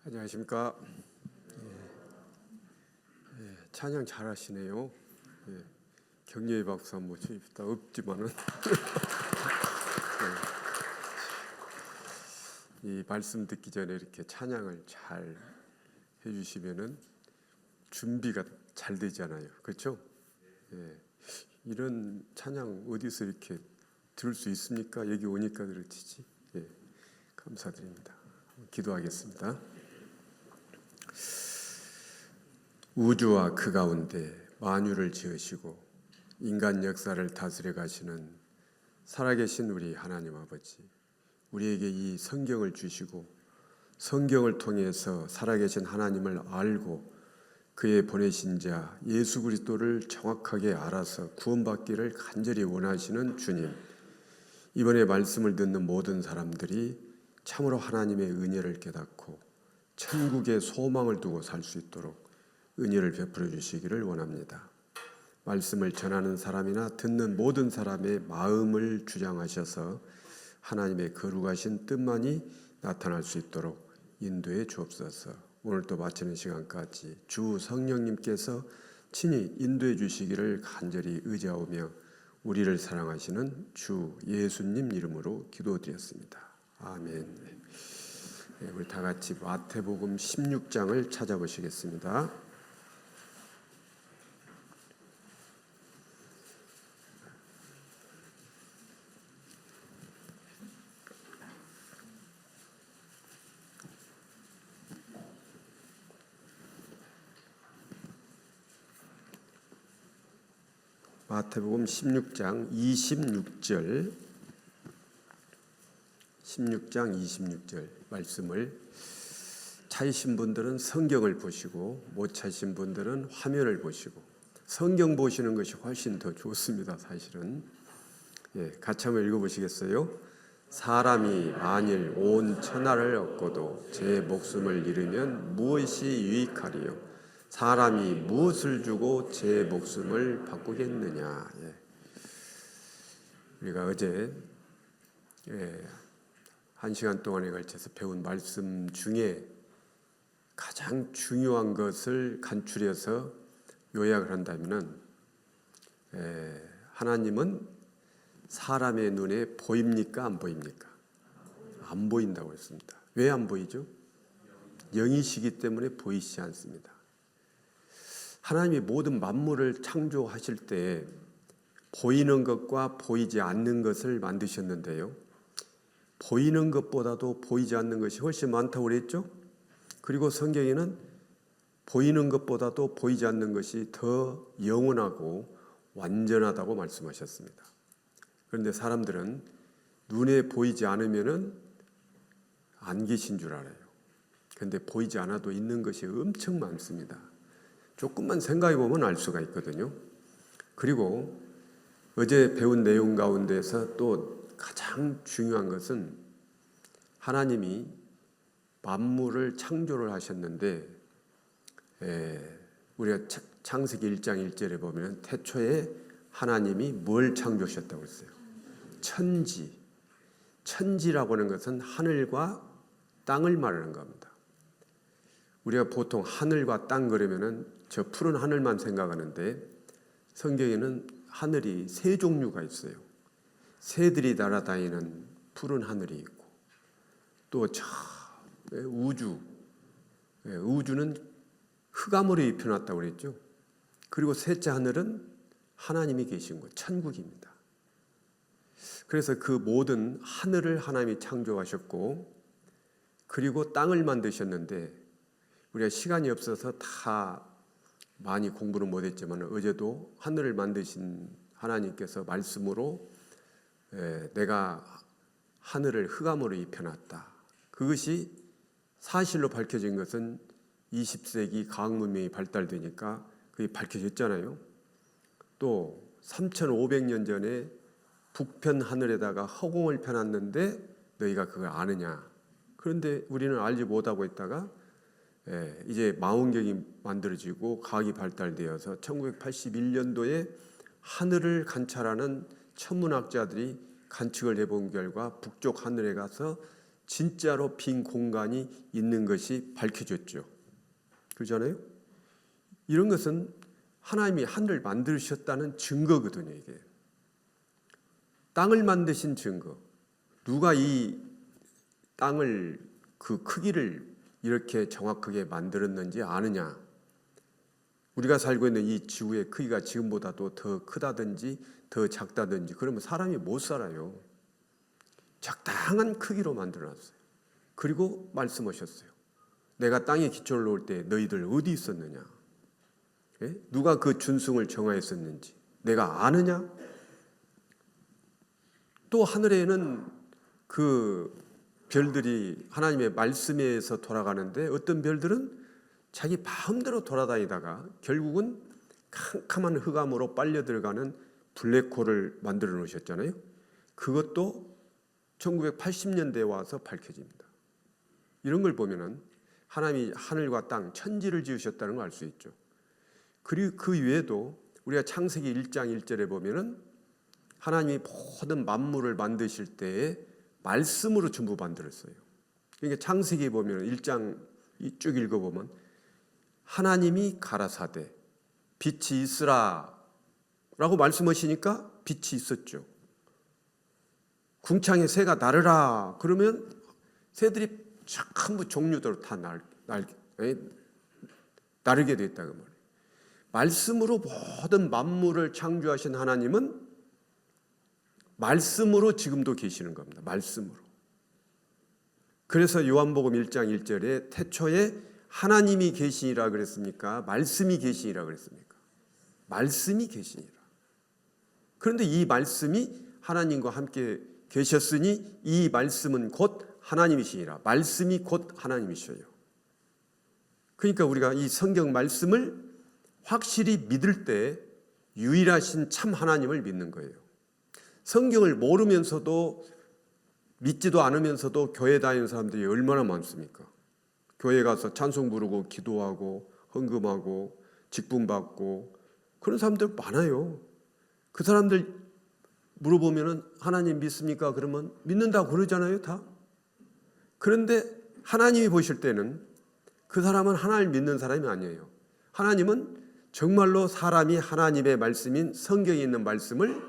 안녕하십니까. 찬양 잘하시네요. 격려의 박수 한번 쳐줍시다. 없지만은 이 말씀 듣기 전에 이렇게 찬양을 잘 해주시면은 준비가 잘 되잖아요. 그렇죠? 이런 찬양 어디서 이렇게 들을 수 있습니까? 여기 오니까 그렇지. 감사드립니다. 기도하겠습니다. 우주와 그 가운데 만유를 지으시고 인간 역사를 다스려 가시는 살아계신 우리 하나님 아버지, 우리에게 이 성경을 주시고 성경을 통해서 살아계신 하나님을 알고 그의 보내신 자 예수 그리스도를 정확하게 알아서 구원받기를 간절히 원하시는 주님, 이번에 말씀을 듣는 모든 사람들이 참으로 하나님의 은혜를 깨닫고 천국의 소망을 두고 살 수 있도록 은혜를 베풀어 주시기를 원합니다. 말씀을 전하는 사람이나 듣는 모든 사람의 마음을 주장하셔서 하나님의 거룩하신 뜻만이 나타날 수 있도록 인도해 주옵소서. 오늘 또 마치는 시간까지 주 성령님께서 친히 인도해 주시기를 간절히 의지하오며 우리를 사랑하시는 주 예수님 이름으로 기도드렸습니다. 아멘. 우리 다 같이 마태복음 16장을 찾아보시겠습니다. 마태복음 16장 26절 말씀을 찾으신 분들은 성경을 보시고 못 찾으신 분들은 화면을 보시고, 성경 보시는 것이 훨씬 더 좋습니다. 사실은. 같이 한번 읽어보시겠어요? 사람이 만일 온 천하를 얻고도 제 목숨을 잃으면 무엇이 유익하리요? 사람이 무엇을 주고 제 목숨을 바꾸겠느냐. 우리가 어제 1시간 동안에 걸쳐서 배운 말씀 중에 가장 중요한 것을 간추려서 요약을 한다면, 하나님은 사람의 눈에 보입니까? 안 보입니까? 안 보인다고 했습니다. 왜 안 보이죠? 영이시기 때문에 보이지 않습니다. 하나님이 모든 만물을 창조하실 때 보이는 것과 보이지 않는 것을 만드셨는데요, 보이는 것보다도 보이지 않는 것이 훨씬 많다고 그랬죠? 그리고 성경에는 보이는 것보다도 보이지 않는 것이 더 영원하고 완전하다고 말씀하셨습니다. 그런데 사람들은 눈에 보이지 않으면은 안 계신 줄 알아요. 그런데 보이지 않아도 있는 것이 엄청 많습니다. 조금만 생각해 보면 알 수가 있거든요. 그리고 어제 배운 내용 가운데서 또 가장 중요한 것은 하나님이 만물을 창조를 하셨는데, 우리가 창세기 1장 1절에 보면 태초에 하나님이 뭘 창조하셨다고 했어요? 천지. 천지라고 하는 것은 하늘과 땅을 말하는 겁니다. 우리가 보통 하늘과 땅 그러면은 저 푸른 하늘만 생각하는데, 성경에는 하늘이 세 종류가 있어요. 새들이 날아다니는 푸른 하늘이 있고, 또 저 우주는 흑암으로 입혀놨다고 그랬죠. 그리고 셋째 하늘은 하나님이 계신 곳, 천국입니다. 그래서 그 모든 하늘을 하나님이 창조하셨고, 그리고 땅을 만드셨는데, 우리가 시간이 없어서 다 많이 공부는 못했지만 어제도 하늘을 만드신 하나님께서 말씀으로 내가 하늘을 흑암으로 입혀놨다. 그것이 사실로 밝혀진 것은 20세기 과학 문명이 발달되니까 그게 밝혀졌잖아요. 또 3500년 전에 북편 하늘에다가 허공을 펴놨는데 너희가 그걸 아느냐. 그런데 우리는 알지 못하고 있다가 이제 망원경이 만들어지고 과학이 발달되어서 1981년도에 하늘을 관찰하는 천문학자들이 관측을 해본 결과 북쪽 하늘에 가서 진짜로 빈 공간이 있는 것이 밝혀졌죠. 그렇잖아요? 이런 것은 하나님이 하늘을 만드셨다는 증거거든요. 이게 땅을 만드신 증거. 누가 이 땅을 그 크기를 이렇게 정확하게 만들었는지 아느냐? 우리가 살고 있는 이 지구의 크기가 지금보다도 더 크다든지 더 작다든지 그러면 사람이 못 살아요. 적당한 크기로 만들어놨어요. 그리고 말씀하셨어요. 내가 땅에 기초를 놓을 때 너희들 어디 있었느냐? 예? 누가 그 준승을 정하였었는지 내가 아느냐? 또 하늘에는 그 별들이 하나님의 말씀에서 돌아가는데 어떤 별들은 자기 마음대로 돌아다니다가 결국은 캄캄한 흑암으로 빨려 들어가는 블랙홀을 만들어 놓으셨잖아요. 그것도 1980년대에 와서 밝혀집니다. 이런 걸 보면은 하나님이 하늘과 땅, 천지를 지으셨다는 걸 알 수 있죠. 그리고 그 외에도 우리가 창세기 1장 1절에 보면은 하나님이 모든 만물을 만드실 때에 말씀으로 전부 만들었어요. 그러니까 창세기 보면 1장 쭉 읽어보면 하나님이 가라사대 빛이 있으라 라고 말씀하시니까 빛이 있었죠. 궁창에 새가 나르라 그러면 새들이 전부 종류대로 다 나르게 됐다고 말해요. 말씀으로 모든 만물을 창조하신 하나님은 말씀으로 지금도 계시는 겁니다. 말씀으로. 그래서 요한복음 1장 1절에 태초에 하나님이 계시니라 그랬습니까? 말씀이 계시니라 그랬습니까? 말씀이 계시니라. 그런데 이 말씀이 하나님과 함께 계셨으니 이 말씀은 곧 하나님이시니라. 말씀이 곧 하나님이셔요. 그러니까 우리가 이 성경 말씀을 확실히 믿을 때 유일하신 참 하나님을 믿는 거예요. 성경을 모르면서도 믿지도 않으면서도 교회 다니는 사람들이 얼마나 많습니까? 교회 가서 찬송 부르고 기도하고 헌금하고 직분 받고 그런 사람들 많아요. 그 사람들 물어보면은 하나님 믿습니까? 그러면 믿는다고 그러잖아요, 다. 그런데 하나님이 보실 때는 그 사람은 하나님을 믿는 사람이 아니에요. 하나님은 정말로 사람이 하나님의 말씀인 성경에 있는 말씀을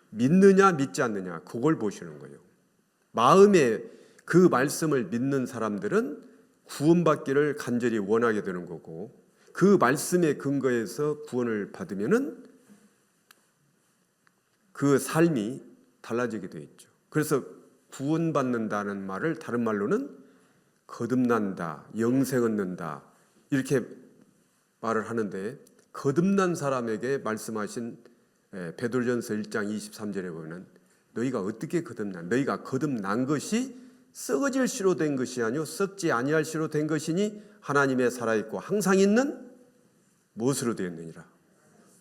믿느냐 믿지 않느냐 그걸 보시는 거예요. 마음에 그 말씀을 믿는 사람들은 구원받기를 간절히 원하게 되는 거고 그 말씀의 근거에서 구원을 받으면은 그 삶이 달라지게 되어 있죠. 그래서 구원받는다는 말을 다른 말로는 거듭난다, 영생 얻는다 이렇게 말을 하는데 거듭난 사람에게 말씀하신 베드로전서 1장 23절에 보면 너희가 어떻게 거듭나? 너희가 거듭난 것이 썩어질 시로 된 것이 아니요 썩지 아니할 시로 된 것이니 하나님의 살아있고 항상 있는 무엇으로 되었느니라?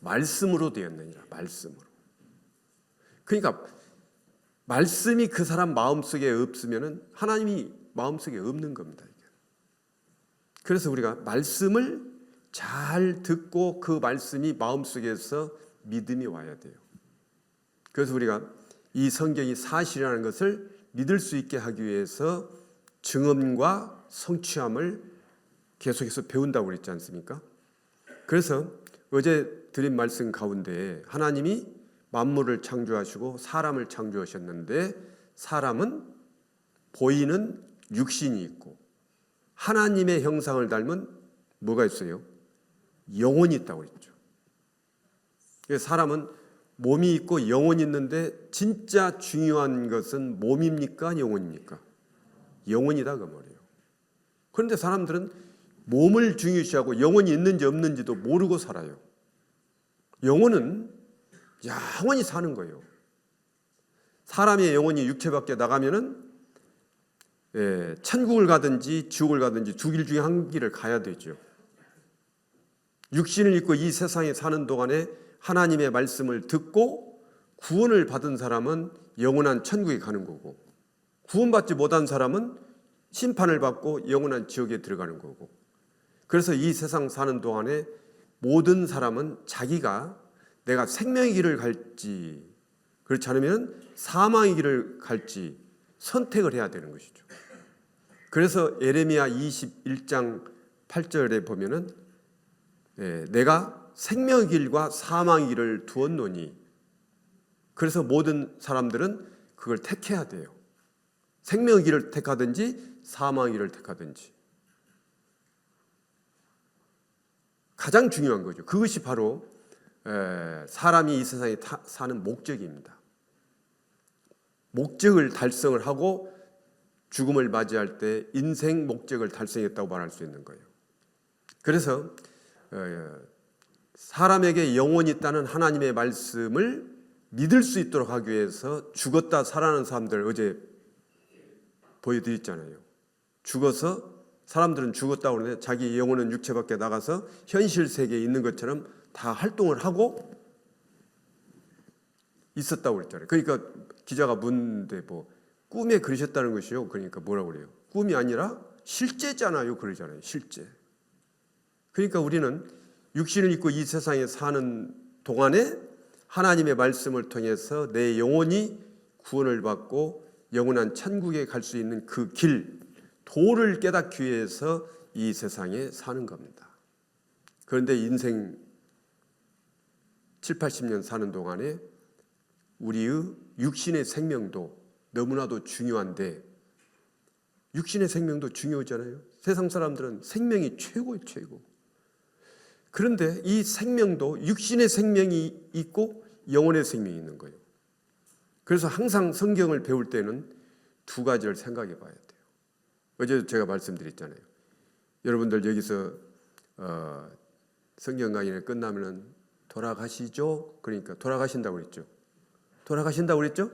말씀으로 되었느니라. 말씀으로. 그러니까 말씀이 그 사람 마음속에 없으면은 하나님이 마음속에 없는 겁니다. 그래서 우리가 말씀을 잘 듣고 그 말씀이 마음속에서 믿음이 와야 돼요. 그래서 우리가 이 성경이 사실이라는 것을 믿을 수 있게 하기 위해서 증언과 성취함을 계속해서 배운다고 그랬지 않습니까? 그래서 어제 드린 말씀 가운데 하나님이 만물을 창조하시고 사람을 창조하셨는데 사람은 보이는 육신이 있고 하나님의 형상을 닮은 뭐가 있어요? 영혼이 있다고 그랬죠. 사람은 몸이 있고 영혼이 있는데 진짜 중요한 것은 몸입니까? 영혼입니까? 영혼이다 그 말이에요. 그런데 사람들은 몸을 중요시하고 영혼이 있는지 없는지도 모르고 살아요. 영혼은 영원히 사는 거예요. 사람의 영혼이 육체 밖에 나가면은 천국을 가든지 지옥을 가든지 두 길 중에 한 길을 가야 되죠. 육신을 입고 이 세상에 사는 동안에 하나님의 말씀을 듣고 구원을 받은 사람은 영원한 천국에 가는 거고 구원받지 못한 사람은 심판을 받고 영원한 지옥에 들어가는 거고 그래서 이 세상 사는 동안에 모든 사람은 자기가 내가 생명의 길을 갈지 그렇지 않으면 사망의 길을 갈지 선택을 해야 되는 것이죠. 그래서 에레미야 21장 8절에 보면은 내가 생명의 길과 사망의 길을 두었노니, 그래서 모든 사람들은 그걸 택해야 돼요. 생명의 길을 택하든지 사망의 길을 택하든지. 가장 중요한 거죠. 그것이 바로 사람이 이 세상에 사는 목적입니다. 목적을 달성을 하고 죽음을 맞이할 때 인생 목적을 달성했다고 말할 수 있는 거예요. 그래서 사람에게 영혼이 있다는 하나님의 말씀을 믿을 수 있도록 하기 위해서 죽었다 살아나는 사람들 어제 보여드렸잖아요. 죽어서 사람들은 죽었다고 그러는데 자기 영혼은 육체 밖에 나가서 현실 세계에 있는 것처럼 다 활동을 하고 있었다고 그랬잖아요. 그러니까 기자가 묻는데 뭐 꿈에 그러셨다는 것이요. 그러니까 뭐라고 그래요? 꿈이 아니라 실제잖아요. 그러잖아요. 실제. 그러니까 우리는 육신을 입고 이 세상에 사는 동안에 하나님의 말씀을 통해서 내 영혼이 구원을 받고 영원한 천국에 갈 수 있는 그 길, 도를 깨닫기 위해서 이 세상에 사는 겁니다. 그런데 인생 7, 80년 사는 동안에 우리의 육신의 생명도 너무나도 중요한데, 육신의 생명도 중요하잖아요. 세상 사람들은 생명이 최고예요, 최고. 그런데 이 생명도 육신의 생명이 있고 영혼의 생명이 있는 거예요. 그래서 항상 성경을 배울 때는 두 가지를 생각해 봐야 돼요. 어제 제가 말씀드렸잖아요. 여러분들 여기서 성경 강의를 끝나면 돌아가시죠? 그러니까 돌아가신다고 그랬죠. 돌아가신다고 그랬죠?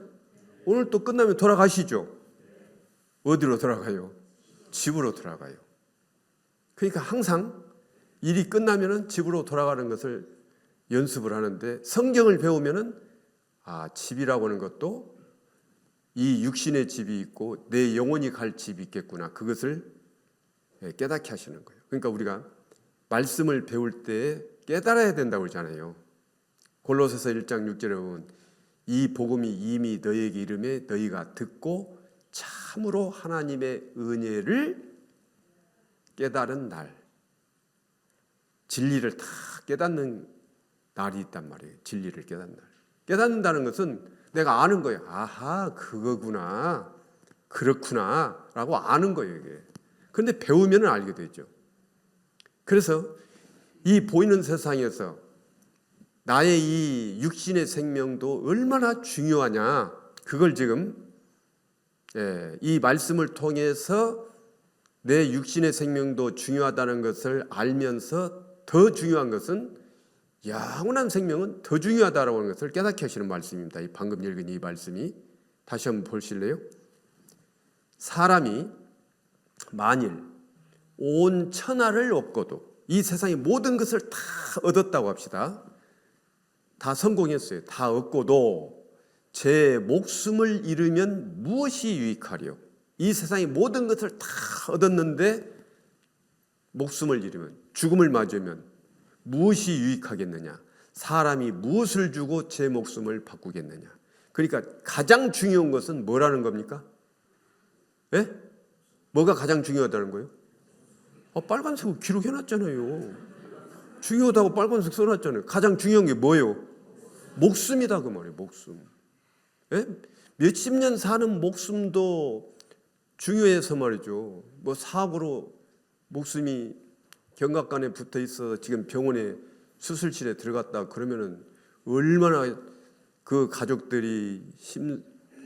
오늘 또 끝나면 돌아가시죠. 어디로 돌아가요? 집으로 돌아가요. 그러니까 항상 일이 끝나면 집으로 돌아가는 것을 연습을 하는데, 성경을 배우면은 집이라고 하는 것도 이 육신의 집이 있고 내 영혼이 갈 집이 있겠구나, 그것을 깨닫게 하시는 거예요. 그러니까 우리가 말씀을 배울 때 깨달아야 된다고 그러잖아요. 골로새서 1장 6절에 보면 이 복음이 이미 너희에게 이르매 너희가 듣고 참으로 하나님의 은혜를 깨달은 날, 진리를 다 깨닫는 날이 있단 말이에요. 진리를 깨닫는 날. 깨닫는다는 것은 내가 아는 거예요. 아하, 그거구나, 그렇구나 라고 아는 거예요, 이게. 그런데 배우면 알게 되죠. 그래서 이 보이는 세상에서 나의 이 육신의 생명도 얼마나 중요하냐, 그걸 지금 이 말씀을 통해서 내 육신의 생명도 중요하다는 것을 알면서 더 중요한 것은 영원한 생명은 더 중요하다라고 하는 것을 깨닫게 하시는 말씀입니다. 이 방금 읽은 이 말씀이 다시 한번 보실래요? 사람이 만일 온 천하를 얻고도, 이 세상의 모든 것을 다 얻었다고 합시다. 다 성공했어요. 다 얻고도 제 목숨을 잃으면 무엇이 유익하리요? 이 세상의 모든 것을 다 얻었는데 목숨을 잃으면, 죽음을 맞으면 무엇이 유익하겠느냐? 사람이 무엇을 주고 제 목숨을 바꾸겠느냐? 그러니까 가장 중요한 것은 뭐라는 겁니까? 예? 뭐가 가장 중요하다는 거예요? 빨간색으로 기록해놨잖아요. 중요하다고 빨간색 써놨잖아요. 가장 중요한 게 뭐예요? 목숨이다, 그 말이에요. 목숨. 예? 몇십 년 사는 목숨도 중요해서 말이죠. 뭐 사고로 목숨이 경각관에 붙어 있어 지금 병원에 수술실에 들어갔다 그러면은 얼마나 그 가족들이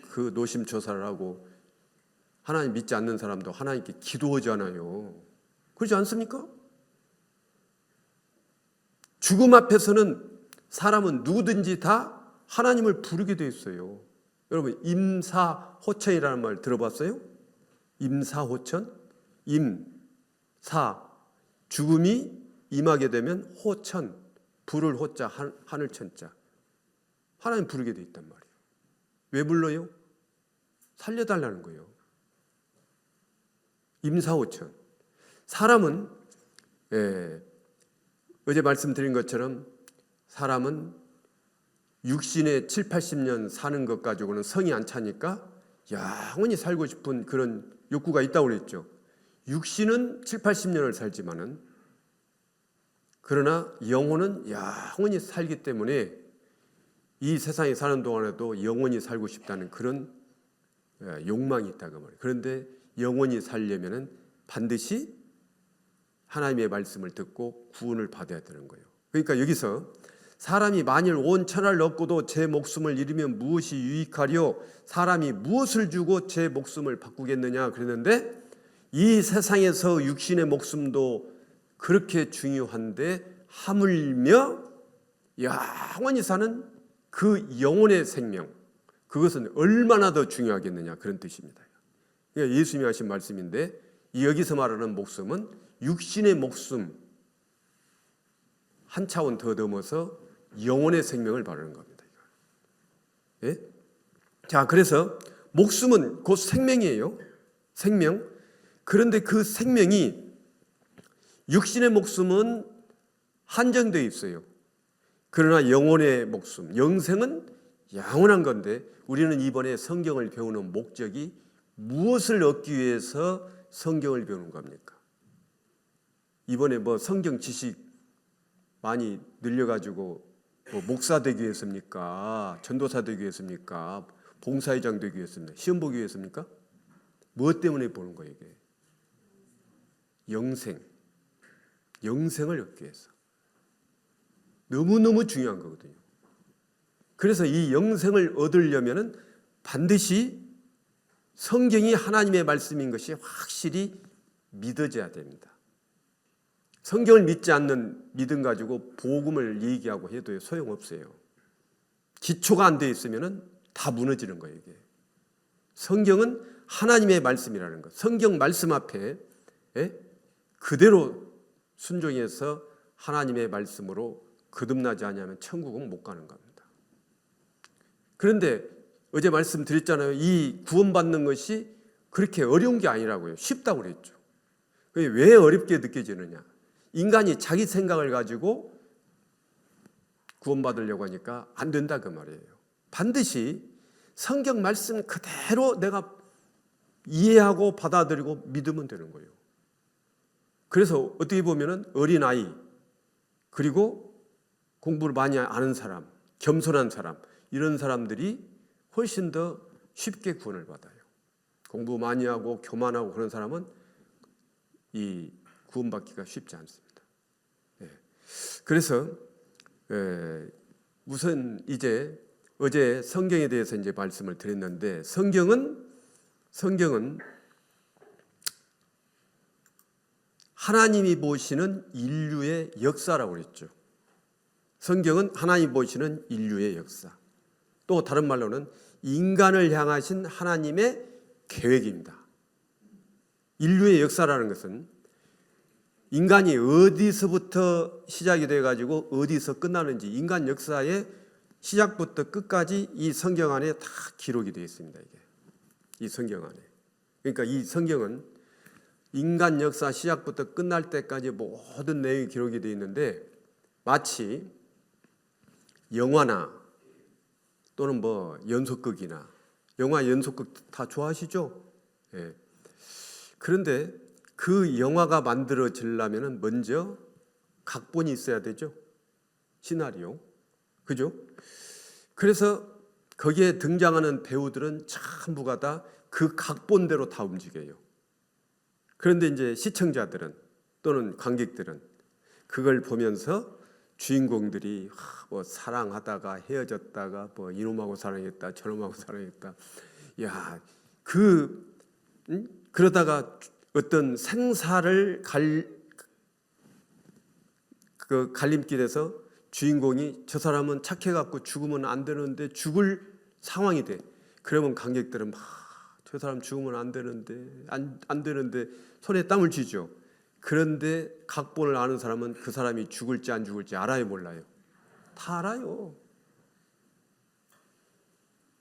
그 노심초사를 하고, 하나님 믿지 않는 사람도 하나님께 기도하잖아요. 그렇지 않습니까? 죽음 앞에서는 사람은 누구든지 다 하나님을 부르게 돼 있어요. 여러분, 임사호천이라는 말 들어봤어요? 임사호천? 임사, 죽음이 임하게 되면 호천, 부를 호자, 하늘 천자, 하나님 부르게 돼 있단 말이에요. 왜 불러요? 살려달라는 거예요. 임사호천. 사람은 어제 말씀드린 것처럼 사람은 육신에 7, 80년 사는 것 가지고는 성이 안 차니까 영원히 살고 싶은 그런 욕구가 있다고 그랬죠. 육신은 7, 80년을 살지만은 그러나 영혼은 영원히 살기 때문에 이 세상에 사는 동안에도 영원히 살고 싶다는 그런 욕망이 있다고 말이에요. 그런데 영원히 살려면은 반드시 하나님의 말씀을 듣고 구원을 받아야 되는 거예요. 그러니까 여기서 사람이 만일 온 천하를 얻고도 제 목숨을 잃으면 무엇이 유익하리요? 사람이 무엇을 주고 제 목숨을 바꾸겠느냐 그랬는데, 이 세상에서 육신의 목숨도 그렇게 중요한데 하물며 영원히 사는 그 영혼의 생명, 그것은 얼마나 더 중요하겠느냐 그런 뜻입니다. 그러니까 예수님이 하신 말씀인데, 여기서 말하는 목숨은 육신의 목숨 한 차원 더 넘어서 영혼의 생명을 말하는 겁니다. 예? 자, 그래서 목숨은 곧 생명이에요. 생명. 그런데 그 생명이, 육신의 목숨은 한정되어 있어요. 그러나 영혼의 목숨, 영생은 영원한 건데, 우리는 이번에 성경을 배우는 목적이 무엇을 얻기 위해서 성경을 배우는 겁니까? 이번에 뭐 성경 지식 많이 늘려가지고 뭐 목사 되기 위해서입니까? 전도사 되기 위해서입니까? 봉사회장 되기 위해서입니까? 시험 보기 위해서입니까? 무엇 때문에 보는 거예요 이게? 영생을 얻기 위해서. 너무너무 중요한 거거든요. 그래서 이 영생을 얻으려면 반드시 성경이 하나님의 말씀인 것이 확실히 믿어져야 됩니다. 성경을 믿지 않는 믿음 가지고 복음을 얘기하고 해도 소용없어요. 기초가 안 돼 있으면 다 무너지는 거예요 이게. 성경은 하나님의 말씀이라는 것. 성경 말씀 앞에 그대로 순종해서 하나님의 말씀으로 거듭나지 않으면 천국은 못 가는 겁니다. 그런데 어제 말씀드렸잖아요. 이 구원받는 것이 그렇게 어려운 게 아니라고요. 쉽다고 그랬죠. 왜 어렵게 느껴지느냐? 인간이 자기 생각을 가지고 구원받으려고 하니까 안 된다 그 말이에요. 반드시 성경 말씀 그대로 내가 이해하고 받아들이고 믿으면 되는 거예요. 그래서 어떻게 보면은 어린아이, 그리고 공부를 많이 아는 사람, 겸손한 사람, 이런 사람들이 훨씬 더 쉽게 구원을 받아요. 공부 많이 하고 교만하고 그런 사람은 이 구원받기가 쉽지 않습니다. 그래서 우선 이제 어제 성경에 대해서 이제 말씀을 드렸는데, 성경은 하나님이 보시는 인류의 역사라고 그랬죠. 성경은 하나님이 보시는 인류의 역사. 또 다른 말로는 인간을 향하신 하나님의 계획입니다. 인류의 역사라는 것은 인간이 어디서부터 시작이 돼가지고 어디서 끝나는지, 인간 역사의 시작부터 끝까지 이 성경 안에 다 기록이 되어 있습니다. 이 성경 안에. 그러니까 이 성경은 인간 역사 시작부터 끝날 때까지 모든 내용이 기록이 되어 있는데, 마치 영화나 또는 뭐 연속극이나, 영화 연속극 다 좋아하시죠? 예. 그런데 그 영화가 만들어지려면 먼저 각본이 있어야 되죠. 시나리오. 그죠? 그래서 거기에 등장하는 배우들은 전부가 다 그 각본대로 다 움직여요. 그런데 이제 시청자들은 또는 관객들은 그걸 보면서 주인공들이 뭐 사랑하다가 헤어졌다가 뭐 이놈하고 사랑했다 저놈하고 사랑했다, 그러다가 어떤 생사를 그 갈림길에서 주인공이 저 사람은 착해갖고 죽으면 안 되는데 죽을 상황이 돼. 그러면 관객들은 막 저 사람 죽으면 안 되는데 안 되는데 손에 땀을 쥐죠. 그런데 각본을 아는 사람은 그 사람이 죽을지 안 죽을지 알아요, 몰라요? 다 알아요.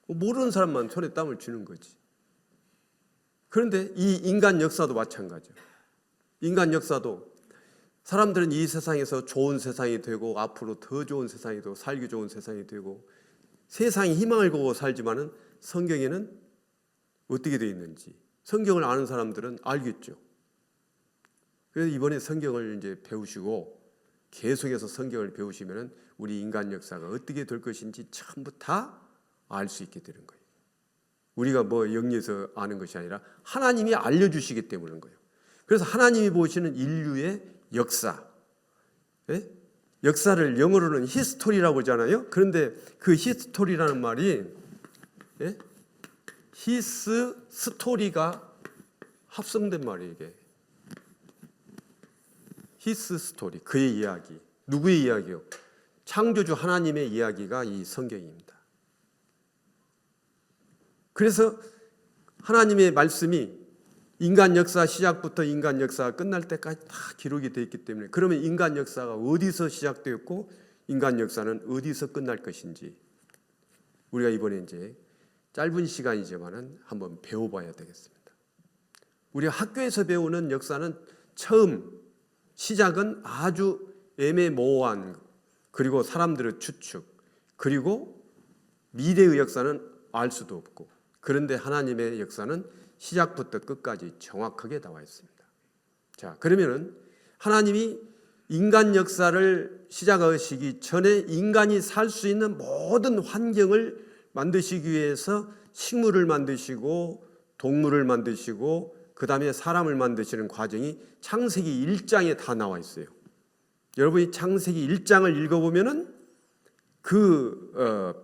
모르는 사람만 손에 땀을 쥐는 거지. 그런데 이 인간 역사도 마찬가지예요. 인간 역사도 사람들은 이 세상에서 좋은 세상이 되고 앞으로 더 좋은 세상이 되고 살기 좋은 세상이 되고 세상에 희망을 보고 살지만은 성경에는 어떻게 되어 있는지 성경을 아는 사람들은 알겠죠. 그래서 이번에 성경을 이제 배우시고 계속해서 성경을 배우시면은 우리 인간 역사가 어떻게 될 것인지 전부 다 알 수 있게 되는 거예요. 우리가 뭐 영리해서 아는 것이 아니라 하나님이 알려주시기 때문인 거예요. 그래서 하나님이 보시는 인류의 역사, 예? 역사를 영어로는 히스토리라고 하잖아요. 그런데 그 히스토리라는 말이 예? 히스 스토리가 합성된 말이에요. 이게 히스 스토리, 그의 이야기. 누구의 이야기요? 창조주 하나님의 이야기가 이 성경입니다. 그래서 하나님의 말씀이 인간 역사 시작부터 인간 역사가 끝날 때까지 다 기록이 되어 있기 때문에, 그러면 인간 역사가 어디서 시작되었고 인간 역사는 어디서 끝날 것인지 우리가 이번에 이제 짧은 시간이지만은 한번 배워봐야 되겠습니다. 우리가 학교에서 배우는 역사는 처음 시작은 아주 애매모호한, 그리고 사람들의 추측, 그리고 미래의 역사는 알 수도 없고, 그런데 하나님의 역사는 시작부터 끝까지 정확하게 나와 있습니다. 자, 그러면은 하나님이 인간 역사를 시작하시기 전에 인간이 살 수 있는 모든 환경을 만드시기 위해서 식물을 만드시고 동물을 만드시고 그 다음에 사람을 만드시는 과정이 창세기 1장에 다 나와 있어요. 여러분이 창세기 1장을 읽어보면은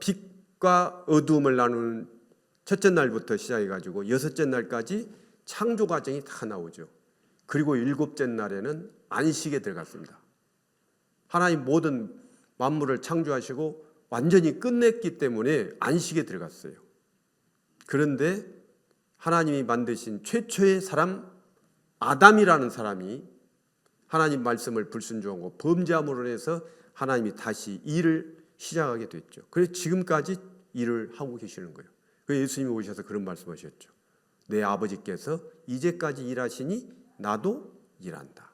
빛과 어두움을 나누는 첫째 날부터 시작해가지고 여섯째 날까지 창조 과정이 다 나오죠. 그리고 일곱째 날에는 안식에 들어갔습니다. 하나님 모든 만물을 창조하시고 완전히 끝냈기 때문에 안식에 들어갔어요. 그런데 하나님이 만드신 최초의 사람 아담이라는 사람이 하나님 말씀을 불순종하고 범죄함으로 해서 하나님이 다시 일을 시작하게 됐죠. 그래서 지금까지 일을 하고 계시는 거예요. 그래서 예수님이 오셔서 그런 말씀하셨죠. 내 아버지께서 이제까지 일하시니 나도 일한다.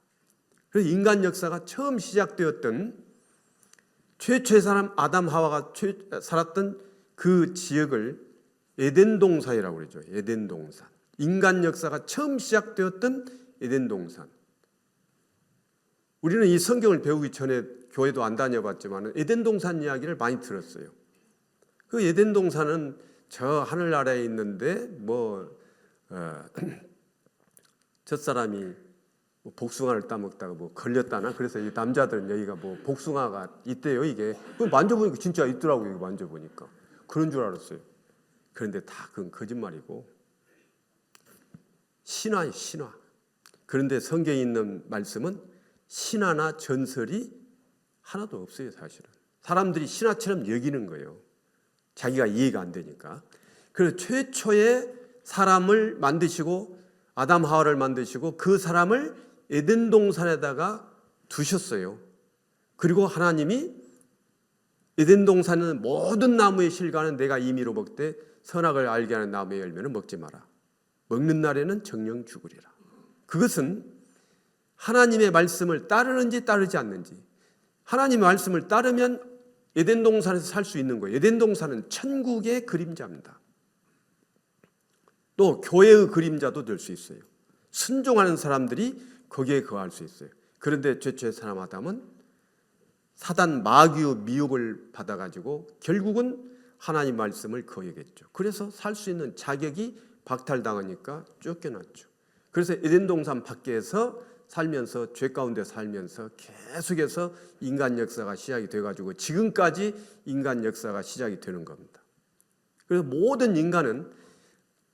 그래서 인간 역사가 처음 시작되었던 최초의 사람 아담 하와가 살았던 그 지역을 에덴 동산이라고 그러죠. 에덴 동산. 인간 역사가 처음 시작되었던 에덴 동산. 우리는 이 성경을 배우기 전에 교회도 안 다녀봤지만 에덴 동산 이야기를 많이 들었어요. 그 에덴 동산은 저 하늘나라에 있는데 젖사람이 복숭아를 따먹다가 걸렸다나, 그래서 이 남자들은 여기가 복숭아가 있대요. 이게 만져보니까 진짜 있더라고요. 이거 만져보니까 그런 줄 알았어요. 그런데 다 그건 거짓말이고 신화예요, 신화. 그런데 성경에 있는 말씀은 신화나 전설이 하나도 없어요. 사실은 사람들이 신화처럼 여기는 거예요. 자기가 이해가 안 되니까. 그래서 최초의 사람을 만드시고 아담 하와를 만드시고 그 사람을 에덴 동산에다가 두셨어요. 그리고 하나님이 에덴 동산은 모든 나무의 실과는 내가 임의로 먹되 선악을 알게 하는 나무의 열매는 먹지 마라. 먹는 날에는 정령 죽으리라. 그것은 하나님의 말씀을 따르는지 따르지 않는지. 하나님의 말씀을 따르면 에덴 동산에서 살 수 있는 거예요. 에덴 동산은 천국의 그림자입니다. 또 교회의 그림자도 될 수 있어요. 순종하는 사람들이 거기에 거할 수 있어요. 그런데 최초의 사람 아담은 사단 마귀의 미혹을 받아가지고 결국은 하나님 말씀을 거역했죠. 그래서 살 수 있는 자격이 박탈당하니까 쫓겨났죠. 그래서 에덴 동산 밖에서 살면서 죄 가운데 살면서 계속해서 인간 역사가 시작이 돼가지고 지금까지 인간 역사가 시작이 되는 겁니다. 그래서 모든 인간은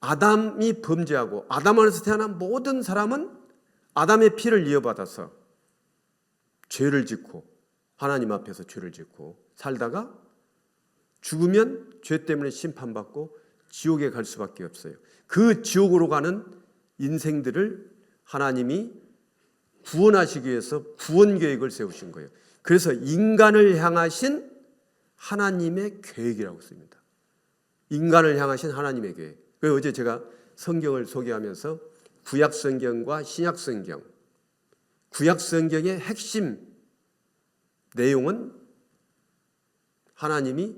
아담이 범죄하고 아담 안에서 태어난 모든 사람은 아담의 피를 이어받아서 죄를 짓고 하나님 앞에서 죄를 짓고 살다가 죽으면 죄 때문에 심판받고 지옥에 갈 수밖에 없어요. 그 지옥으로 가는 인생들을 하나님이 구원하시기 위해서 구원 계획을 세우신 거예요. 그래서 인간을 향하신 하나님의 계획이라고 씁니다. 인간을 향하신 하나님의 계획. 그래서 어제 제가 성경을 소개하면서 구약 성경과 신약 성경, 구약 성경의 핵심 내용은 하나님이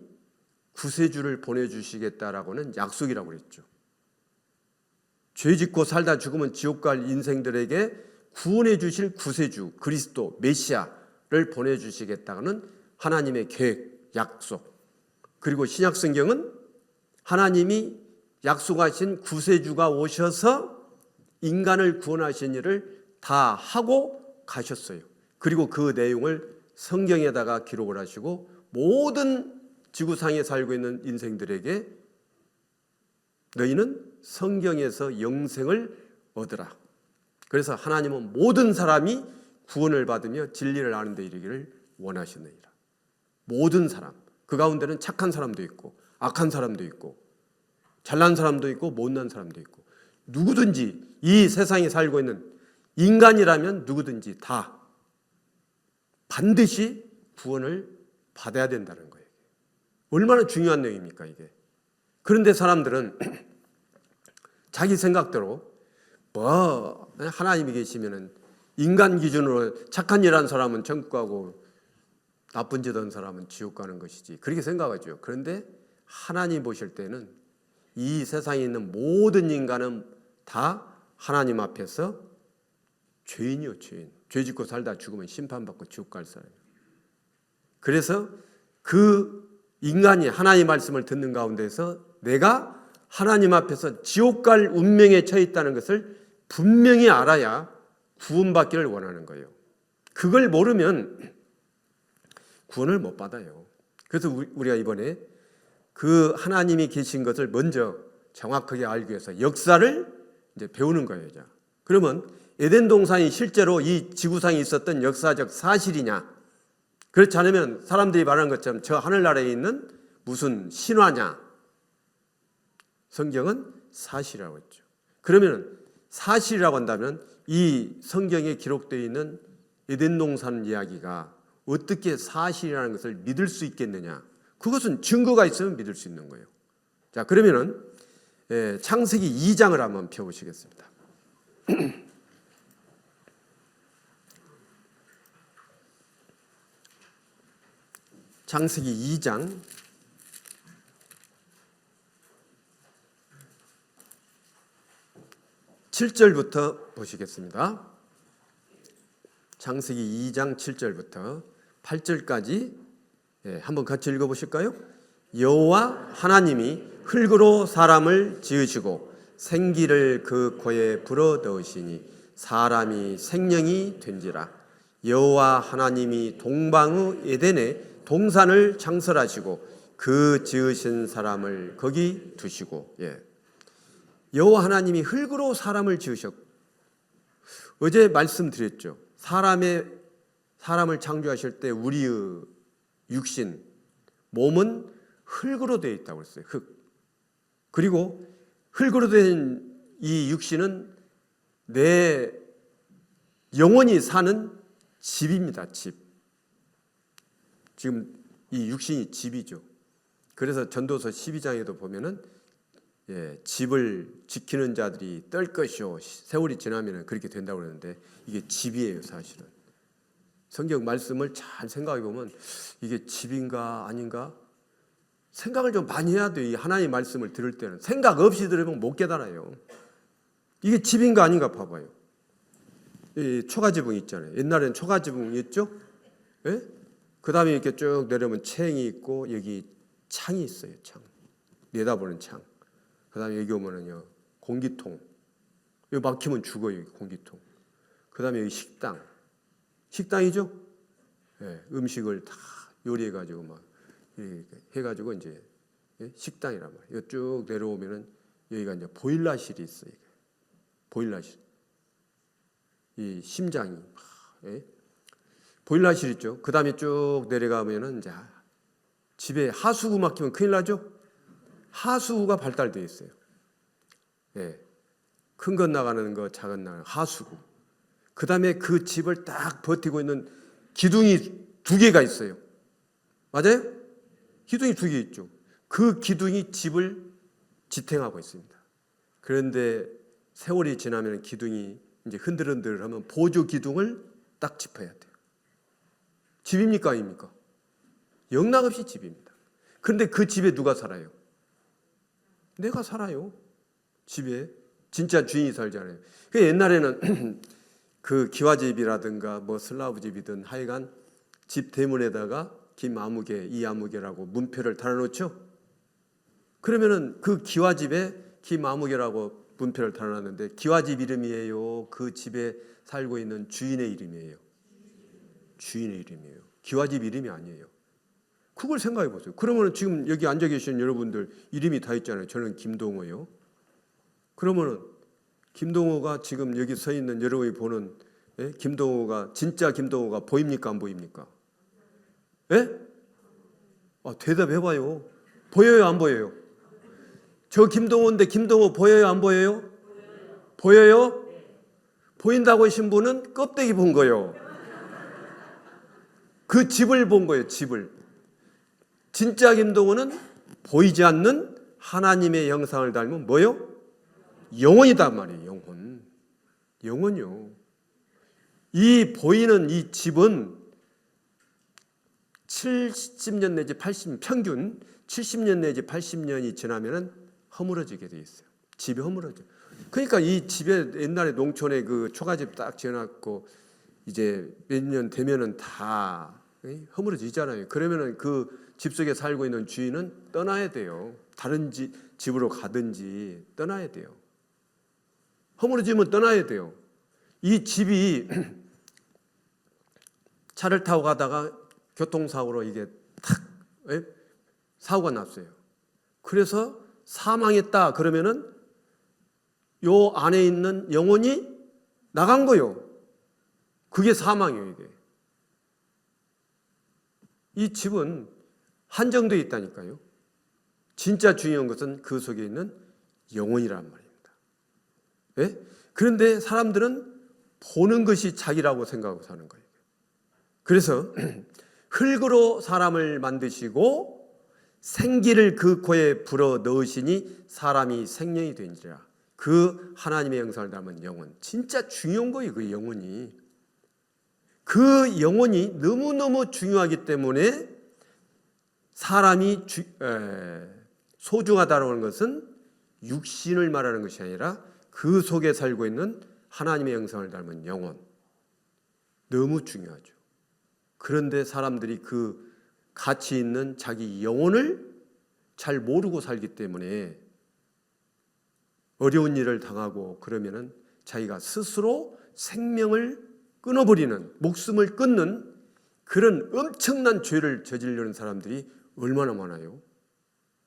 구세주를 보내주시겠다라고는 약속이라고 그랬죠. 죄 짓고 살다 죽으면 지옥 갈 인생들에게 구원해 주실 구세주 그리스도 메시아를 보내주시겠다는 하나님의 계획, 약속. 그리고 신약 성경은 하나님이 약속하신 구세주가 오셔서 인간을 구원하신 일을 다 하고 가셨어요. 그리고 그 내용을 성경에다가 기록을 하시고 모든 지구상에 살고 있는 인생들에게 너희는 성경에서 영생을 얻으라. 그래서 하나님은 모든 사람이 구원을 받으며 진리를 아는 데 이르기를 원하시느니라. 모든 사람. 그 가운데는 착한 사람도 있고 악한 사람도 있고 잘난 사람도 있고 못난 사람도 있고 누구든지 이 세상에 살고 있는 인간이라면 누구든지 다 반드시 구원을 받아야 된다는 거예요. 얼마나 중요한 내용입니까 이게. 그런데 사람들은 자기 생각대로 하나님이 계시면은 인간 기준으로 착한 일 한 사람은 천국 가고 나쁜 짓 한 사람은 지옥 가는 것이지 그렇게 생각하죠. 그런데 하나님 보실 때는 이 세상에 있는 모든 인간은 다 하나님 앞에서 죄인이요 죄인. 죄 짓고 살다 죽으면 심판받고 지옥 갈 사람이에요. 그래서 그 인간이 하나님 말씀을 듣는 가운데서 내가 하나님 앞에서 지옥 갈 운명에 처해 있다는 것을 분명히 알아야 구원받기를 원하는 거예요. 그걸 모르면 구원을 못 받아요. 그래서 우리가 이번에 그 하나님이 계신 것을 먼저 정확하게 알기 위해서 역사를 이제 배우는 거예요. 그러면 에덴 동산이 실제로 이 지구상에 있었던 역사적 사실이냐? 그렇지 않으면 사람들이 말하는 것처럼 저 하늘나라에 있는 무슨 신화냐? 성경은 사실이라고 했죠. 그러면 사실이라고 한다면 이 성경에 기록되어 있는 에덴 동산 이야기가 어떻게 사실이라는 것을 믿을 수 있겠느냐? 그것은 증거가 있으면 믿을 수 있는 거예요. 자, 그러면은 창세기 2장을 한번 펴보시겠습니다. 창세기 2장 7절부터 보시겠습니다. 창세기 2장 7절부터 8절까지 한번 같이 읽어보실까요? 여호와 하나님이 흙으로 사람을 지으시고 생기를 그 코에 불어넣으시니 사람이 생명이 된지라. 여호와 하나님이 동방의 에덴에 동산을 창설하시고 그 지으신 사람을 거기 두시고. 여호와 하나님이 흙으로 사람을 지으셨고 어제 말씀드렸죠. 사람을 창조하실 때 우리의 육신, 몸은 흙으로 되어 있다고 했어요. 흙. 그리고 흙으로 된 이 육신은 내 영원히 사는 집입니다. 집. 지금 이 육신이 집이죠. 그래서 전도서 12장에도 보면은 집을 지키는 자들이 떨 것이요 세월이 지나면 그렇게 된다고 그러는데 이게 집이에요. 사실은 성경 말씀을 잘 생각해 보면 이게 집인가 아닌가 생각을 좀 많이 해야 돼요. 이 하나님의 말씀을 들을 때는 생각 없이 들으면 못 깨달아요. 이게 집인가 아닌가 봐봐요. 이 초가지붕 있잖아요. 옛날에는 초가지붕 있죠. 그 다음에 이렇게 쭉 내려오면 챙이 있고 여기 창이 있어요. 창 내다보는 창. 그 다음에 여기 오면은요 공기통. 여기 막히면 죽어요. 여기 공기통. 그 다음에 여기 식당이죠. 음식을 다 요리해가지고 막 해가지고 이제 식당이란 말이에요. 여기 쭉 내려오면은 여기가 이제 보일러실이 있어요. 보일러실. 이 심장이 보일러실 있죠. 그 다음에 쭉 내려가면은 이제 집에 하수구 막히면 큰일 나죠. 하수구가 발달되어 있어요. 큰 것 나가는 거, 작은 나가는 하수구. 그 다음에 그 집을 딱 버티고 있는 기둥이 2개가 있어요. 맞아요? 기둥이 2개 있죠. 그 기둥이 집을 지탱하고 있습니다. 그런데 세월이 지나면 기둥이 이제 흔들흔들하면 보조 기둥을 딱 짚어야 돼요. 집입니까 아닙니까? 영락없이 집입니다. 그런데 그 집에 누가 살아요? 내가 살아요. 집에 진짜 주인이 살잖아요. 그 옛날에는 그 기와집이라든가 뭐 슬라브집이든 하여간 집 대문에다가 김아무개, 이아무개라고 문표를 달아놓죠. 그러면은 그 기와집에 김아무개라고 문표를 달아놨는데 기와집 이름이에요? 그 집에 살고 있는 주인의 이름이에요? 주인의 이름이에요. 기와집 이름이 아니에요. 그걸 생각해 보세요. 그러면 지금 여기 앉아 계신 여러분들 이름이 다 있잖아요. 저는 김동호요. 그러면은 김동호가 지금 여기 서 있는 여러분이 보는 김동호가 진짜 김동호가 보입니까? 안 보입니까? 예? 대답해봐요. 보여요? 안 보여요? 저 김동호인데 김동호 보여요? 안 보여요? 보여요? 보인다고 하신 분은 껍데기 본 거예요. 그 집을 본 거예요. 집을. 진짜 김동호는 보이지 않는 하나님의 형상을 닮은 뭐요? 영혼이다 말이에요. 영혼. 영혼이요. 이 보이는 이 집은 70년 내지 80년 평균 70년 내지 80년이 지나면은 허물어지게 돼 있어요. 집이 허물어져. 그러니까 이 집에 옛날에 농촌에 그 초가집 딱 지어놨고 이제 몇 년 되면은 다 허물어지잖아요. 그러면은 그 집 속에 살고 있는 주인은 떠나야 돼요. 다른 집으로 가든지 떠나야 돼요. 허물어지면 떠나야 돼요. 이 집이 차를 타고 가다가 교통사고로 이게 탁 사고가 났어요. 그래서 사망했다 그러면은 요 안에 있는 영혼이 나간 거요. 그게 사망이에요. 이게. 이 집은 한정되어 있다니까요. 진짜 중요한 것은 그 속에 있는 영혼이란 말입니다. 예? 그런데 사람들은 보는 것이 자기라고 생각하고 사는 거예요. 그래서 흙으로 사람을 만드시고 생기를 그 코에 불어 넣으시니 사람이 생명이 된지라. 그 하나님의 형상을 닮은 영혼. 진짜 중요한 거예요. 그 영혼이. 그 영혼이 너무너무 중요하기 때문에 사람이 소중하다는 것은 육신을 말하는 것이 아니라 그 속에 살고 있는 하나님의 형상을 닮은 영혼. 너무 중요하죠. 그런데 사람들이 그 가치 있는 자기 영혼을 잘 모르고 살기 때문에 어려운 일을 당하고 그러면은 자기가 스스로 생명을 끊어버리는, 목숨을 끊는 그런 엄청난 죄를 저지르는 사람들이 얼마나 많아요.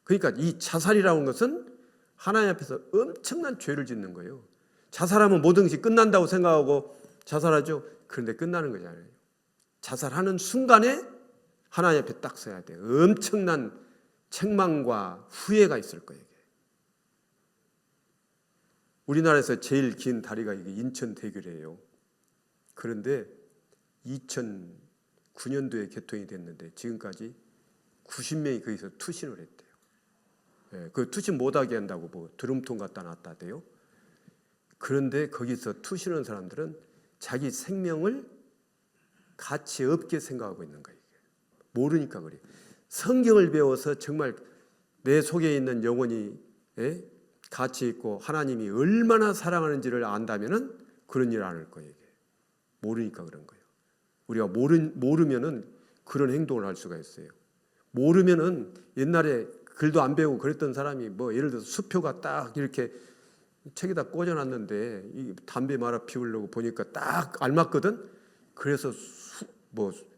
그러니까 이 자살이라는 것은 하나님 앞에서 엄청난 죄를 짓는 거예요. 자살하면 모든 것이 끝난다고 생각하고 자살하죠. 그런데 끝나는 거잖아요. 자살하는 순간에 하나님 앞에 딱 서야 돼요. 엄청난 책망과 후회가 있을 거예요. 우리나라에서 제일 긴 다리가 이게 인천대교래요. 그런데 2009년도에 개통이 됐는데 지금까지 90명이 거기서 투신을 했대요. 그 투신 못하게 한다고 뭐 드럼통 갖다 놨다대요. 그런데 거기서 투신하는 사람들은 자기 생명을 가치 없게 생각하고 있는 거예요. 모르니까 그래요. 성경을 배워서 정말 내 속에 있는 영혼이 가치 있고 하나님이 얼마나 사랑하는지를 안다면은 그런 일을 안 할 거예요. 모르니까 그런 거예요. 우리가 모르면은 그런 행동을 할 수가 있어요. 모르면은 옛날에 글도 안 배우고 그랬던 사람이 뭐 예를 들어서 수표가 딱 이렇게 책에다 꽂아놨는데 이 담배 말아 피우려고 보니까 딱 알맞거든. 그래서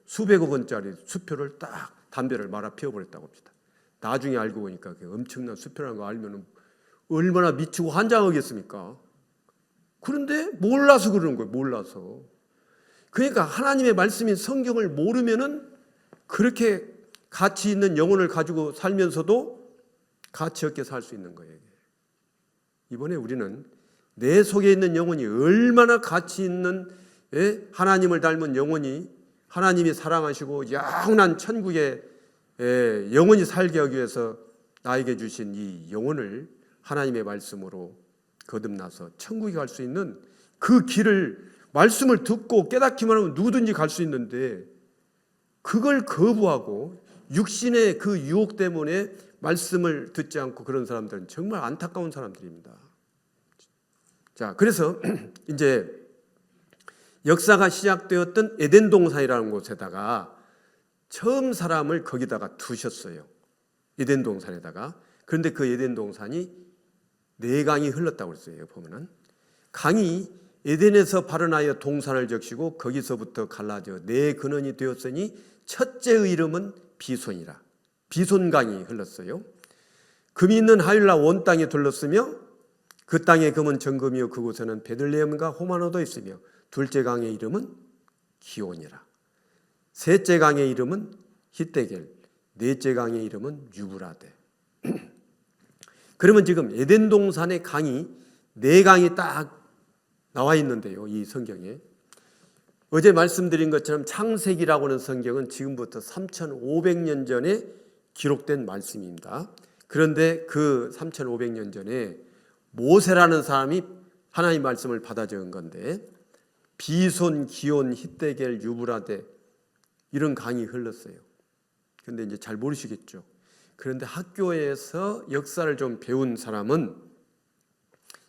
수백억 원짜리 수표를 딱 담배를 말아 피워버렸다고 합시다. 나중에 알고 보니까 그게 엄청난 수표라는 거 알면은 얼마나 미치고 환장하겠습니까? 그런데 몰라서 그러는 거예요. 몰라서. 그러니까 하나님의 말씀인 성경을 모르면은 그렇게 가치 있는 영혼을 가지고 살면서도 가치 없게 살 수 있는 거예요. 이번에 우리는 내 속에 있는 영혼이 얼마나 가치 있는 하나님을 닮은 영혼이 하나님이 사랑하시고 영원한 천국에 영원히 살게 하기 위해서 나에게 주신 이 영혼을 하나님의 말씀으로 거듭나서 천국에 갈 수 있는 그 길을 말씀을 듣고 깨닫기만 하면 누구든지 갈 수 있는데 그걸 거부하고 육신의 그 유혹 때문에 말씀을 듣지 않고 그런 사람들은 정말 안타까운 사람들입니다. 자, 그래서 이제 역사가 시작되었던 에덴 동산이라는 곳에다가 처음 사람을 거기다가 두셨어요. 에덴 동산에다가. 그런데 그 에덴 동산이 네 강이 흘렀다고 그랬어요. 보면은 강이 에덴에서 발원하여 동산을 적시고 거기서부터 갈라져 네 근원이 되었으니 첫째의 이름은 비손이라. 비손강이 흘렀어요. 금이 있는 하윌라 온 땅에 둘렀으며 그 땅의 금은 정금이요 그곳에는 베들레헴과 호마노도 있으며 둘째 강의 이름은 기온이라. 셋째 강의 이름은 히데겔, 넷째 강의 이름은 유브라데. 그러면 지금 에덴 동산의 강이 네 강이 딱 나와 있는데요. 이 성경에 어제 말씀드린 것처럼 창세기라고 하는 성경은 지금부터 3,500년 전에 기록된 말씀입니다. 그런데 그 3,500년 전에 모세라는 사람이 하나님 말씀을 받아 적은 건데 비손, 기온, 히데겔, 유브라데 이런 강이 흘렀어요. 그런데 이제 잘 모르시겠죠. 그런데 학교에서 역사를 좀 배운 사람은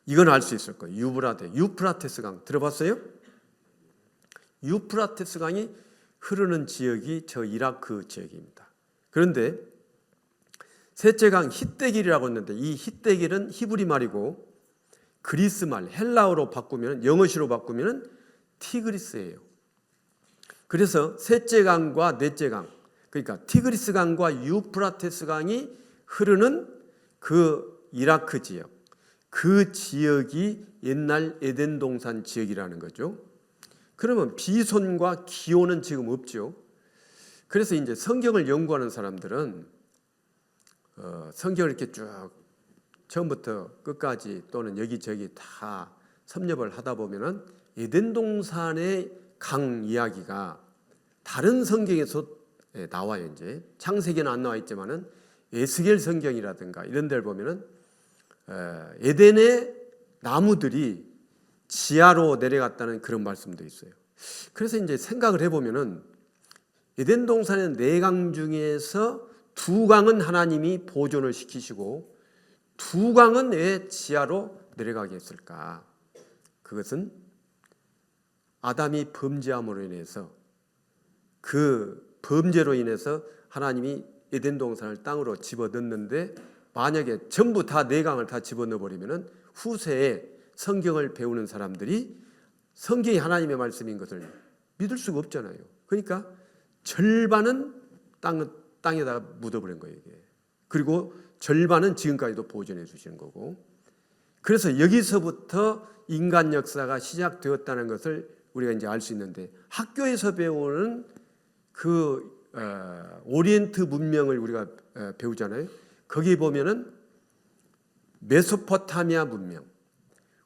이건 알 수 있을 거예요. 유브라데, 유프라테스 강 들어봤어요? 유프라테스 강이 흐르는 지역이 저 이라크 지역입니다. 그런데 셋째 강 히데길이라고 했는데 이 히데길은 히브리 말이고 그리스 말 헬라어로 바꾸면 영어시로 바꾸면 티그리스예요. 그래서 셋째 강과 넷째 강 그러니까 티그리스 강과 유프라테스 강이 흐르는 그 이라크 지역 그 지역이 옛날 에덴 동산 지역이라는 거죠. 그러면 비손과 기온은 지금 없죠. 그래서 이제 성경을 연구하는 사람들은 성경을 이렇게 쭉 처음부터 끝까지 또는 여기저기 다 섭렵을 하다 보면은 에덴 동산의 강 이야기가 다른 성경에서 나와요. 이제 창세기는 안 나와 있지만은 에스겔 성경이라든가 이런 데를 보면은 에덴의 나무들이 지하로 내려갔다는 그런 말씀도 있어요. 그래서 이제 생각을 해보면은 에덴 동산의 네 강 중에서 두 강은 하나님이 보존을 시키시고 두 강은 왜 지하로 내려가게 했을까? 그것은 아담이 범죄함으로 인해서 그 범죄로 인해서 하나님이 에덴 동산을 땅으로 집어넣는데 만약에 전부 다 네 강을 다 집어넣어 버리면은 후세에 성경을 배우는 사람들이 성경이 하나님의 말씀인 것을 믿을 수가 없잖아요. 그러니까 절반은 땅에다가 묻어버린 거예요. 이게. 그리고 절반은 지금까지도 보존해 주시는 거고. 그래서 여기서부터 인간 역사가 시작되었다는 것을 우리가 이제 알 수 있는데 학교에서 배우는 그 오리엔트 문명을 우리가 배우잖아요. 거기 보면은 메소포타미아 문명,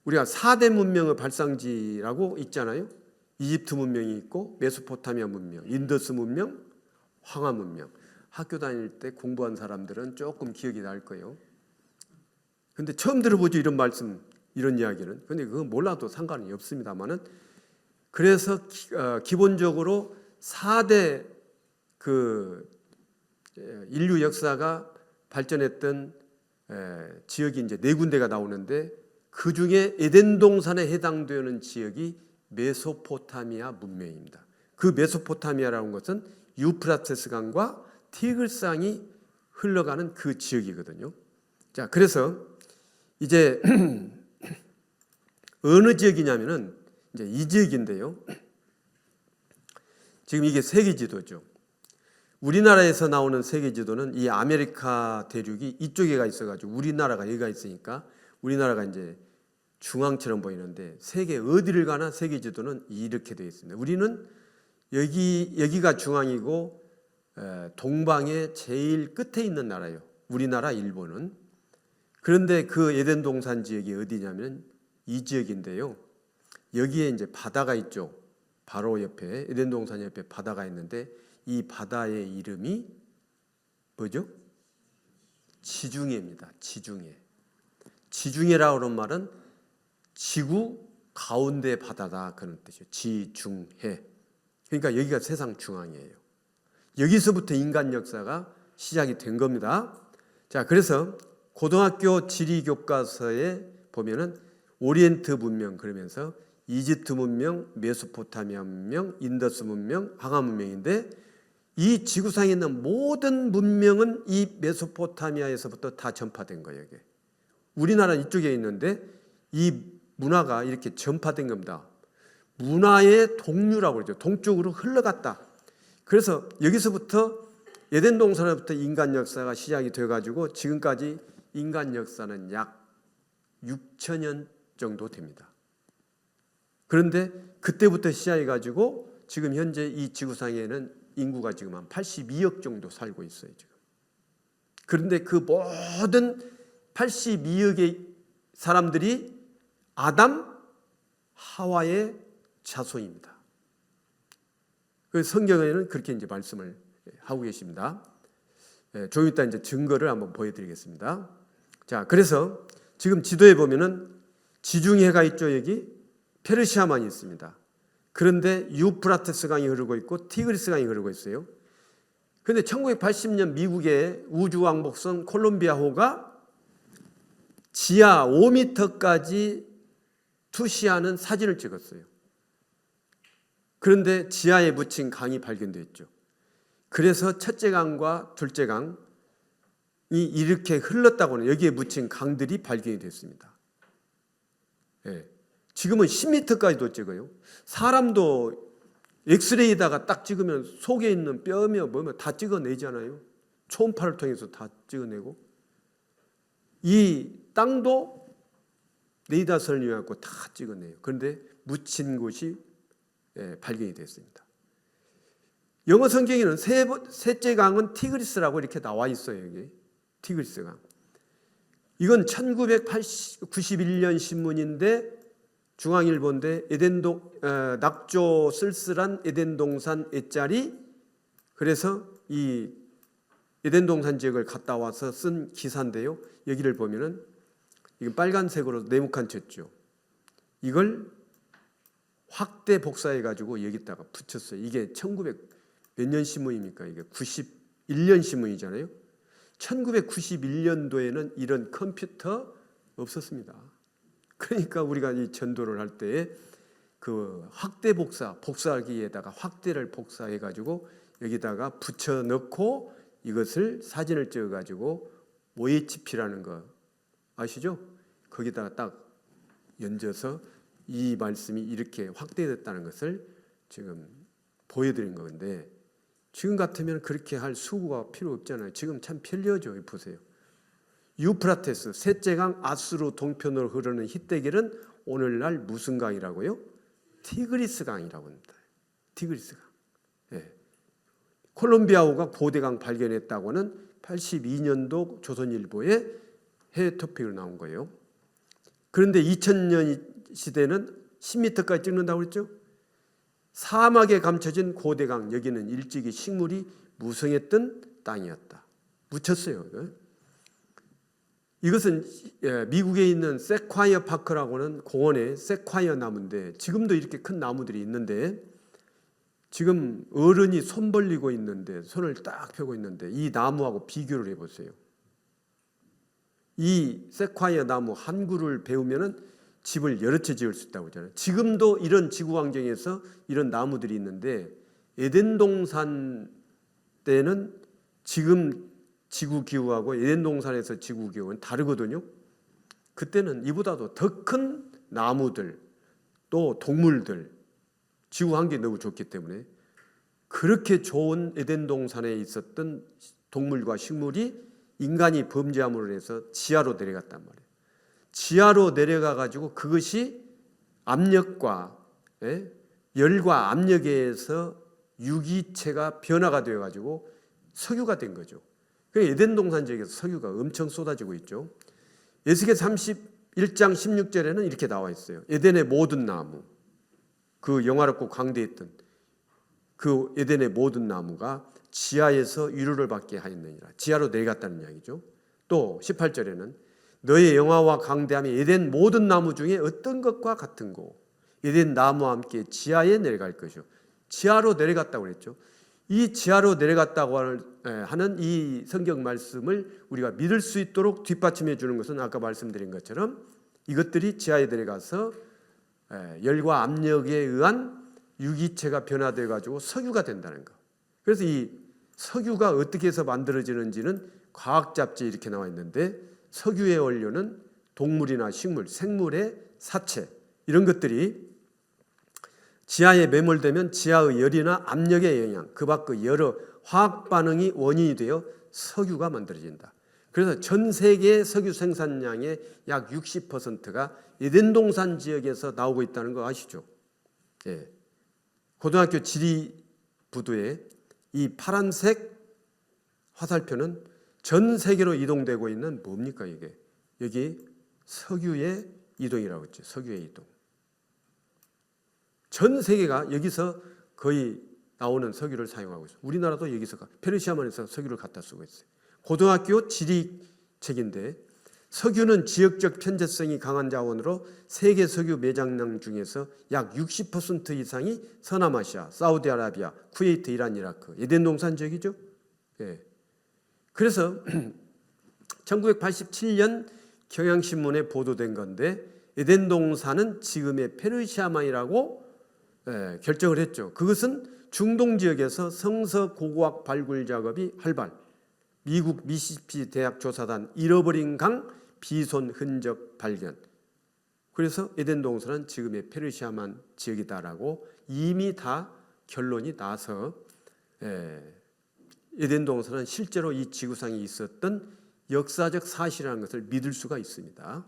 우리가 4대 문명의 발상지라고 있잖아요. 이집트 문명이 있고 메소포타미아 문명, 인더스 문명, 황하 문명. 학교 다닐 때 공부한 사람들은 조금 기억이 날 거예요. 근데 처음 들어보죠, 이런 말씀, 이런 이야기는. 근데 그건 몰라도 상관이 없습니다만은. 그래서 기본적으로 4대 그 인류 역사가 발전했던 지역이 이제 네 군데가 나오는데 그 중에 에덴 동산에 해당되는 지역이 메소포타미아 문명입니다. 그 메소포타미아라는 것은 유프라테스 강과 티그리스 강이 흘러가는 그 지역이거든요. 자, 그래서 이제 어느 지역이냐면은 이제 이 지역인데요. 지금 이게 세계 지도죠. 우리나라에서 나오는 세계 지도는 이 아메리카 대륙이 이쪽에가 있어가지고 우리나라가 여기가 있으니까 우리나라가 이제 중앙처럼 보이는데 세계 어디를 가나 세계 지도는 이렇게 되어 있습니다. 우리는 여기가 중앙이고 동방의 제일 끝에 있는 나라예요. 우리나라, 일본은. 그런데 그 에덴 동산 지역이 어디냐면 이 지역인데요. 여기에 이제 바다가 있죠. 바로 옆에 에덴 동산 옆에 바다가 있는데 이 바다의 이름이 뭐죠? 지중해입니다. 지중해. 지중해라고 하는 말은 지구 가운데 바다다 그런 뜻이에요. 지중해. 그러니까 여기가 세상 중앙이에요. 여기서부터 인간 역사가 시작이 된 겁니다. 자, 그래서 고등학교 지리 교과서에 보면은 오리엔트 문명 그러면서 이집트 문명, 메소포타미아 문명, 인더스 문명, 항아 문명인데 이 지구상에 있는 모든 문명은 이 메소포타미아에서부터 다 전파된 거예요. 이게. 우리나라는 이쪽에 있는데 이 문화가 이렇게 전파된 겁니다. 문화의 동류라고 그러죠. 동쪽으로 흘러갔다. 그래서 여기서부터 에덴 동산에부터 인간 역사가 시작이 돼가지고 지금까지 인간 역사는 약 6천년 정도 됩니다. 그런데 그때부터 시작해가지고 지금 현재 이 지구상에는 인구가 지금 한 82억 정도 살고 있어요. 지금. 그런데 그 모든 82억의 사람들이 아담, 하와의 자손입니다. 그 성경에는 그렇게 이제 말씀을 하고 계십니다. 좀 이따 이제 증거를 한번 보여드리겠습니다. 자, 그래서 지금 지도에 보면은 지중해가 있죠. 여기 페르시아만이 있습니다. 그런데 유프라테스 강이 흐르고 있고 티그리스 강이 흐르고 있어요. 그런데 1980년 미국의 우주왕복선 콜롬비아호가 지하 5m까지 투시하는 사진을 찍었어요. 그런데 지하에 묻힌 강이 발견됐죠. 그래서 첫째 강과 둘째 강이 이렇게 흘렀다고 하는 여기에 묻힌 강들이 발견이 됐습니다. 예. 지금은 10m까지도 찍어요. 사람도 엑스레이에다가 딱 찍으면 속에 있는 뼈며 뭐며 다 찍어내잖아요. 초음파를 통해서 다 찍어내고 이 땅도 레이더선을 이용하고 다 찍어내요. 그런데 묻힌 곳이 발견이 됐습니다. 영어 성경에는 셋째 강은 티그리스라고 이렇게 나와 있어요. 여기 티그리스 강. 이건 1991년 신문인데 중앙일보인데 낙조 쓸쓸한 에덴 동산 애짤이 그래서 이 에덴 동산 지역을 갔다 와서 쓴 기사인데요. 여기를 보면은 이건 빨간색으로 네모칸 쳤죠. 이걸 확대 복사해 가지고 여기다가 붙였어요. 이게 1900 몇 년 신문입니까? 이게 91년 신문이잖아요. 1991년도에는 이런 컴퓨터 없었습니다. 그러니까 우리가 이 전도를 할 때 그 확대 복사기에다가 확대를 복사해 가지고 여기다가 붙여 넣고 이것을 사진을 찍어 가지고 OHP라는 거 아시죠? 거기다가 딱 얹어서 이 말씀이 이렇게 확대됐다는 것을 지금 보여드린 건데 지금 같으면 그렇게 할 수고가 필요 없잖아요. 지금 참 편리하죠. 보세요. 유프라테스 셋째 강 아수르 동편으로 흐르는 히데길은 오늘날 무슨 강이라고요? 티그리스 강이라고 합니다. 티그리스 강. 예. 콜롬비아호가 고대강 발견했다고는 82년도 조선일보에 해외 토픽으로 나온 거예요. 그런데 2000년 시대는 10m까지 찍는다고 그랬죠? 사막에 감춰진 고대강, 여기는 일찍이 식물이 무성했던 땅이었다. 묻혔어요. 이것은 미국에 있는 세콰이어 파크라고 하는 공원의 세콰이어 나무인데 지금도 이렇게 큰 나무들이 있는데 지금 어른이 손 벌리고 있는데 손을 딱 펴고 있는데 이 나무하고 비교를 해보세요. 이 세콰이어 나무 한 그루를 베우면은 집을 여러 채 지을 수 있다고 하잖아요. 지금도 이런 지구 환경에서 이런 나무들이 있는데 에덴 동산 때는 지금 지구 기후하고 에덴 동산에서 지구 기후는 다르거든요. 그때는 이보다도 더 큰 나무들 또 동물들 지구 환경이 너무 좋기 때문에 그렇게 좋은 에덴 동산에 있었던 동물과 식물이 인간이 범죄함으로 해서 지하로 내려갔단 말이에요. 지하로 내려가 가지고 그것이 압력과 열과 압력에 의해서 유기체가 변화가 되어 가지고 석유가 된 거죠. 그러니까 에덴 동산 지역에서 석유가 엄청 쏟아지고 있죠. 에스겔 31장 16절에는 이렇게 나와 있어요. 에덴의 모든 나무, 그 영화롭고 광대했던 그 에덴의 모든 나무가 지하에서 위로를 받게 하였느니라. 지하로 내려갔다는 이야기죠. 또 18절에는 너의 영화와 강대함이 에덴 모든 나무 중에 어떤 것과 같은 거 에덴 나무와 함께 지하에 내려갈 것이요. 지하로 내려갔다고 그랬죠. 이 지하로 내려갔다고 하는 이 성경 말씀을 우리가 믿을 수 있도록 뒷받침해 주는 것은 아까 말씀드린 것처럼 이것들이 지하에 내려가서 열과 압력에 의한 유기체가 변화되어 가지고 석유가 된다는 거. 그래서 이 석유가 어떻게 해서 만들어지는지는 과학 잡지에 이렇게 나와 있는데, 석유의 원료는 동물이나 식물, 생물의 사체, 이런 것들이 지하에 매몰되면 지하의 열이나 압력의 영향, 그 밖의 여러 화학 반응이 원인이 되어 석유가 만들어진다. 그래서 전 세계 석유 생산량의 약 60%가 에덴 동산 지역에서 나오고 있다는 거 아시죠? 예. 고등학교 지리부두에 이 파란색 화살표는 전 세계로 이동되고 있는 뭡니까 이게? 여기 석유의 이동이라고 했죠. 석유의 이동. 전 세계가 여기서 거의 나오는 석유를 사용하고 있어요. 우리나라도 여기서 페르시아만에서 석유를 갖다 쓰고 있어요. 고등학교 지리책인데, 석유는 지역적 편제성이 강한 자원으로 세계 석유 매장량 중에서 약 60% 이상이 서남아시아, 사우디아라비아, 쿠웨이트, 이란, 이라크, 에덴 동산 지역이죠. 예. 그래서 1987년 경향신문에 보도된 건데, 에덴 동산은 지금의 페르시아만이라고 결정을 했죠. 그것은 중동 지역에서 성서 고고학 발굴 작업이 활발, 미국 미시시피 대학 조사단 잃어버린 강 비손 흔적 발견. 그래서 에덴 동산은 지금의 페르시아만 지역이다라고 이미 다 결론이 나서 에덴 동산은 실제로 이 지구상에 있었던 역사적 사실이라는 것을 믿을 수가 있습니다.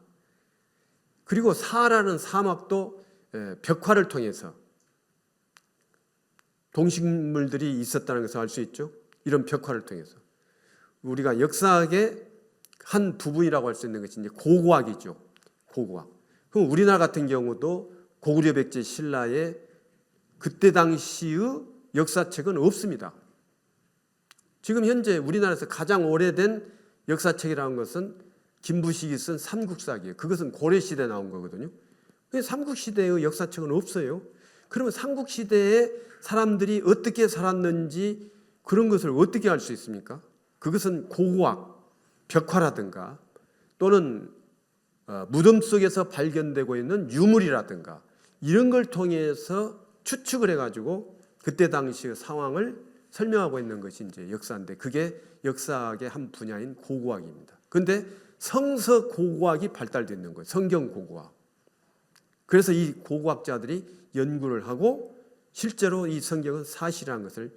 그리고 사하라는 사막도 벽화를 통해서 동식물들이 있었다는 것을 알 수 있죠. 이런 벽화를 통해서 우리가 역사학의 한 부분이라고 할 수 있는 것이 이제 고고학이죠. 고고학. 그럼 우리나라 같은 경우도 고구려 백제 신라의 그때 당시의 역사책은 없습니다. 지금 현재 우리나라에서 가장 오래된 역사책이라는 것은 김부식이 쓴 삼국사기예요. 그것은 고려시대에 나온 거거든요. 삼국시대의 역사책은 없어요. 그러면 삼국시대에 사람들이 어떻게 살았는지 그런 것을 어떻게 알 수 있습니까? 그것은 고고학, 벽화라든가 또는 무덤 속에서 발견되고 있는 유물이라든가 이런 걸 통해서 추측을 해가지고 그때 당시의 상황을 설명하고 있는 것이 이제 역사인데, 그게 역사학의 한 분야인 고고학입니다. 그런데 성서 고고학이 발달되는 거예요. 성경 고고학. 그래서 이 고고학자들이 연구를 하고 실제로 이 성경은 사실이라는 것을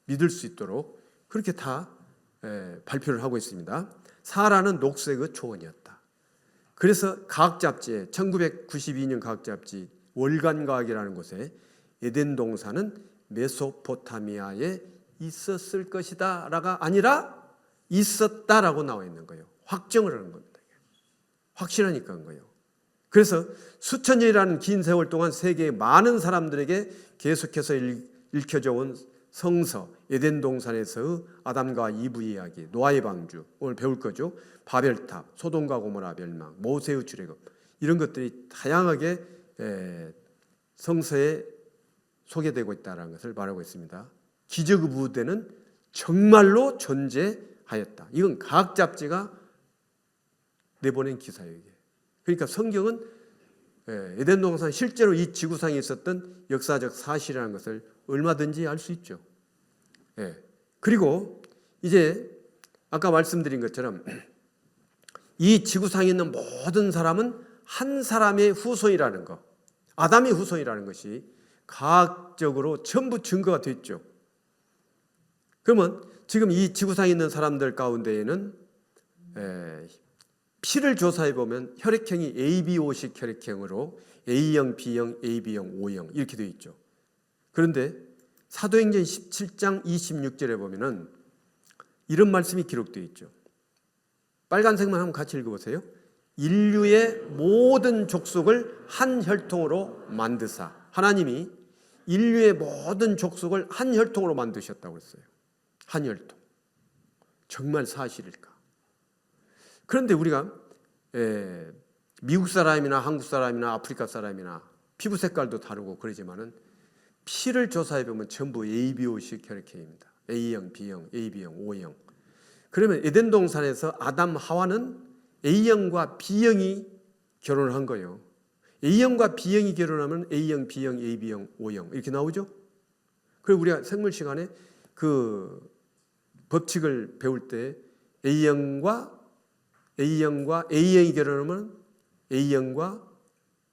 믿을 수 있도록 그렇게 다 발표를 하고 있습니다. 사하라는 녹색의 초원이었다. 그래서 과학잡지에 1992년 과학잡지 월간과학이라는 곳에 에덴 동산은 메소포타미아에 있었을 것이다 라가 아니라 있었다라고 나와 있는 거예요. 확정을 하는 겁니다. 확실하니까 그런 거예요. 그래서 수천 년이라는 긴 세월 동안 세계의 많은 사람들에게 계속해서 읽혀져 온 성서, 에덴 동산에서의 아담과 이브 이야기, 노아의 방주, 오늘 배울 거죠. 바벨탑, 소돔과 고모라 멸망, 모세의 출애굽, 이런 것들이 다양하게 성서에 소개되고 있다는 것을 말하고 있습니다. 기적의 무대는 정말로 존재하였다. 이건 과학 잡지가 내보낸 기사예요. 그러니까 성경은 에덴 동산 실제로 이 지구상에 있었던 역사적 사실이라는 것을 얼마든지 알 수 있죠. 그리고 이제 아까 말씀드린 것처럼 이 지구상에 있는 모든 사람은 한 사람의 후손이라는 것, 아담의 후손이라는 것이 과학적으로 전부 증거가 됐죠. 그러면 지금 이 지구상에 있는 사람들 가운데에는 피를 조사해 보면 혈액형이 ABO식 혈액형으로 A형, B형, AB형, O형 이렇게 되어 있죠. 그런데 사도행전 17장 26절에 보면은 이런 말씀이 기록되어 있죠. 빨간색만 한번 같이 읽어보세요. 인류의 모든 족속을 한 혈통으로 만드사. 하나님이 인류의 모든 족속을 한 혈통으로 만드셨다고 했어요. 한 혈통. 정말 사실일까? 그런데 우리가 미국 사람이나 한국 사람이나 아프리카 사람이나 피부 색깔도 다르고 그러지만은 피를 조사해 보면 전부 ABO식 혈액형입니다. A형, B형, AB형, O형. 그러면 에덴 동산에서 아담 하와는 A형과 B형이 결혼을 한 거예요. A형과 B형이 결혼하면 A형, B형, AB형, O형 이렇게 나오죠. 그리고 우리가 생물 시간에 그 법칙을 배울 때 A형과 A형이 결혼하면 A형과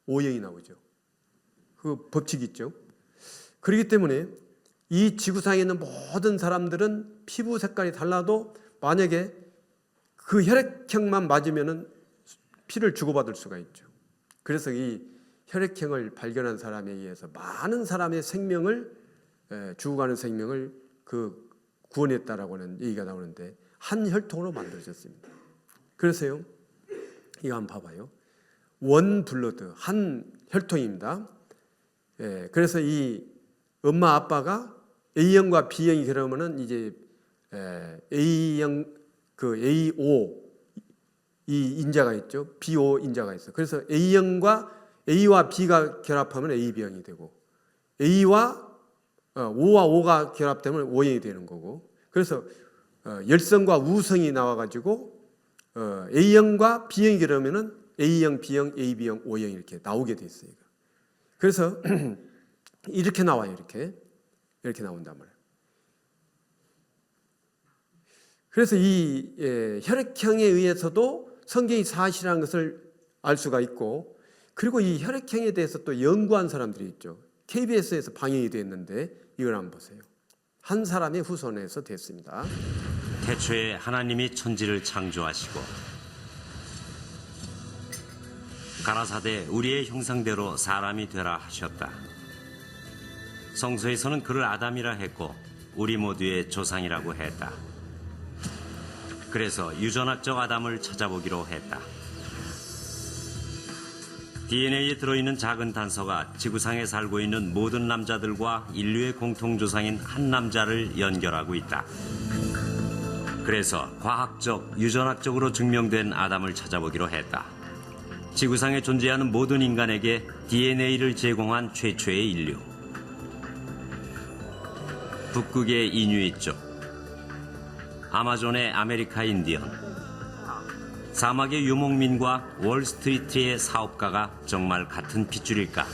O형이 나오죠. 그 법칙이 있죠. 그렇기 때문에 이 지구상에 있는 모든 사람들은 피부 색깔이 달라도 만약에 그 혈액형만 맞으면은 피를 주고받을 수가 있죠. 그래서 이 혈액형을 발견한 사람에 의해서 많은 사람의 생명을 죽어가는 생명을 그 구원했다라고 하는 얘기가 나오는데 한 혈통으로 만들어졌습니다. 그래서요, 이거 한번 봐봐요. 원 블러드, 한 혈통입니다. 그래서 이 엄마 아빠가 A형과 B형이 결혼하면은 이제 A형 그 AO 이 인자가 있죠. BO 인자가 있어. 그래서 A와 B가 결합하면 AB형이 되고 O와 O가 결합되면 O형이 되는 거고. 그래서 열성과 우성이 나와가지고 A형과 B형이 결합하면은 A형, B형, AB형, O형 이렇게 나오게 돼 있어요. 그래서 이렇게 나와요. 이렇게 나온단 말이에요. 그래서 이 혈액형에 의해서도 성경이 사실이라는 것을 알 수가 있고, 그리고 이 혈액형에 대해서 또 연구한 사람들이 있죠. KBS에서 방영이 됐는데 이걸 한번 보세요. 한 사람의 후손에서 됐습니다. 태초에 하나님이 천지를 창조하시고 가라사대 우리의 형상대로 사람이 되라 하셨다. 성서에서는 그를 아담이라 했고 우리 모두의 조상이라고 했다. 그래서 유전학적 아담을 찾아보기로 했다. DNA에 들어있는 작은 단서가 지구상에 살고 있는 모든 남자들과 인류의 공통조상인 한 남자를 연결하고 있다. 그래서 과학적, 유전학적으로 증명된 아담을 찾아보기로 했다. 지구상에 존재하는 모든 인간에게 DNA를 제공한 최초의 인류. 북극의 이누이족, 아마존의 아메리카 인디언, 사막의 유목민과 월스트리트의 사업가가 정말 같은 핏줄일까?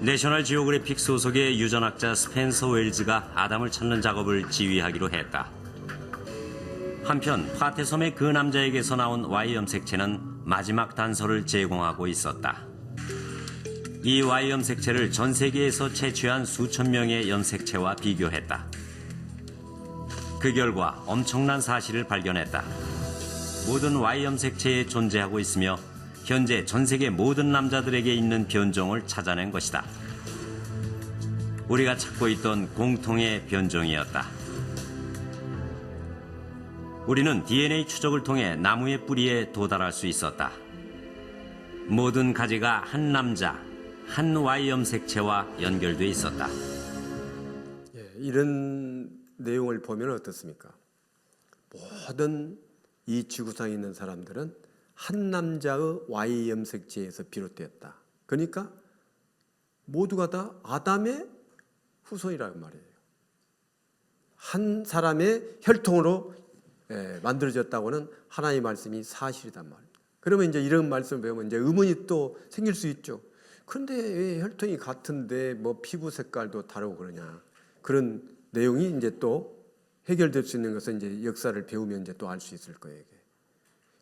내셔널 지오그래픽 소속의 유전학자 스펜서 웰즈가 아담을 찾는 작업을 지휘하기로 했다. 한편 파테섬의 그 남자에게서 나온 Y 염색체는 마지막 단서를 제공하고 있었다. 이 Y 염색체를 전 세계에서 채취한 수천 명의 염색체와 비교했다. 그 결과 엄청난 사실을 발견했다. 모든 Y 염색체에 존재하고 있으며 현재 전 세계 모든 남자들에게 있는 변종을 찾아낸 것이다. 우리가 찾고 있던 공통의 변종이었다. 우리는 DNA 추적을 통해 나무의 뿌리에 도달할 수 있었다. 모든 가지가 한 남자, 한 Y 염색체와 연결돼 있었다. 이런 내용을 보면 어떻습니까? 모든 이 지구상에 있는 사람들은 한 남자의 Y 염색체에서 비롯되었다. 그러니까 모두가 다 아담의 후손이라는 말이에요. 한 사람의 혈통으로 만들어졌다고는 하나님의 말씀이 사실이란 말입니다. 그러면 이제 이런 말씀을 배우면 이제 의문이 또 생길 수 있죠. 그런데 왜 혈통이 같은데 뭐 피부 색깔도 다르고 그러냐? 그런 내용이 이제 또 해결될 수 있는 것은 이제 역사를 배우면 이제 또 알 수 있을 거예요.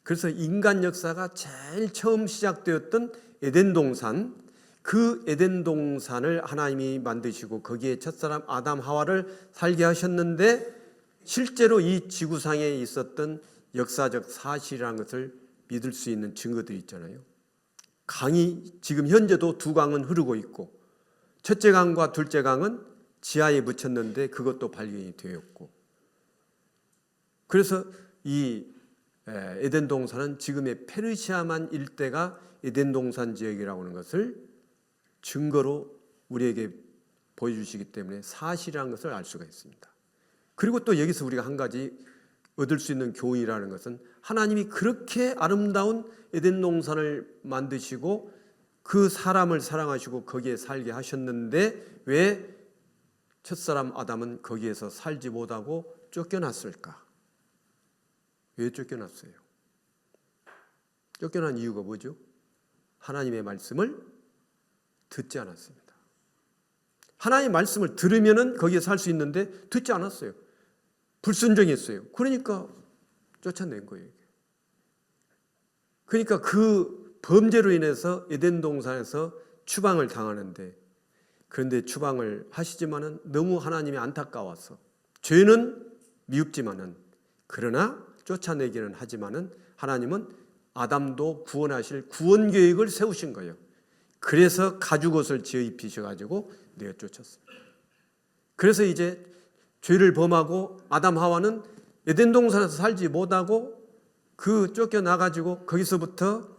그래서 인간 역사가 제일 처음 시작되었던 에덴 동산, 그 에덴 동산을 하나님이 만드시고 거기에 첫사람 아담 하와를 살게 하셨는데 실제로 이 지구상에 있었던 역사적 사실이라는 것을 믿을 수 있는 증거들이 있잖아요. 강이 지금 현재도 두 강은 흐르고 있고 첫째 강과 둘째 강은 지하에 묻혔는데 그것도 발견이 되었고, 그래서 이 에덴 동산은 지금의 페르시아만 일대가 에덴 동산 지역이라고 하는 것을 증거로 우리에게 보여주시기 때문에 사실이라는 것을 알 수가 있습니다. 그리고 또 여기서 우리가 한 가지 얻을 수 있는 교훈이라는 것은 하나님이 그렇게 아름다운 에덴 동산을 만드시고 그 사람을 사랑하시고 거기에 살게 하셨는데 왜 첫사람 아담은 거기에서 살지 못하고 쫓겨났을까? 왜 쫓겨났어요? 쫓겨난 이유가 뭐죠? 하나님의 말씀을 듣지 않았습니다. 하나님의 말씀을 들으면은 거기에 살 수 있는데 듣지 않았어요. 불순종했어요. 그러니까 쫓아낸 거예요. 그러니까 그 범죄로 인해서 에덴 동산에서 추방을 당하는데, 그런데 추방을 하시지만은 너무 하나님이 안타까워서, 죄는 미흡지만은, 그러나 쫓아내기는 하지만은 하나님은 아담도 구원하실 구원 계획을 세우신 거예요. 그래서 가죽옷을 지어 입히셔가지고 내쫓았습니다. 그래서 이제 죄를 범하고 아담 하와는 에덴 동산에서 살지 못하고 그 쫓겨나가지고 거기서부터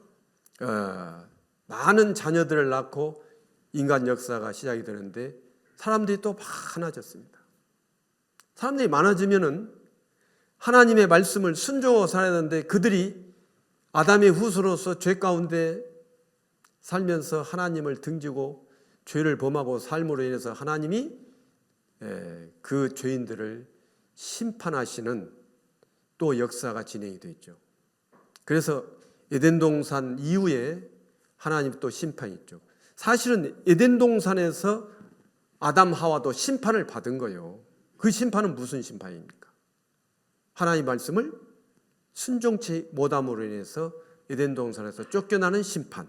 많은 자녀들을 낳고 인간 역사가 시작이 되는데, 사람들이 또 많아졌습니다. 사람들이 많아지면은 하나님의 말씀을 순종하고 살아야 되는데, 그들이 아담의 후손으로서 죄 가운데 살면서 하나님을 등지고 죄를 범하고 삶으로 인해서 하나님이 그 죄인들을 심판하시는 또 역사가 진행이 되어 있죠. 그래서 에덴 동산 이후에 하나님 또 심판이 있죠. 사실은 에덴 동산에서 아담 하와도 심판을 받은 거예요. 그 심판은 무슨 심판입니까? 하나님 말씀을 순종치 못함으로 인해서 에덴 동산에서 쫓겨나는 심판.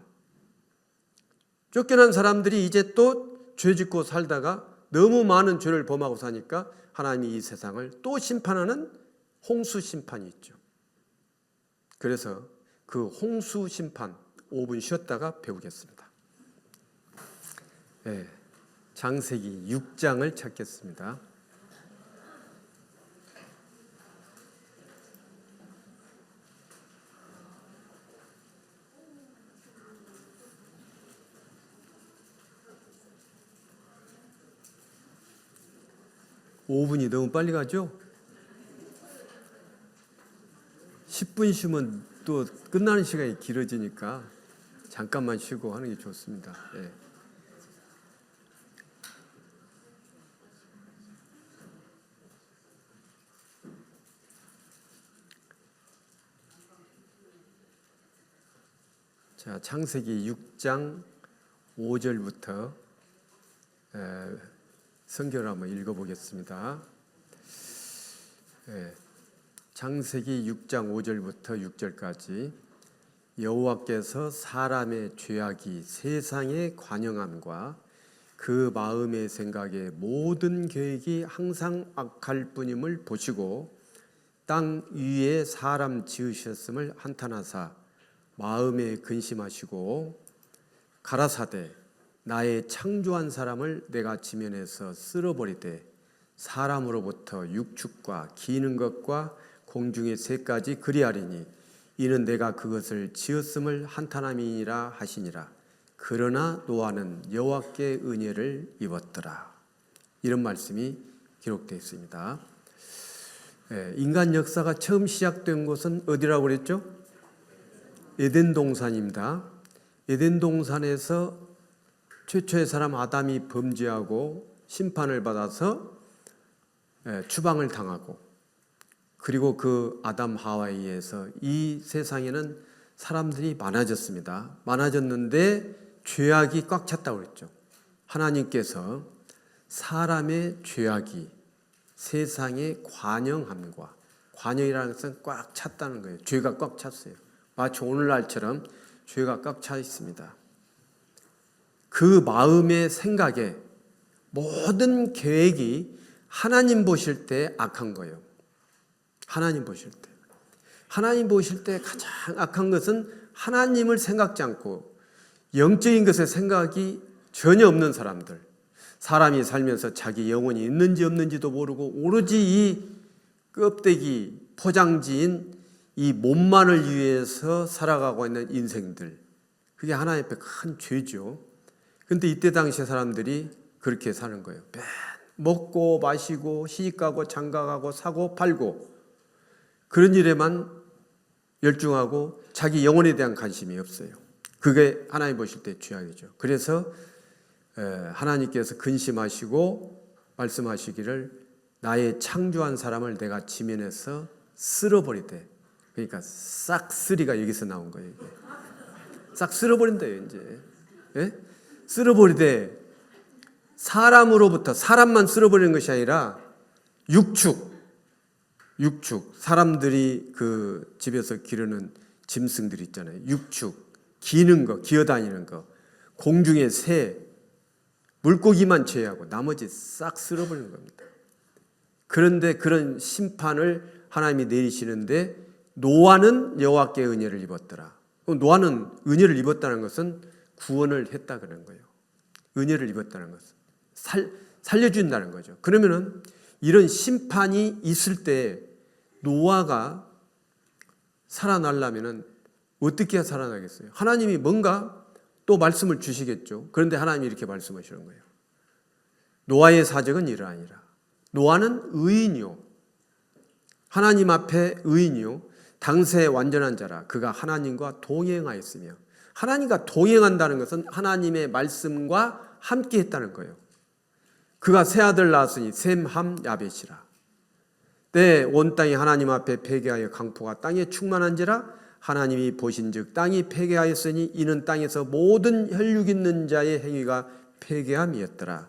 쫓겨난 사람들이 이제 또 죄 짓고 살다가 너무 많은 죄를 범하고 사니까 하나님이 이 세상을 또 심판하는 홍수 심판이 있죠. 그래서 그 홍수 심판 5분 쉬었다가 배우겠습니다. 네, 창세기 6장을 찾겠습니다. (5분이) 너무 빨리 가죠? 10분 쉬면 또 끝나는 시간이 길어지니까 잠깐만 쉬고 하는 게 좋습니다. 네. 자, 창세기 6장 5절부터 성경을 한번 읽어보겠습니다. 창세기 6장 5절부터 6절까지. 여호와께서 사람의 죄악이 세상에 관영함과 그 마음의 생각의 모든 계획이 항상 악할 뿐임을 보시고 땅 위에 사람 지으셨음을 한탄하사 마음에 근심하시고 가라사대 나의 창조한 사람을 내가 지면에서 쓸어버리되 사람으로부터 육축과 기는 것과 공중의 새까지 그리하리니 이는 내가 그것을 지었음을 한탄함이니라 하시니라. 그러나 노아는 여호와께 은혜를 입었더라. 이런 말씀이 기록되어 있습니다. 인간 역사가 처음 시작된 곳은 어디라고 그랬죠? 에덴 동산입니다. 에덴 동산에서 최초의 사람 아담이 범죄하고 심판을 받아서 추방을 당하고, 그리고 그 아담 하와에 의해서 이 세상에는 사람들이 많아졌습니다. 많아졌는데 죄악이 꽉 찼다고 그랬죠. 하나님께서 사람의 죄악이 세상에 관영함과, 관영이라는 것은 꽉 찼다는 거예요. 죄가 꽉 찼어요. 마치 오늘날처럼 죄가 꽉 차 있습니다. 그 마음의 생각에 모든 계획이 하나님 보실 때 악한 거예요. 하나님 보실 때. 하나님 보실 때 가장 악한 것은 하나님을 생각지 않고 영적인 것에 생각이 전혀 없는 사람들. 사람이 살면서 자기 영혼이 있는지 없는지도 모르고 오로지 이 껍데기 포장지인 이 몸만을 위해서 살아가고 있는 인생들. 그게 하나님 앞에 큰 죄죠. 근데 이때 당시에 사람들이 그렇게 사는 거예요. 먹고 마시고 시집가고 장가가고 사고 팔고 그런 일에만 열중하고 자기 영혼에 대한 관심이 없어요. 그게 하나님 보실 때 죄악이죠. 그래서 하나님께서 근심하시고 말씀하시기를 나의 창조한 사람을 내가 지면에서 쓸어버리되, 그러니까 싹쓸이가 여기서 나온 거예요. 이게. 싹 쓸어버린대요. 이제 쓸어버리되 사람으로부터 사람만 쓸어버리는 것이 아니라 육축 사람들이 그 집에서 기르는 짐승들 있잖아요. 육축 기는 거, 기어다니는 거, 공중의 새, 물고기만 제외하고 나머지 싹 쓸어버리는 겁니다. 그런데 그런 심판을 하나님이 내리시는데 노아는 여호와께 은혜를 입었더라. 노아는 은혜를 입었다는 것은 구원을 했다 그런 거예요. 은혜를 입었다는 것은 살려준다는 거죠. 그러면은 이런 심판이 있을 때 노아가 살아나려면은 어떻게 해야 살아나겠어요? 하나님이 뭔가 또 말씀을 주시겠죠. 그런데 하나님이 이렇게 말씀하시는 거예요. 노아의 사적은 이러하니라. 노아는 의인이요, 하나님 앞에 의인이요, 당세의 완전한 자라. 그가 하나님과 동행하였으며, 하나님과 동행한다는 것은 하나님의 말씀과 함께 했다는 거예요. 그가 세 아들 낳았으니 셈, 함, 야벳이라. 때 온 땅이 하나님 앞에 패개하여 강포가 땅에 충만한지라. 하나님이 보신즉 땅이 패개하였으니 이는 땅에서 모든 혈육 있는 자의 행위가 패개함이었더라.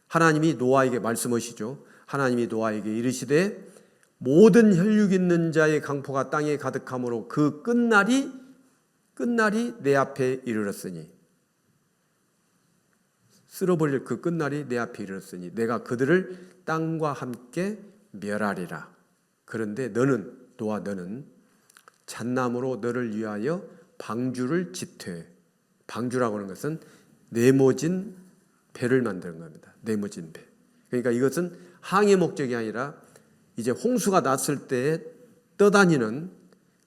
하나님이 노아에게 말씀하시죠. 하나님이 노아에게 이르시되 모든 혈육 있는 자의 강포가 땅에 가득함으로 그 끝날이 내 앞에 이르렀으니, 쓸어버릴 그 끝날이 내 앞에 이르렀으니 내가 그들을 땅과 함께 멸하리라. 그런데 너는, 노아 너는 잣나무로 너를 위하여 방주를 짓되, 방주라고 하는 것은 네모진 배를 만드는 겁니다. 네모진 배. 그러니까 이것은 항해 목적이 아니라 이제 홍수가 났을 때 떠다니는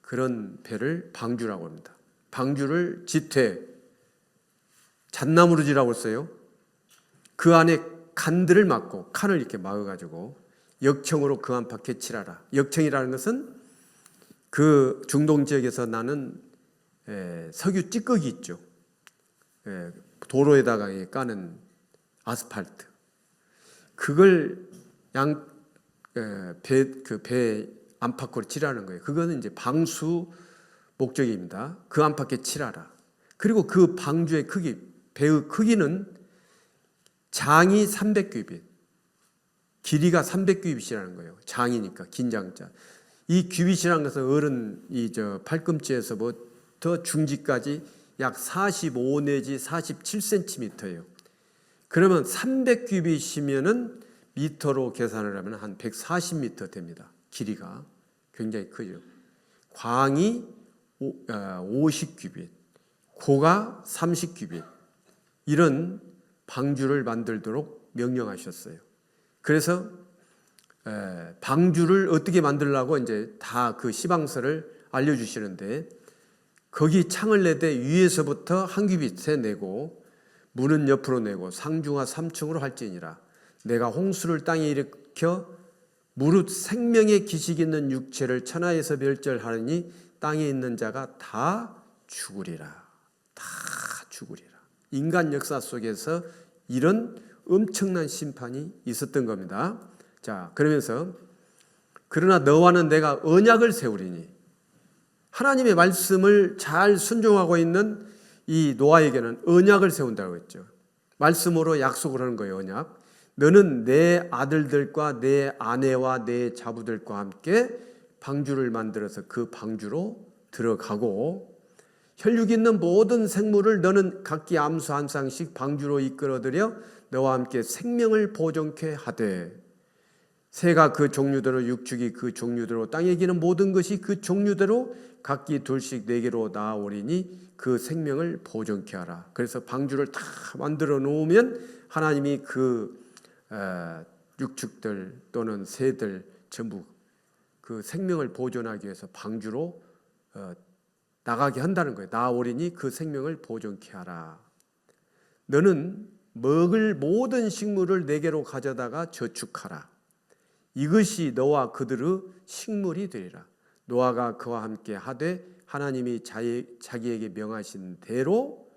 그런 배를 방주라고 합니다. 방주를 짓되, 잣나무로 지라고 했어요. 그 안에 간들을 막고, 칸을 이렇게 막아가지고 역청으로 그 안팎에 칠하라. 역청이라는 것은 그 중동 지역에서 나는 석유 찌꺼기 있죠. 도로에다가 까는 아스팔트. 그걸 배 안팎으로 칠하는 거예요. 그거는 이제 방수 목적입니다. 그 안팎에 칠하라. 그리고 그 방주의 크기, 배의 크기는 장이 300규빗, 길이가 300규빗이라는 거예요. 장이니까 긴장자. 이 규빗이라는 것은 어른 팔꿈치에서부터 중지까지 약 45 내지 47cm예요. 그러면 300규빗이면은 미터로 계산을 하면 한 140m 됩니다. 길이가 굉장히 크죠. 광이 50규빗, 고가 30규빗, 이런 방주를 만들도록 명령하셨어요. 그래서 방주를 어떻게 만들려고 이제 다 그 시방서를 알려주시는데, 거기 창을 내되 위에서부터 한 규빗에 내고 문은 옆으로 내고 상중하 3층으로 할지니라. 내가 홍수를 땅에 일으켜 무릇 생명의 기식 있는 육체를 천하에서 멸절하느니 땅에 있는 자가 다 죽으리라. 다 죽으리라. 인간 역사 속에서 이런 엄청난 심판이 있었던 겁니다. 자, 그러면서 그러나 너와는 내가 언약을 세우리니, 하나님의 말씀을 잘 순종하고 있는 이 노아에게는 언약을 세운다고 했죠. 말씀으로 약속을 하는 거예요. 언약. 너는 내 아들들과 내 아내와 내 자부들과 함께 방주를 만들어서 그 방주로 들어가고, 혈육 있는 모든 생물을 너는 각기 암수 한 쌍씩 방주로 이끌어들여 너와 함께 생명을 보존케 하되, 새가 그 종류대로, 육축이 그 종류대로, 땅에 기는 모든 것이 그 종류대로 각기 둘씩 네개로 나아오리니 그 생명을 보존케 하라. 그래서 방주를 다 만들어 놓으면 하나님이 그 육축들 또는 새들 전부 그 생명을 보존하기 위해서 방주로 나가게 한다는 거예요. 나아오리니 그 생명을 보존케 하라. 너는 먹을 모든 식물을 네개로 가져다가 저축하라. 이것이 너와 그들의 식물이 되리라. 노아가 그와 함께 하되 하나님이 자기에게 명하신 대로,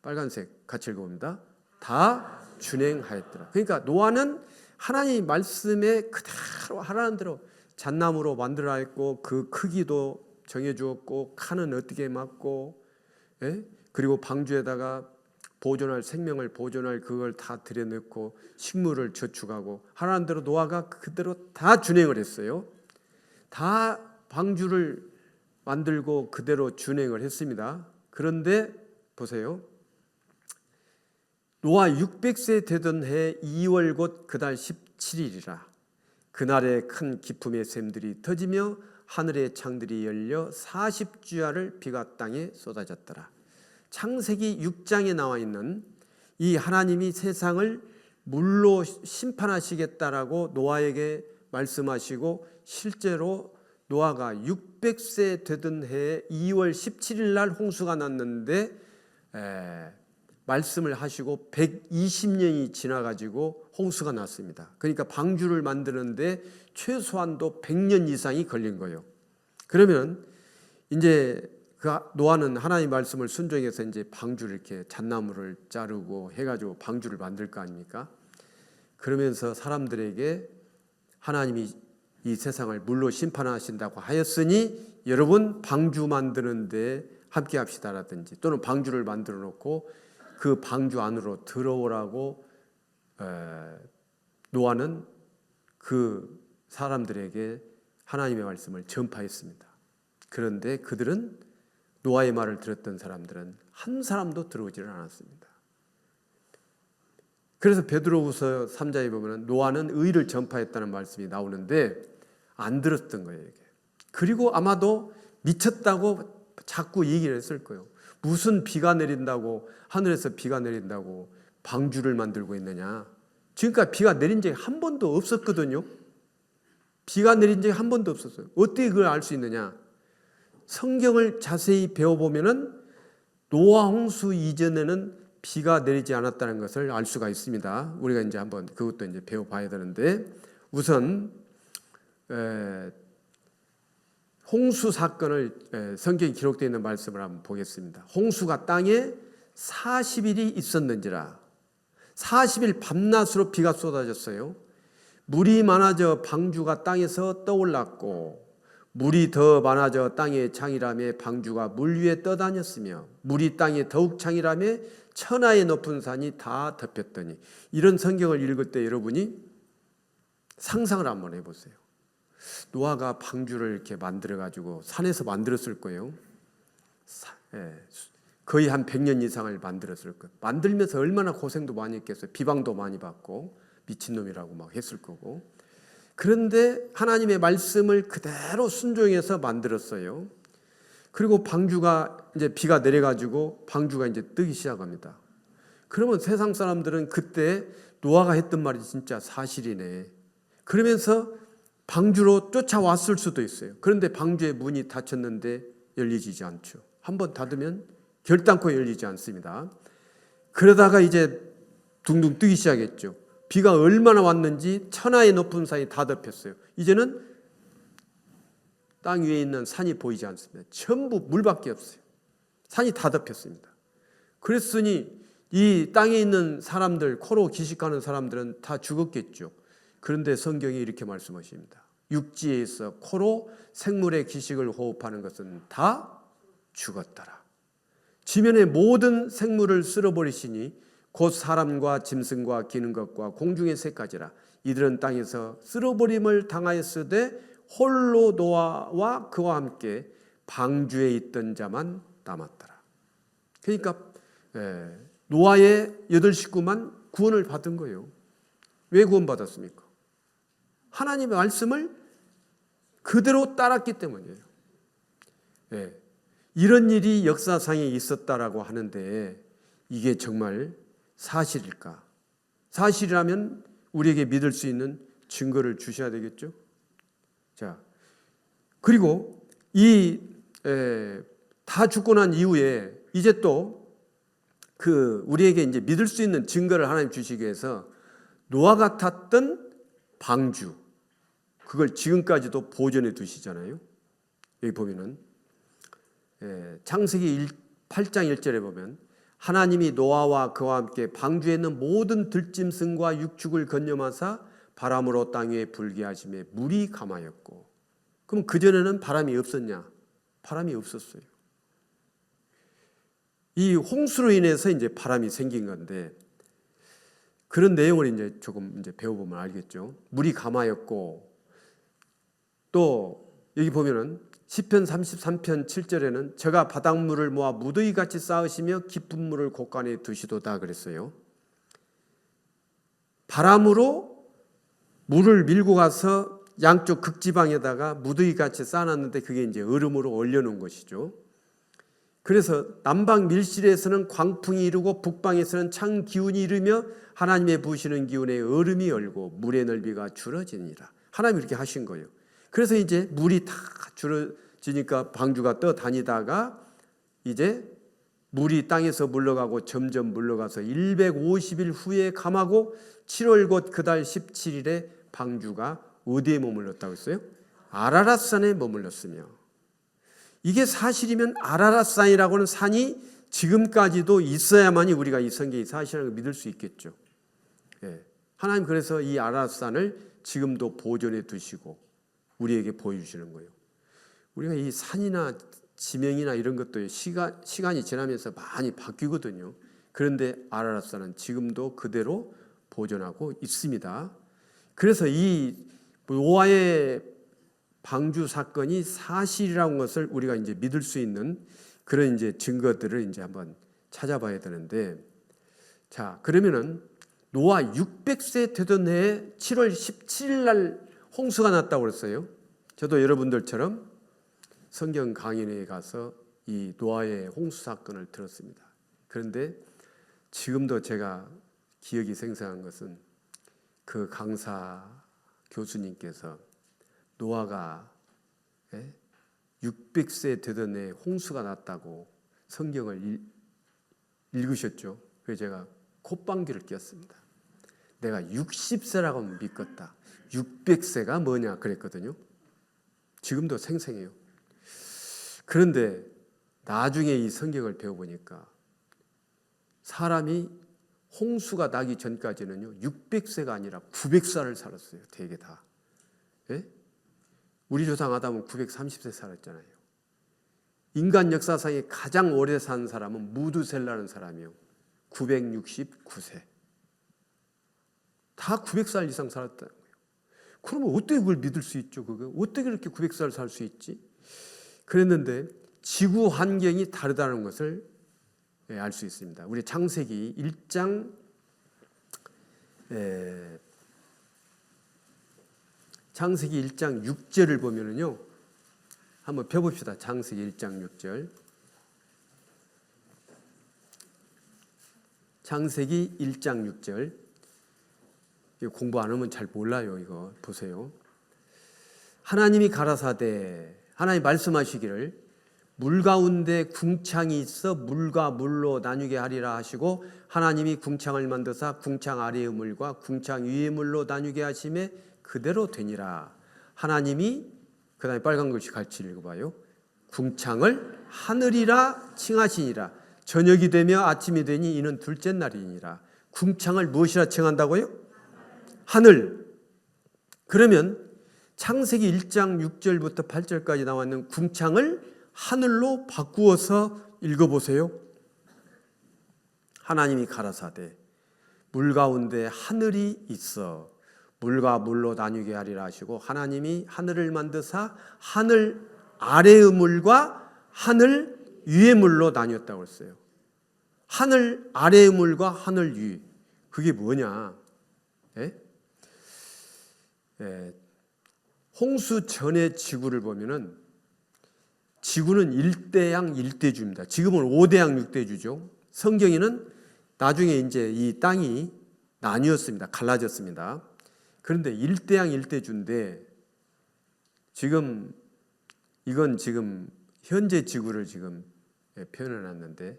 빨간색 같이 읽어봅니다, 다 준행하였더라. 그러니까 노아는 하나님 말씀에 그대로 하라는 대로 잣나무로 만들어 했고, 그 크기도 정해주었고, 칸은 어떻게 맞고, 그리고 방주에다가 보존할 생명을 보존할 그걸 다 들여넣고 식물을 저축하고 하라는 대로 노아가 그대로 다 준행을 했어요. 다 방주를 만들고 그대로 준행을 했습니다. 그런데 보세요. 노아 600세 되던 해 2월 곧 그달 17일이라 그날에 큰 기품의 샘들이 터지며 하늘의 창들이 열려 40주야를 비가 땅에 쏟아졌더라. 창세기 6장에 나와 있는 이 하나님이 세상을 물로 심판하시겠다라고 노아에게 말씀하시고 실제로 노아가 600세 되던 해 2월 17일 날 홍수가 났는데 말씀을 하시고 120년이 지나가지고 홍수가 났습니다. 그러니까 방주를 만드는데 최소한도 100년 이상이 걸린 거예요. 그러면 이제 그 노아는 하나님 말씀을 순종해서 이제 방주를 이렇게 잣나무를 자르고 해가지고 방주를 만들 거 아닙니까? 그러면서 사람들에게 하나님이 이 세상을 물로 심판하신다고 하였으니 여러분 방주 만드는데 함께 합시다라든지 또는 방주를 만들어 놓고 그 방주 안으로 들어오라고 노아는 그 사람들에게 하나님의 말씀을 전파했습니다. 그런데 그들은 노아의 말을 들었던 사람들은 한 사람도 들어오지를 않았습니다. 그래서 베드로후서 3장에 보면 노아는 의를 전파했다는 말씀이 나오는데 안 들었던 거예요. 이게. 그리고 아마도 미쳤다고 자꾸 얘기를 했을 거예요. 무슨 비가 내린다고 하늘에서 비가 내린다고 방주를 만들고 있느냐. 지금까지 비가 내린 적이 한 번도 없었거든요. 비가 내린 적이 한 번도 없었어요. 어떻게 그걸 알 수 있느냐. 성경을 자세히 배워보면은 노아 홍수 이전에는 비가 내리지 않았다는 것을 알 수가 있습니다. 우리가 이제 한번 그것도 이제 배워봐야 되는데 우선 홍수 사건을 성경에 기록되어 있는 말씀을 한번 보겠습니다. 홍수가 땅에 40일이 있었는지라 40일 밤낮으로 비가 쏟아졌어요. 물이 많아져 방주가 땅에서 떠올랐고 물이 더 많아져 땅의 창이라며 방주가 물 위에 떠다녔으며 물이 땅에 더욱 창이라며 천하의 높은 산이 다 덮였더니 이런 성경을 읽을 때 여러분이 상상을 한번 해보세요. 노아가 방주를 이렇게 만들어가지고 산에서 만들었을 거예요. 거의 한 100년 이상을 만들었을 거예요. 만들면서 얼마나 고생도 많이 했겠어요. 비방도 많이 받고 미친놈이라고 막 했을 거고. 그런데 하나님의 말씀을 그대로 순종해서 만들었어요. 그리고 방주가 이제 비가 내려가지고 방주가 이제 뜨기 시작합니다. 그러면 세상 사람들은 그때 노아가 했던 말이 진짜 사실이네. 그러면서 방주로 쫓아왔을 수도 있어요. 그런데 방주의 문이 닫혔는데 열리지 않죠. 한번 닫으면 결단코 열리지 않습니다. 그러다가 이제 둥둥 뜨기 시작했죠. 비가 얼마나 왔는지 천하의 높은 산이 다 덮였어요. 이제는 땅 위에 있는 산이 보이지 않습니다. 전부 물밖에 없어요. 산이 다 덮였습니다. 그랬으니 이 땅에 있는 사람들, 코로 기식하는 사람들은 다 죽었겠죠. 그런데 성경이 이렇게 말씀하십니다. 육지에 있어 코로 생물의 기식을 호흡하는 것은 다 죽었더라. 지면의 모든 생물을 쓸어버리시니 곧 사람과 짐승과 기는 것과 공중의 새까지라. 이들은 땅에서 쓸어버림을 당하였으되 홀로 노아와 그와 함께 방주에 있던 자만 남았더라. 그러니까 노아의 8 식구만 구원을 받은 거예요. 왜 구원받았습니까? 하나님의 말씀을 그대로 따랐기 때문이에요. 이런 일이 역사상에 있었다라고 하는데 이게 정말 사실일까? 사실이라면 우리에게 믿을 수 있는 증거를 주셔야 되겠죠? 자, 그리고 다 죽고 난 이후에 이제 또 우리에게 이제 믿을 수 있는 증거를 하나님 주시기 위해서 노아가 탔던 방주, 그걸 지금까지도 보존해 두시잖아요. 여기 보면은 창세기 8장 1절에 보면 하나님이 노아와 그와 함께 방주에 있는 모든 들짐승과 육축을 건념하사 바람으로 땅 위에 불게 하심에 물이 감하였고. 그럼 그전에는 바람이 없었냐? 바람이 없었어요. 이 홍수로 인해서 이제 바람이 생긴 건데 그런 내용을 이제 조금 이제 배워보면 알겠죠. 물이 감하였고 또 여기 보면은 시편 33편 7절에는 저가 바닷물을 모아 무더기같이 쌓으시며 깊은 물을 곳간에 두시도다 그랬어요. 바람으로 물을 밀고 가서 양쪽 극지방에다가 무더기같이 쌓아놨는데 그게 이제 얼음으로 얼려놓은 것이죠. 그래서 남방 밀실에서는 광풍이 이르고 북방에서는 찬 기운이 이르며 하나님의 부으시는 기운에 얼음이 얼고 물의 넓이가 줄어지니라. 하나님이 이렇게 하신 거예요. 그래서 이제 물이 다 줄어지니까 방주가 떠다니다가 이제 물이 땅에서 물러가고 점점 물러가서 150일 후에 감하고 7월 곧 그달 17일에 방주가 어디에 머물렀다고 했어요? 아라랏산에 머물렀으며, 이게 사실이면 아라랏산이라고 하는 산이 지금까지도 있어야만이 우리가 이 성경이 사실이라는 걸 믿을 수 있겠죠. 예. 하나님 그래서 이 아라랏산을 지금도 보존해 두시고 우리에게 보여주시는 거예요. 우리가 이 산이나 지명이나 이런 것도 시간이 지나면서 많이 바뀌거든요. 그런데 아라랏산은 지금도 그대로 보존하고 있습니다. 그래서 이 노아의 방주 사건이 사실이라는 것을 우리가 이제 믿을 수 있는 그런 이제 증거들을 이제 한번 찾아봐야 되는데, 자, 그러면은 노아 600세 되던 해에 7월 17일 날 홍수가 났다고 그랬어요. 저도 여러분들처럼 성경 강연회에 가서 이 노아의 홍수 사건을 들었습니다. 그런데 지금도 제가 기억이 생생한 것은 그 강사 교수님께서 노아가 600세 되던 해에 홍수가 났다고 성경을 읽으셨죠. 그래서 제가 콧방귀를 뀌었습니다. 내가 60세라고 믿겠다. 600세가 뭐냐 그랬거든요. 지금도 생생해요. 그런데 나중에 이 성경을 배워보니까 사람이 홍수가 나기 전까지는요 600세가 아니라 900살을 살았어요. 대개 다. 예? 우리 조상 아담은 930세 살았잖아요. 인간 역사상에 가장 오래 산 사람은 무두셀라는 사람이요. 969세. 다 900살 이상 살았다는 거예요. 그러면 어떻게 그걸 믿을 수 있죠? 그거 어떻게 그렇게 900살 살 수 있지? 그랬는데 지구 환경이 다르다는 것을 알 수 있습니다. 우리 창세기 1장 창세기 1장 6절을 보면은요. 한번 펴봅시다. 창세기 1장 6절. 창세기 1장 6절. 공부 안 하면 잘 몰라요. 이거 보세요. 하나님이 가라사대, 하나님 말씀하시기를 물 가운데 궁창이 있어 물과 물로 나뉘게 하리라 하시고 하나님이 궁창을 만드사 궁창 아래의 물과 궁창 위의 물로 나뉘게 하심에 그대로 되니라. 하나님이 그 다음에 빨간 글씨 같이 읽어봐요. 궁창을 하늘이라 칭하시니라. 저녁이 되며 아침이 되니 이는 둘째 날이니라. 궁창을 무엇이라 칭한다고요? 하늘. 그러면 창세기 1장 6절부터 8절까지 나와 있는 궁창을 하늘로 바꾸어서 읽어보세요. 하나님이 가라사대 물 가운데 하늘이 있어 물과 물로 나뉘게 하리라 하시고 하나님이 하늘을 만드사 하늘 아래의 물과 하늘 위의 물로 나뉘었다고 했어요. 하늘 아래의 물과 하늘 위. 그게 뭐냐? 홍수 전의 지구를 보면은 지구는 1대양 1대주입니다. 지금은 5대양 6대주죠. 성경에는 나중에 이제 이 땅이 나뉘었습니다. 갈라졌습니다. 그런데 1대양 1대주인데 지금 이건 지금 현재 지구를 지금 표현해 놨는데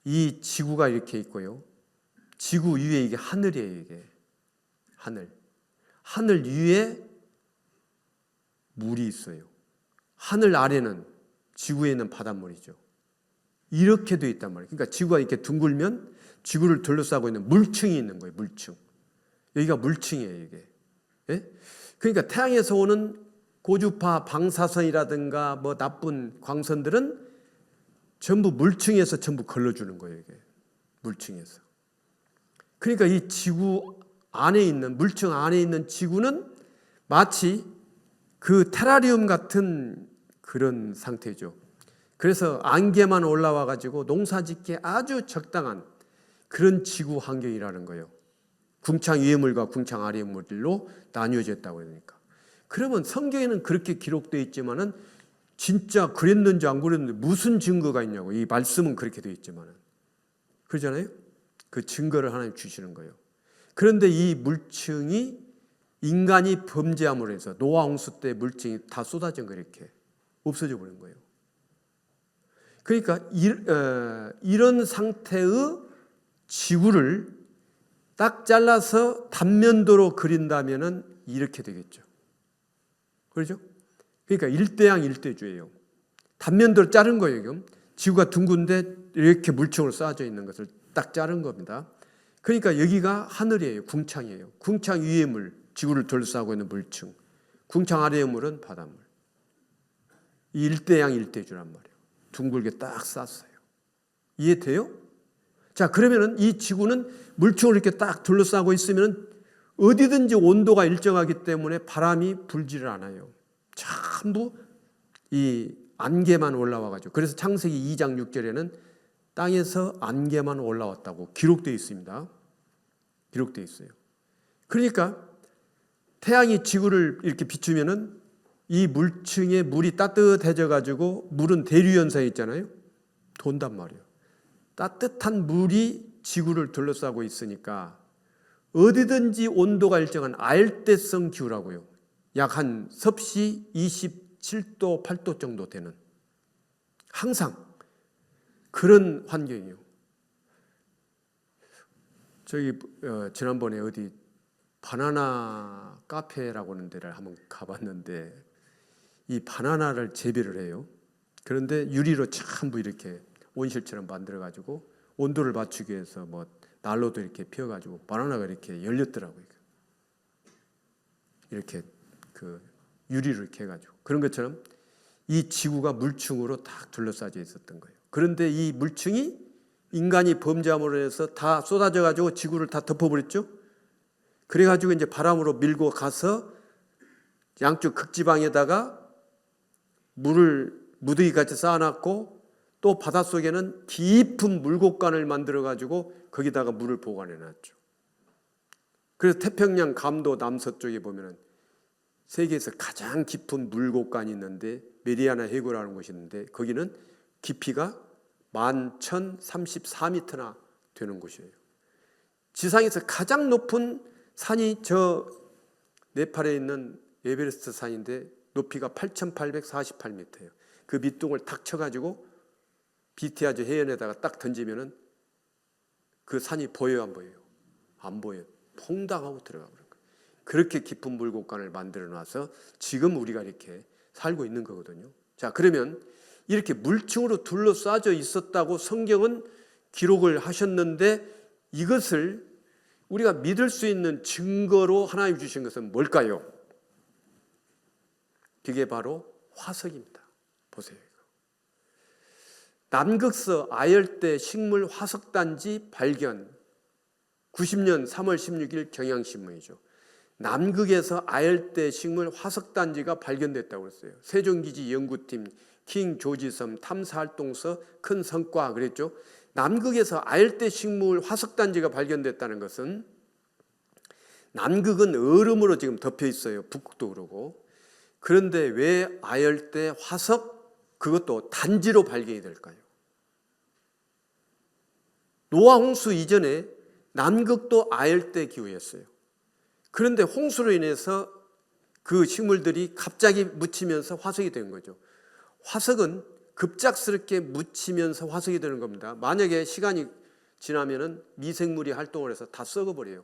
이 지구가 이렇게 있고요. 지구 위에 이게 하늘이에요. 이게 하늘. 하늘 위에 물이 있어요. 하늘 아래는 지구에 있는 바닷물이죠. 이렇게 돼 있단 말이에요. 그러니까 지구가 이렇게 둥글면 지구를 둘러싸고 있는 물층이 있는 거예요. 물층. 여기가 물층이에요. 이게. 예? 그러니까 태양에서 오는 고주파 방사선이라든가 뭐 나쁜 광선들은 전부 물층에서 전부 걸러주는 거예요. 이게 물층에서. 그러니까 이 지구 안에 있는, 물층 안에 있는 지구는 마치 그 테라리움 같은 그런 상태죠. 그래서 안개만 올라와 가지고 농사 짓기에 아주 적당한 그런 지구 환경이라는 거예요. 궁창 위의 물과 궁창 아래의 물로 나뉘어졌다고 그러니까. 그러면 성경에는 그렇게 기록되어 있지만은 진짜 그랬는지 안 그랬는지 무슨 증거가 있냐고. 이 말씀은 그렇게 되어 있지만은. 그러잖아요? 그 증거를 하나님 주시는 거예요. 그런데 이 물층이 인간이 범죄함으로 해서 노아 홍수 때 물층이 다 쏟아진 거 이렇게 없어져 버린 거예요. 그러니까 이런 상태의 지구를 딱 잘라서 단면도로 그린다면은 이렇게 되겠죠. 그렇죠? 그러니까 일대양 일대주예요. 단면도로 자른 거예요. 지금 지구가 둥근데 이렇게 물층으로 쌓아져 있는 것을 딱 자른 겁니다. 그러니까 여기가 하늘이에요. 궁창이에요. 궁창 위의 물, 지구를 둘러싸고 있는 물층. 궁창 아래의 물은 바닷물. 이 일대양 일대주란 말이에요. 둥글게 딱 쌌어요. 이해돼요? 자, 그러면은 이 지구는 물층을 이렇게 딱 둘러싸고 있으면 어디든지 온도가 일정하기 때문에 바람이 불지를 않아요. 전부 이 안개만 올라와가지고. 그래서 창세기 2장 6절에는 땅에서 안개만 올라왔다고 기록되어 있습니다. 기록되어 있어요. 그러니까 태양이 지구를 이렇게 비추면은 이 물층에 물이 따뜻해져 가지고, 물은 대류 현상이 있잖아요. 돈단 말이에요. 따뜻한 물이 지구를 둘러싸고 있으니까 어디든지 온도가 일정한 아열대성 기후라고요. 약 한 섭씨 27도, 8도 정도 되는 항상 그런 환경이에요. 저기 지난번에 어디 바나나 카페라고 하는 데를 한번 가봤는데 이 바나나를 재배를 해요. 그런데 유리로 전부 이렇게 온실처럼 만들어 가지고 온도를 맞추기 위해서 뭐 난로도 이렇게 피워 가지고 바나나가 이렇게 열렸더라고요. 이렇게 그 유리로 이렇게 해 가지고. 그런 것처럼 이 지구가 물층으로 딱 둘러싸여 있었던 거예요. 그런데 이 물층이 인간이 범죄함으로 해서 다 쏟아져 가지고 지구를 다 덮어버렸죠. 그래 가지고 이제 바람으로 밀고 가서 양쪽 극지방에다가 물을 무더기 같이 쌓아놨고, 또 바닷속에는 깊은 물곡관을 만들어 가지고 거기다가 물을 보관해 놨죠. 그래서 태평양 감도 남서쪽에 보면은 세계에서 가장 깊은 물곡관이 있는데 메리아나 해구라는 곳이 있는데 거기는 깊이가 11,034m나 되는 곳이에요. 지상에서 가장 높은 산이 저 네팔에 있는 에베레스트 산인데 높이가 8,848m예요. 그 밑둥을 탁 쳐가지고 비티아주 해연에다가 딱 던지면은 그 산이 보여요, 안 보여요? 안 보여요. 퐁당하고 들어가 버린 거예요. 그렇게 깊은 물곡관을 만들어 놔서 지금 우리가 이렇게 살고 있는 거거든요. 자, 그러면 이렇게 물층으로 둘러싸여 있었다고 성경은 기록을 하셨는데 이것을 우리가 믿을 수 있는 증거로 하나님 주신 것은 뭘까요? 그게 바로 화석입니다. 보세요. 남극서 아열대 식물 화석단지 발견. 90년 3월 16일 경향신문이죠. 남극에서 아열대 식물 화석단지가 발견됐다고 했어요. 세종기지 연구팀 킹 조지섬 탐사활동서 큰 성과 그랬죠. 남극에서 아열대 식물 화석단지가 발견됐다는 것은 남극은 얼음으로 지금 덮여 있어요. 북극도 그러고. 그런데 왜 아열대 화석 그것도 단지로 발견이 될까요? 노아 홍수 이전에 남극도 아열대 기후였어요. 그런데 홍수로 인해서 그 식물들이 갑자기 묻히면서 화석이 된 거죠. 화석은 급작스럽게 묻히면서 화석이 되는 겁니다. 만약에 시간이 지나면은 미생물이 활동을 해서 다 썩어버려요.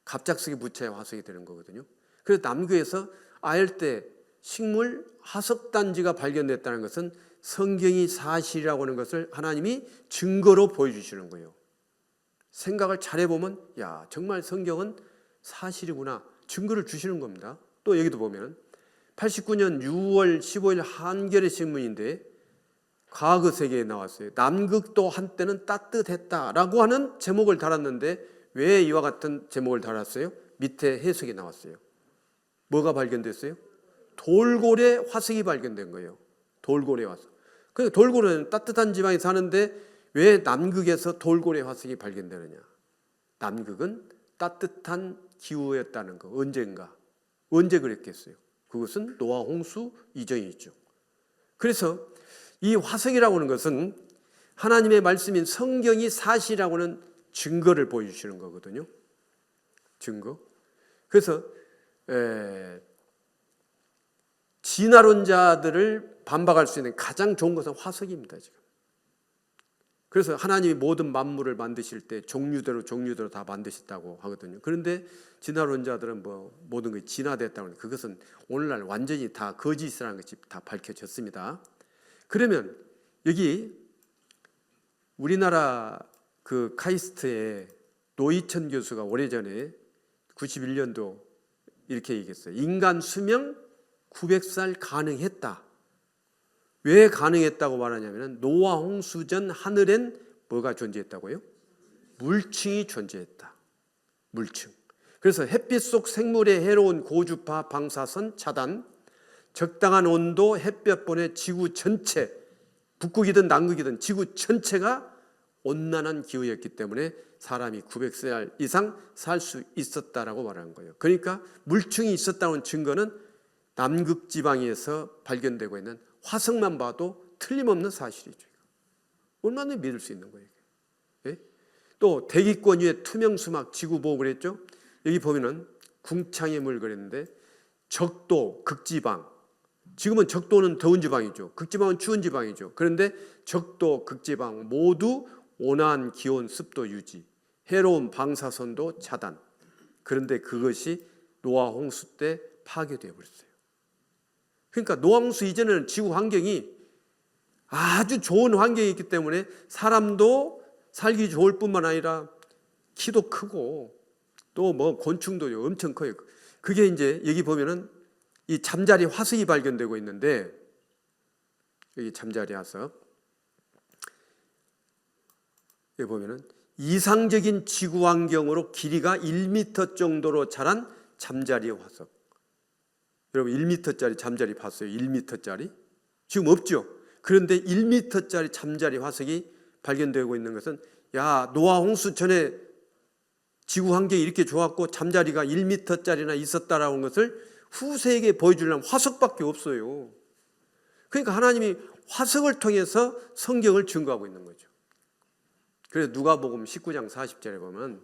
갑작스럽게 묻혀야 화석이 되는 거거든요. 그래서 남극에서 아열대 식물 화석단지가 발견됐다는 것은 성경이 사실이라고 하는 것을 하나님이 증거로 보여주시는 거예요. 생각을 잘 해보면 야, 정말 성경은 사실이구나 증거를 주시는 겁니다. 또 여기도 보면 89년 6월 15일 한겨레 신문인데 과거 세계에 나왔어요. 남극도 한때는 따뜻했다라고 하는 제목을 달았는데 왜 이와 같은 제목을 달았어요? 밑에 해석이 나왔어요. 뭐가 발견됐어요? 돌고래 화석이 발견된 거예요. 돌고래 화석. 그러니까 돌고래는 따뜻한 지방에 사는데 왜 남극에서 돌고래 화석이 발견되느냐? 남극은 따뜻한 기후였다는 거. 언젠가. 언제 그랬겠어요? 그것은 노아 홍수 이전이죠. 그래서 이 화석이라고 하는 것은 하나님의 말씀인 성경이 사실이라고 하는 증거를 보여주시는 거거든요. 증거. 그래서 진화론자들을 반박할 수 있는 가장 좋은 것은 화석입니다. 지금. 그래서 하나님이 모든 만물을 만드실 때 종류대로 다 만드셨다고 하거든요. 그런데 진화론자들은 모든 것이 진화됐다고 하는데 그것은 오늘날 완전히 다 거짓이라는 것이 다 밝혀졌습니다. 그러면 여기 우리나라 그 카이스트의 노희천 교수가 오래전에 91년도 이렇게 얘기했어요. 인간 수명 900살 가능했다. 왜 가능했다고 말하냐면 노아 홍수 전 하늘엔 뭐가 존재했다고요? 물층이 존재했다. 물층. 그래서 햇빛 속 생물의 해로운 고주파 방사선 차단, 적당한 온도, 햇볕보내 지구 전체, 북극이든 남극이든 지구 전체가 온난한 기후였기 때문에 사람이 900살 이상 살 수 있었다라고 말하는 거예요. 그러니까 물층이 있었다는 증거는 남극 지방에서 발견되고 있는 화석만 봐도 틀림없는 사실이죠. 얼마나 믿을 수 있는 거예요. 예? 또 대기권 위에 투명 수막 지구 보고 그랬죠. 여기 보면은 궁창의 물 그랬는데 적도, 극지방. 지금은 적도는 더운 지방이죠. 극지방은 추운 지방이죠. 그런데 적도, 극지방 모두 온화한 기온, 습도 유지, 해로운 방사선도 차단. 그런데 그것이 노아 홍수 때 파괴되어 버렸어요. 그러니까 노아 홍수 이전에는 지구 환경이 아주 좋은 환경이기 때문에 사람도 살기 좋을 뿐만 아니라 키도 크고 또 곤충도 엄청 커요. 그게 이제 여기 보면은 이 잠자리 화석이 발견되고 있는데 여기 잠자리 화석 여기 보면은 이상적인 지구 환경으로 길이가 1m 정도로 자란 잠자리 화석. 여러분 1m짜리 잠자리 봤어요? 1m짜리? 지금 없죠. 그런데 1m짜리 잠자리 화석이 발견되고 있는 것은 노아 홍수 전에 지구 환경이 이렇게 좋았고 잠자리가 1m짜리나 있었다라는 것을 후세에게 보여주려면 화석밖에 없어요. 그러니까 하나님이 화석을 통해서 성경을 증거하고 있는 거죠. 그래서 누가복음 19장 40절에 보면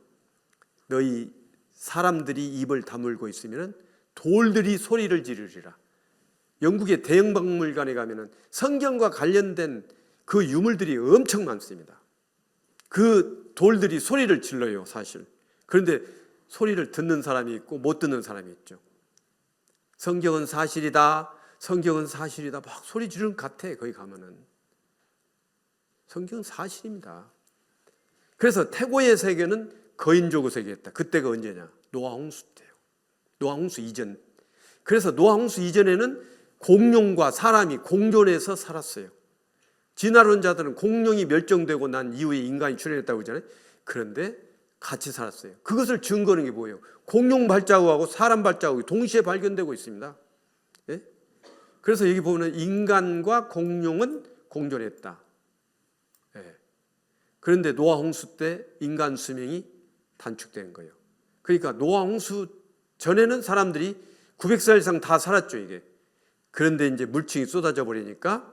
너희 사람들이 입을 다물고 있으면 돌들이 소리를 지르리라. 영국의 대형 박물관에 가면은 성경과 관련된 그 유물들이 엄청 많습니다. 그 돌들이 소리를 질러요, 사실. 그런데 소리를 듣는 사람이 있고 못 듣는 사람이 있죠. 성경은 사실이다, 성경은 사실이다, 막 소리 지르는 것 같아, 거기 가면은. 성경은 사실입니다. 그래서 태고의 세계는 거인족의 세계였다. 그때가 언제냐? 노아 홍수 때요. 노아 홍수 이전. 그래서 노아 홍수 이전에는 공룡과 사람이 공존해서 살았어요. 진화론자들은 공룡이 멸종되고 난 이후에 인간이 출현했다고 그러잖아요. 그런데 같이 살았어요. 그것을 증거하는 게 뭐예요? 공룡 발자국하고 사람 발자국이 동시에 발견되고 있습니다. 예? 그래서 여기 보면 인간과 공룡은 공존했다. 예. 그런데 노아 홍수 때 인간 수명이 단축된 거예요. 그러니까 노아 홍수 전에는 사람들이 900살 이상 다 살았죠, 이게. 그런데 이제 물층이 쏟아져 버리니까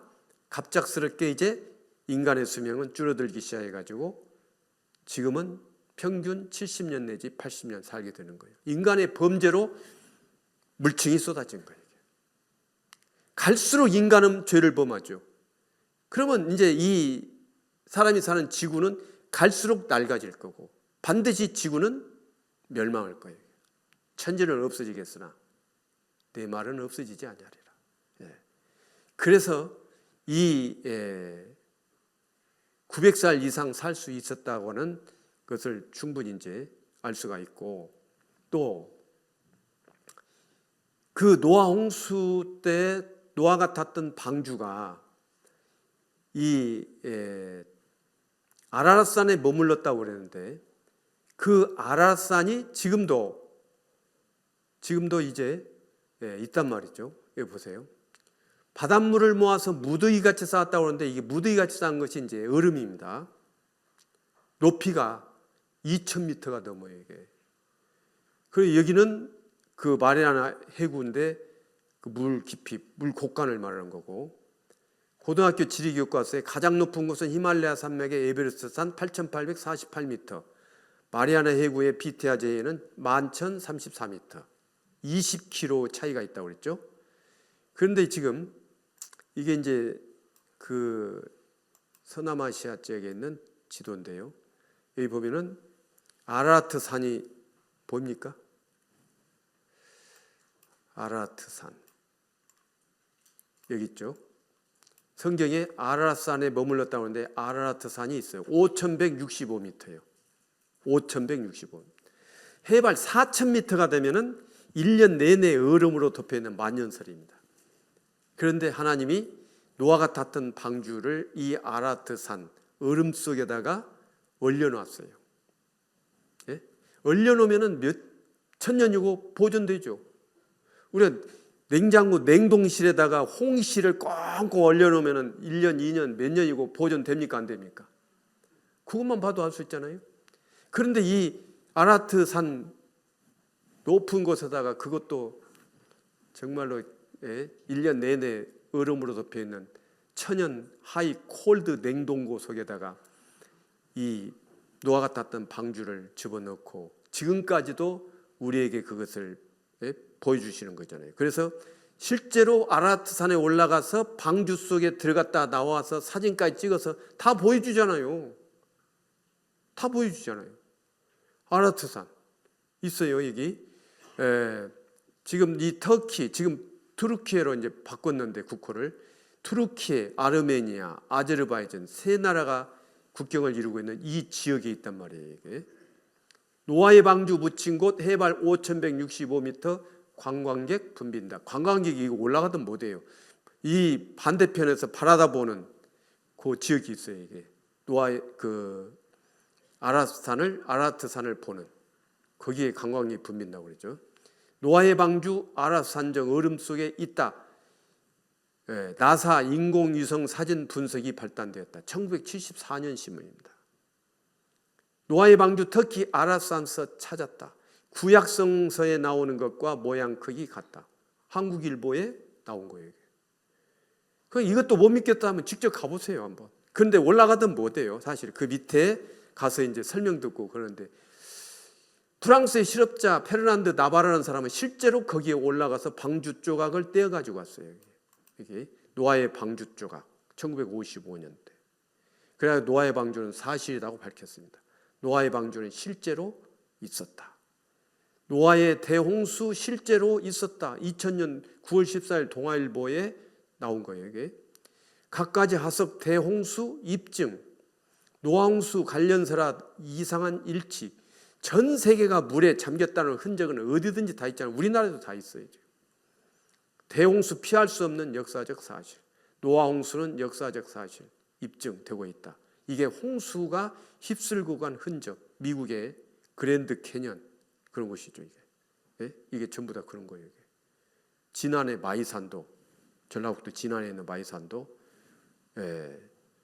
갑작스럽게 이제 인간의 수명은 줄어들기 시작해가지고 지금은 평균 70년 내지 80년 살게 되는 거예요. 인간의 범죄로 물층이 쏟아진 거예요. 갈수록 인간은 죄를 범하죠. 그러면 이제 이 사람이 사는 지구는 갈수록 낡아질 거고 반드시 지구는 멸망할 거예요. 천지는 없어지겠으나 내 말은 없어지지 아니하리라. 예. 그래서 이 900살 이상 살 수 있었다고 하는 것을 충분히 이제 알 수가 있고 또 그 노아 홍수 때 노아가 탔던 방주가 이 아라랏산에 머물렀다고 그랬는데 그 아라랏산이 지금도 이제 있단 말이죠. 여기 보세요. 바닷물을 모아서 무더기같이 쌓았다고 하는데 이게 무더기같이 쌓은 것이 이제 얼음입니다. 높이가 2,000m가 넘어요, 이게. 그리고 여기는 그 마리아나 해구인데 그 물 깊이, 물 곡간을 말하는 거고, 고등학교 지리교과서에 가장 높은 곳은 히말라야 산맥의 에베레스트산 8,848m, 마리아나 해구의 비테아 제해는 11,034m, 20km 차이가 있다고 그랬죠. 그런데 지금 이게 이제 그 서남아시아 지역에 있는 지도인데요. 여기 보면은 아라라트 산이 보입니까? 아라라트 산 여기 있죠. 성경에 아라랏산에 머물렀다고 하는데 아라라트 산이 있어요. 5,165m예요. 5,165m. 해발 4,000m가 되면은 1년 내내 얼음으로 덮여 있는 만년설입니다. 그런데 하나님이 노아가 탔던 방주를 이 아라트 산 얼음 속에다가 얼려놨어요. 예? 얼려놓으면은 몇 천년이고 보존되죠. 우리가 냉장고 냉동실에다가 홍시를 꽁꽁 얼려놓으면은 1년, 2년, 몇 년이고 보존됩니까? 안 됩니까? 그것만 봐도 알 수 있잖아요. 그런데 이 아라트 산 높은 곳에다가 그것도 정말로 1년 내내 얼음으로 덮여 있는 천연 하이 콜드 냉동고 속에다가 이 노아가 탔던 방주를 집어넣고 지금까지도 우리에게 그것을 보여주시는 거잖아요. 그래서 실제로 아라트 산에 올라가서 방주 속에 들어갔다 나와서 사진까지 찍어서 다 보여주잖아요. 다 보여주잖아요. 아라트 산 있어요, 여기. 지금 이 터키, 지금 투르키예로 이제 바꿨는데 국호를 투르키예, 아르메니아, 아제르바이잔 세 나라가 국경을 이루고 있는 이 지역에 있단 말이에요. 이게. 노아의 방주 묻힌 곳 해발 5,165m 관광객 붐빈다. 관광객이 올라가든 못해요. 이 반대편에서 바라다 보는 그 지역이 있어요. 이게 노아의 그 아라트 산을 보는 거기에 관광객이 붐빈다고 그러죠. 노아의 방주 아라트 산정 얼음 속에 있다. 나사 인공위성 사진 분석이 발단되었다. 1974년 신문입니다. 노아의 방주 터키 아라산서 찾았다. 구약성서에 나오는 것과 모양 크기 같다. 한국일보에 나온 거예요. 이것도 못 믿겠다 하면 직접 가보세요 한번. 그런데 올라가든 못해요. 사실 그 밑에 가서 이제 설명 듣고 그러는데 프랑스의 실업자 페르난드 나바라는 사람은 실제로 거기에 올라가서 방주 조각을 떼어 가지고 왔어요. 이게 노아의 방주 조각 1955년대. 그래야 노아의 방주는 사실이라고 밝혔습니다. 노아의 방주는 실제로 있었다. 노아의 대홍수 실제로 있었다. 2000년 9월 14일 동아일보에 나온 거예요. 이게 갖가지 하석 대홍수 입증, 노아홍수 관련서라 이상한 일치, 전 세계가 물에 잠겼다는 흔적은 어디든지 다 있잖아요. 우리나라에도 다 있어요. 대홍수 피할 수 없는 역사적 사실, 노아홍수는 역사적 사실 입증되고 있다. 이게 홍수가 휩쓸고 간 흔적, 미국의 그랜드 캐년 그런 곳이죠. 이게 전부 다 그런 거예요. 진안의 마이산도, 전라북도 진안에 있는 마이산도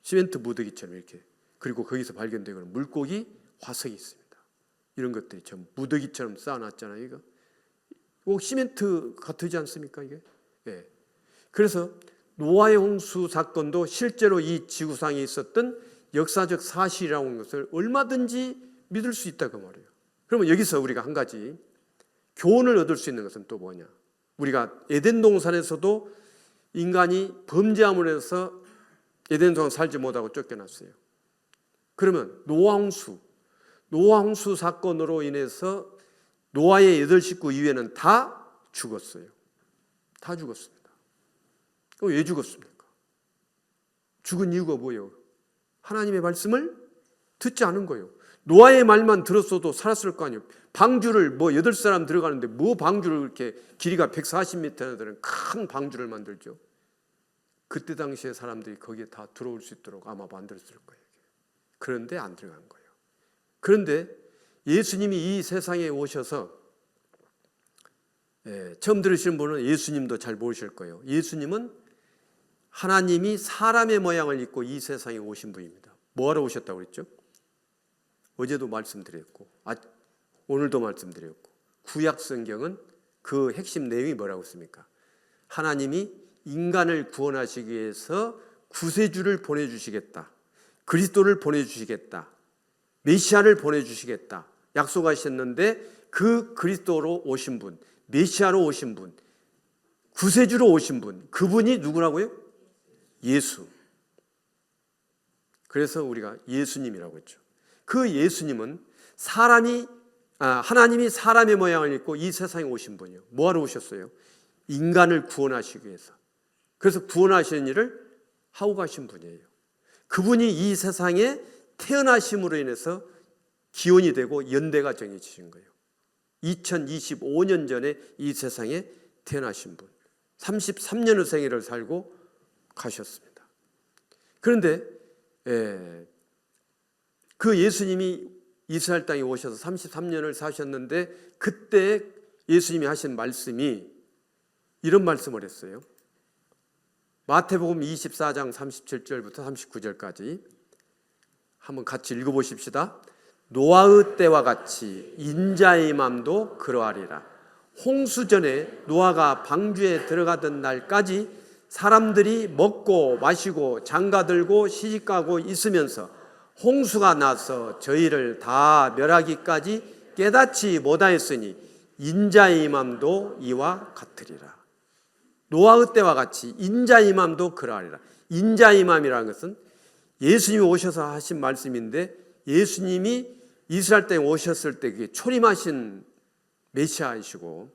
시멘트 무더기처럼 이렇게, 그리고 거기서 발견되고 있는 물고기 화석이 있습니다. 이런 것들이 전 무더기처럼 쌓아놨잖아요. 이거 꼭 시멘트 같지 않습니까? 이게. 그래서 노아의 홍수 사건도 실제로 이 지구상에 있었던 역사적 사실이라고 하는 것을 얼마든지 믿을 수 있다 그 말이에요. 그러면 여기서 우리가 한 가지 교훈을 얻을 수 있는 것은 또 뭐냐? 우리가 에덴 동산에서도 인간이 범죄함으로 해서 에덴 동산 살지 못하고 쫓겨났어요. 그러면 노아홍수 사건으로 인해서 노아의 8식구 이외에는 다 죽었어요. 다 죽었습니다. 그럼 왜 죽었습니까? 죽은 이유가 뭐예요? 하나님의 말씀을 듣지 않은 거예요. 노아의 말만 들었어도 살았을 거 아니에요. 방주를 8사람 들어가는데 방주를 이렇게 길이가 140m나 되는 큰 방주를 만들죠. 그때 당시에 사람들이 거기에 다 들어올 수 있도록 아마 만들었을 거예요. 그런데 안 들어간 거예요. 그런데 예수님이 이 세상에 오셔서 처음 들으시는 분은 예수님도 잘 모르실 거예요. 예수님은 하나님이 사람의 모양을 입고 이 세상에 오신 분입니다. 뭐하러 오셨다고 그랬죠? 어제도 말씀드렸고 오늘도 말씀드렸고 구약 성경은 그 핵심 내용이 뭐라고 했습니까? 하나님이 인간을 구원하시기 위해서 구세주를 보내주시겠다. 그리스도를 보내주시겠다. 메시아를 보내주시겠다. 약속하셨는데 그 그리스도로 오신 분, 메시아로 오신 분, 구세주로 오신 분, 그분이 누구라고요? 예수. 그래서 우리가 예수님이라고 했죠. 그 예수님은 하나님이 사람의 모양을 입고 이 세상에 오신 분이요. 뭐하러 오셨어요? 인간을 구원하시기 위해서. 그래서 구원하시는 일을 하고 가신 분이에요. 그분이 이 세상에 태어나심으로 인해서 기원이 되고 연대가 정해지신 거예요. 2025년 전에 이 세상에 태어나신 분. 33년의 생애를 살고 가셨습니다. 그런데 그 예수님이 이스라엘 땅에 오셔서 33년을 사셨는데 그때 예수님이 하신 말씀이 이런 말씀을 했어요. 마태복음 24장 37절부터 39절까지 한번 같이 읽어보십시다. 노아의 때와 같이 인자의 맘도 그러하리라. 홍수전에 노아가 방주에 들어가던 날까지 사람들이 먹고 마시고 장가들고 시집가고 있으면서 홍수가 나서 저희를 다 멸하기까지 깨닫지 못하였으니 인자의 맘도 이와 같으리라. 노아의 때와 같이 인자의 맘도 그러하리라. 인자의 맘이라는 것은 예수님이 오셔서 하신 말씀인데 예수님이 이스라엘 땅에 오셨을 때 그게 초림하신 메시아이시고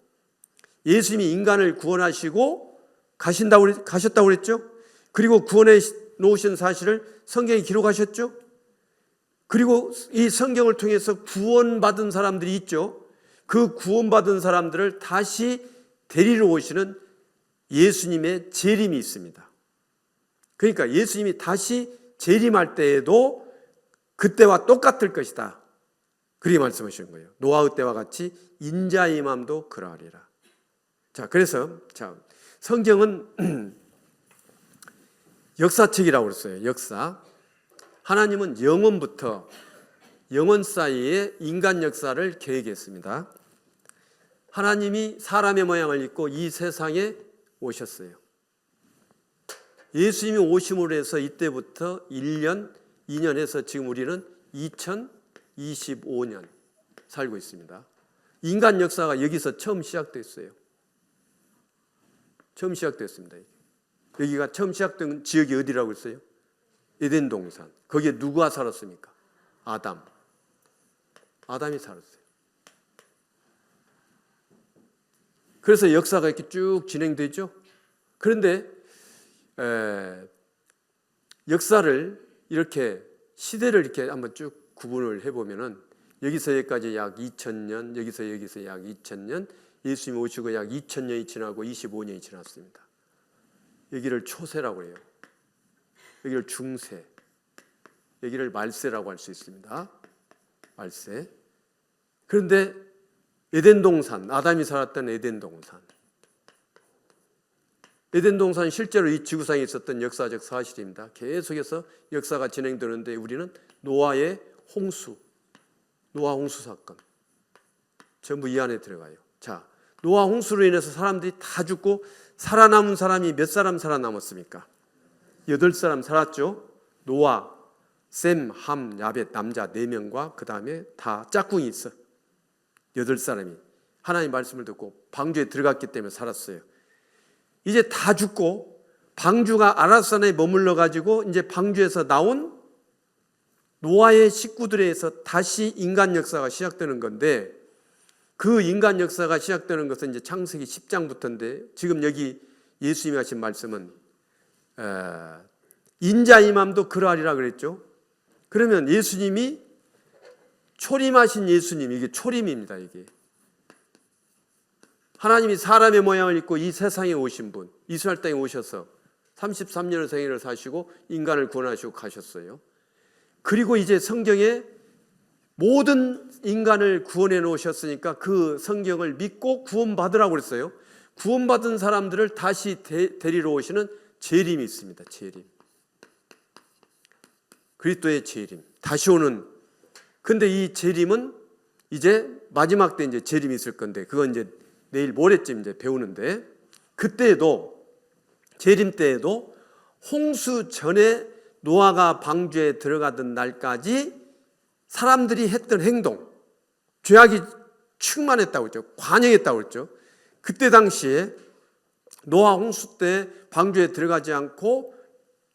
예수님이 인간을 구원하시고 가셨다고 그랬죠. 그리고 구원해 놓으신 사실을 성경에 기록하셨죠. 그리고 이 성경을 통해서 구원받은 사람들이 있죠. 그 구원받은 사람들을 다시 데리러 오시는 예수님의 재림이 있습니다. 그러니까 예수님이 다시 재림할 때에도 그때와 똑같을 것이다. 그렇게 말씀하시는 거예요. 노아의 때와 같이 인자의 맘도 그러하리라. 자, 그래서 성경은 역사책이라고 그랬어요. 역사. 하나님은 영원부터 영원 사이에 인간 역사를 계획했습니다. 하나님이 사람의 모양을 입고 이 세상에 오셨어요. 예수님이 오심으로 해서 이때부터 1년, 2년 해서 지금 우리는 2025년 살고 있습니다. 인간 역사가 여기서 처음 시작됐어요. 처음 시작됐습니다. 여기가 처음 시작된 지역이 어디라고 했어요? 에덴 동산. 거기에 누가 살았습니까? 아담이 살았어요. 그래서 역사가 이렇게 쭉 진행되죠. 그런데 역사를 이렇게 시대를 이렇게 한번 쭉 구분을 해보면은 여기서 여기까지 약 2000년, 여기서 약 2000년, 예수님이 오시고 약 2000년이 지나고 25년이 지났습니다. 여기를 초세라고 해요. 여기를 중세, 여기를 말세라고 할 수 있습니다. 말세. 그런데 에덴 동산, 아담이 살았던 에덴 동산. 에덴 동산 실제로 이 지구상에 있었던 역사적 사실입니다. 계속해서 역사가 진행되는데 우리는 노아의 홍수, 노아 홍수 사건 전부 이 안에 들어가요. 자, 노아 홍수로 인해서 사람들이 다 죽고 살아남은 사람이 몇 사람 살아남았습니까? 8사람 살았죠. 노아, 셈, 함, 야벳 남자 4명과 그 다음에 다 짝꿍이 있어. 8사람이 하나님 말씀을 듣고 방주에 들어갔기 때문에 살았어요. 이제 다 죽고 방주가 아라산에 머물러 가지고 이제 방주에서 나온 노아의 식구들에 의해서 다시 인간 역사가 시작되는 건데 그 인간 역사가 시작되는 것은 이제 창세기 10장부터인데 지금 여기 예수님이 하신 말씀은 인자의 맘도 그러하리라 그랬죠. 그러면 예수님이 초림하신 예수님, 이게 초림입니다. 이게 하나님이 사람의 모양을 입고 이 세상에 오신 분, 이스라엘 땅에 오셔서 33년의 생애를 사시고 인간을 구원하시고 가셨어요. 그리고 이제 성경에 모든 인간을 구원해 놓으셨으니까 그 성경을 믿고 구원받으라고 그랬어요. 구원받은 사람들을 다시 데리러 오시는 재림이 있습니다. 재림. 그리스도의 재림. 다시 오는. 근데 이 재림은 이제 마지막 때 이제 재림이 있을 건데, 그건 이제 내일 모레쯤 이제 배우는데, 그때에도 재림 때에도 홍수 전에 노아가 방주에 들어가던 날까지 사람들이 했던 행동, 죄악이 충만했다고 했죠. 관영했다고 했죠. 그때 당시에 노아 홍수 때 방주에 들어가지 않고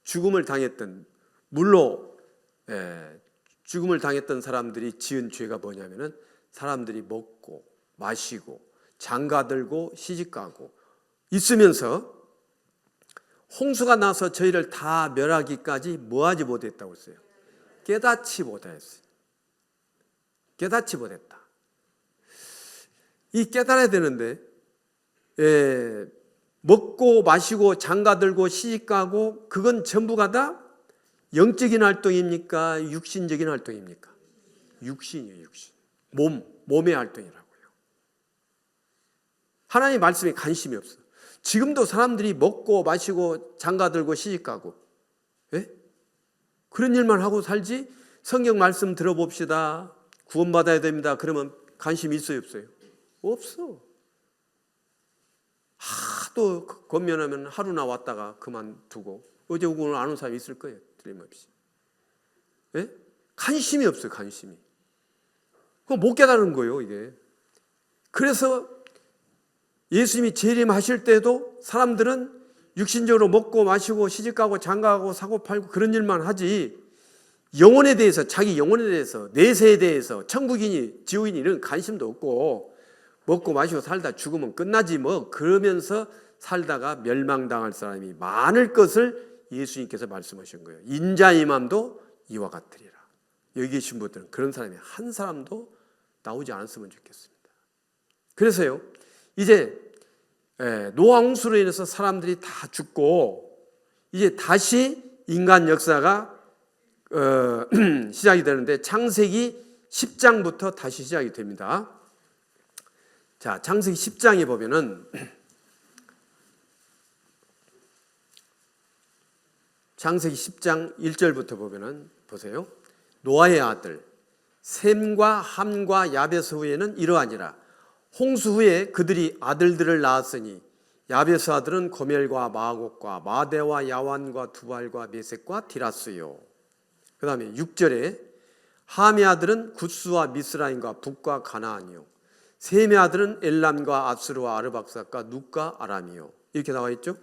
죽음을 당했던, 물로 죽음을 당했던 사람들이 지은 죄가 뭐냐면은 사람들이 먹고 마시고 장가들고 시집가고 있으면서 홍수가 나서 저희를 다 멸하기까지 뭐하지 못했다고 했어요. 깨닫지 못했어요. 깨닫지 못했다. 이 깨달아야 되는데, 먹고 마시고 장가들고 시집가고 그건 전부가 다 영적인 활동입니까? 육신적인 활동입니까? 육신이에요, 육신. 몸의 활동이라고요. 하나님의 말씀에 관심이 없어. 지금도 사람들이 먹고 마시고 장가들고 시집가고, 그런 일만 하고 살지. 성경 말씀 들어봅시다. 구원받아야 됩니다. 그러면 관심 있어요, 없어요? 없어. 하도 권면하면 하루나 왔다가 그만두고 어제 오늘 안 온 사람이 있을 거예요. 틀림없이. 관심이 없어요. 관심이. 그거 못 깨달은 거예요, 이게. 그래서 예수님이 재림하실 때도 사람들은 육신적으로 먹고 마시고 시집가고 장가가고 사고 팔고 그런 일만 하지, 영혼에 대해서, 자기 영혼에 대해서, 내세에 대해서, 천국이니 지옥이니 이런 관심도 없고, 먹고 마시고 살다 죽으면 끝나지 뭐, 그러면서 살다가 멸망당할 사람이 많을 것을 예수님께서 말씀하신 거예요. 인자임함도 이와 같으리라. 여기 계신 분들은 그런 사람이 한 사람도 나오지 않았으면 좋겠습니다. 그래서요, 이제 노아 홍수로 인해서 사람들이 다 죽고 이제 다시 인간 역사가 시작이 되는데, 창세기 10장부터 다시 시작이 됩니다. 자, 창세기 10장에 보면은 창세기 10장 1절부터 보면은 보세요. 노아의 아들 셈과 함과 야베스 후에는 이러하니라. 홍수 후에 그들이 아들들을 낳았으니 야베스 아들은 고멜과 마곡과 마대와 야완과 두발과 메섹과 디라스요. 그 다음에 6절에 함의 아들은 굿수와 미스라임과 북과 가나안이요. 셈의 아들은 엘람과 아스루와 아르박삭과 눕과 아람이요. 이렇게 나와 있죠.